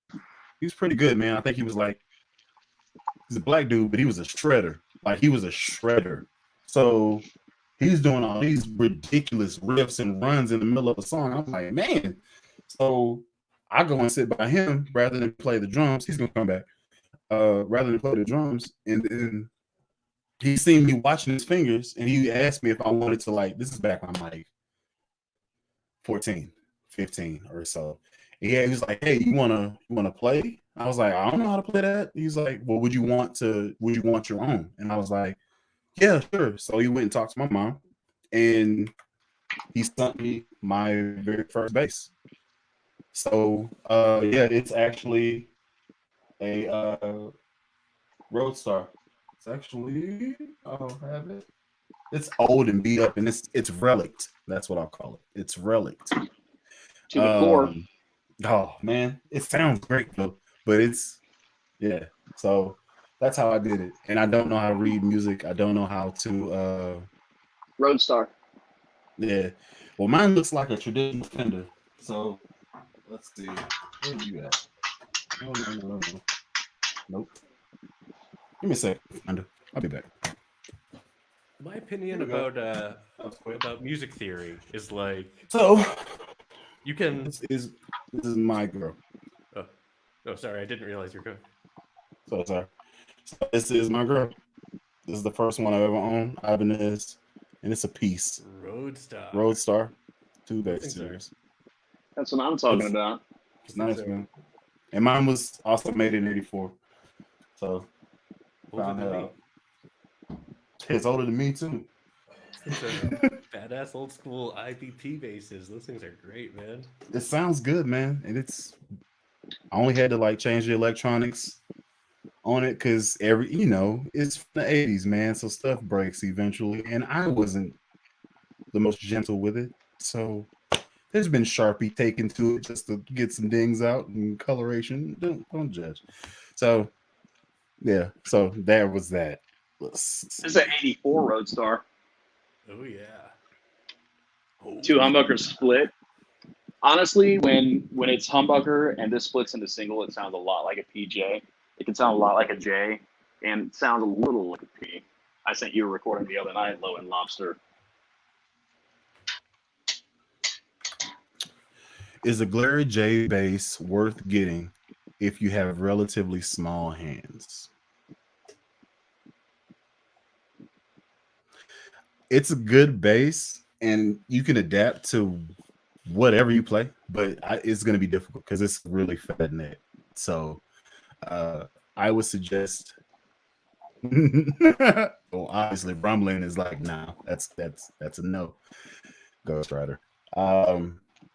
pretty good, man. I think he's a black dude, but he was a shredder. Like, he was a shredder. So he's doing all these ridiculous riffs and runs in the middle of a song. I'm like, man. So I go and sit by him rather than play the drums. He's gonna come back. Rather than play the drums, and then he seen me watching his fingers, and he asked me if I wanted to, like, this is back when I'm like 14, 15 or so. Yeah, he was like, "Hey, you wanna play?" I was like, "I don't know how to play that." He's like, "Well, would you want your own?" And I was like, "Yeah, sure." So he went and talked to my mom, and he sent me my very first bass. So yeah, it's actually a Roadstar. It's actually, I'll have it. It's old and beat up, and it's relict. That's what I'll call it. It's relict. To the core. Oh man, it sounds great though, but it's yeah. So that's how I did it, and I don't know how to read music. I don't know how to. Roadstar. Yeah. Well, mine looks like a traditional Fender. So let's see. Where are you at? No. Nope. Give me a second, Fender. I'll be back. My opinion about music theory is like, So you can. this is my girl. Oh, sorry, I didn't realize you're going. So sorry. So this is my girl. This is the first one I've ever owned. Ibanez, and it's a piece. Roadstar, 2 bass series. That's what I'm talking about. It's nice, man. And mine was also made in '84. So found that out. It's older than me too. Badass old school IBP basses. Those things are great, man. It sounds good, man. And I only had to like change the electronics on it because it's from the '80s, man. So stuff breaks eventually. And I wasn't the most gentle with it. So there's been Sharpie taken to it just to get some dings out and coloration. Don't judge. So yeah, so that was that. This is an '84 Roadstar. Oh yeah. 2 humbuckers split. Honestly, when it's humbucker and this splits into single, it sounds a lot like a PJ. It can sound a lot like a J, and it sounds a little like a P. I sent you a recording the other night, Lowendlobster. Is a Glary J bass worth getting if you have relatively small hands? It's a good bass, and you can adapt to whatever you play, but it's going to be difficult because it's really fat neck. So I would suggest. Well, obviously, Rumblin is like, nah, that's a no. Ghost Rider.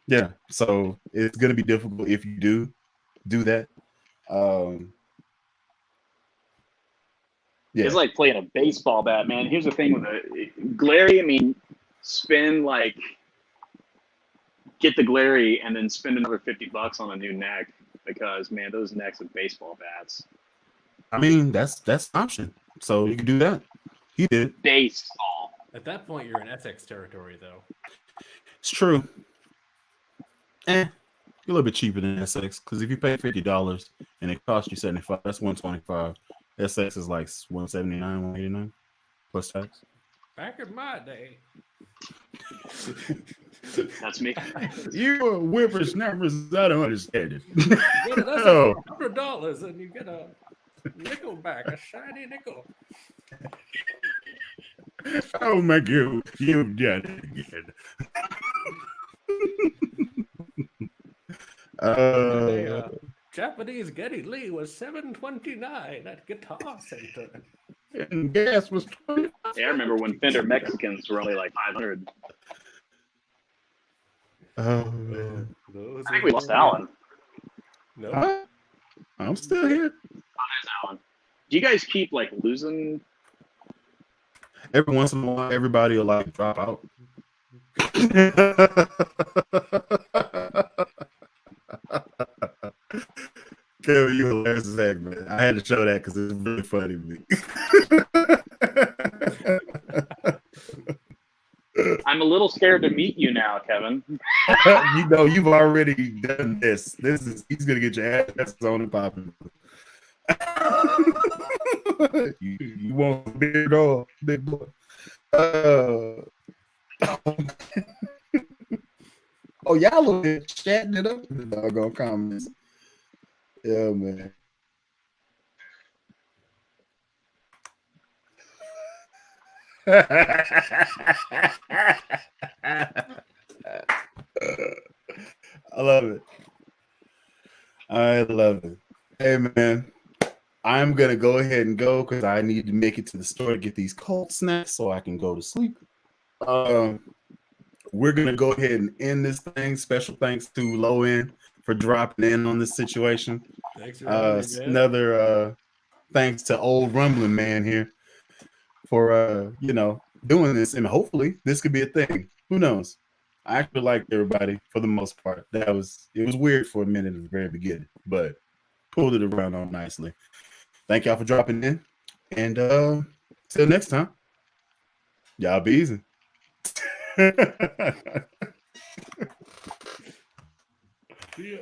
Yeah, so it's going to be difficult if you do that. Yeah. It's like playing a baseball bat, man. Here's the thing with a Glary. I mean, get the Glary and then spend another $50 on a new neck because, man, those necks of baseball bats. I mean, that's an option. So you can do that. He did. Baseball. At that point, you're in SX territory, though. It's true. You're a little bit cheaper than SX because if you pay $50 and it costs you $75, that's $125. SX is like $179, $189 plus tax. Back in my day. That's me. You whippersnappers, I don't understand it. Yeah, that's $100 and you get a nickel back, a shiny nickel. Oh my God, you've done it again. Japanese Geddy Lee was $729 at Guitar Center. And gas was $20. Yeah, I remember when Fender Mexicans were only like $500. Oh man. I think we lost Alan. No. I'm still here. Oh, there's Alan. Do you guys keep like losing? Every once in a while, everybody will like drop out. Kevin, you hilarious as heck, man. I had to show that because it's really funny to me. I'm a little scared to meet you now, Kevin. You know, you've already done this. He's gonna get your ass on and popping. You want a big dog, big boy. Oh, y'all over there chatting it up in the doggone comments. Yeah, man. I love it. I love it. Hey man, I'm gonna go ahead and go because I need to make it to the store to get these cold snacks so I can go to sleep. We're gonna go ahead and end this thing. Special thanks to Low End for dropping in on this situation. Thanks for having me, man. Another thanks to old Rumbling Man here for doing this, and hopefully this could be a thing. Who knows? I actually liked everybody for the most part. It was weird for a minute at the very beginning, but pulled it around on nicely. Thank y'all for dropping in, and till next time, y'all be easy. See ya.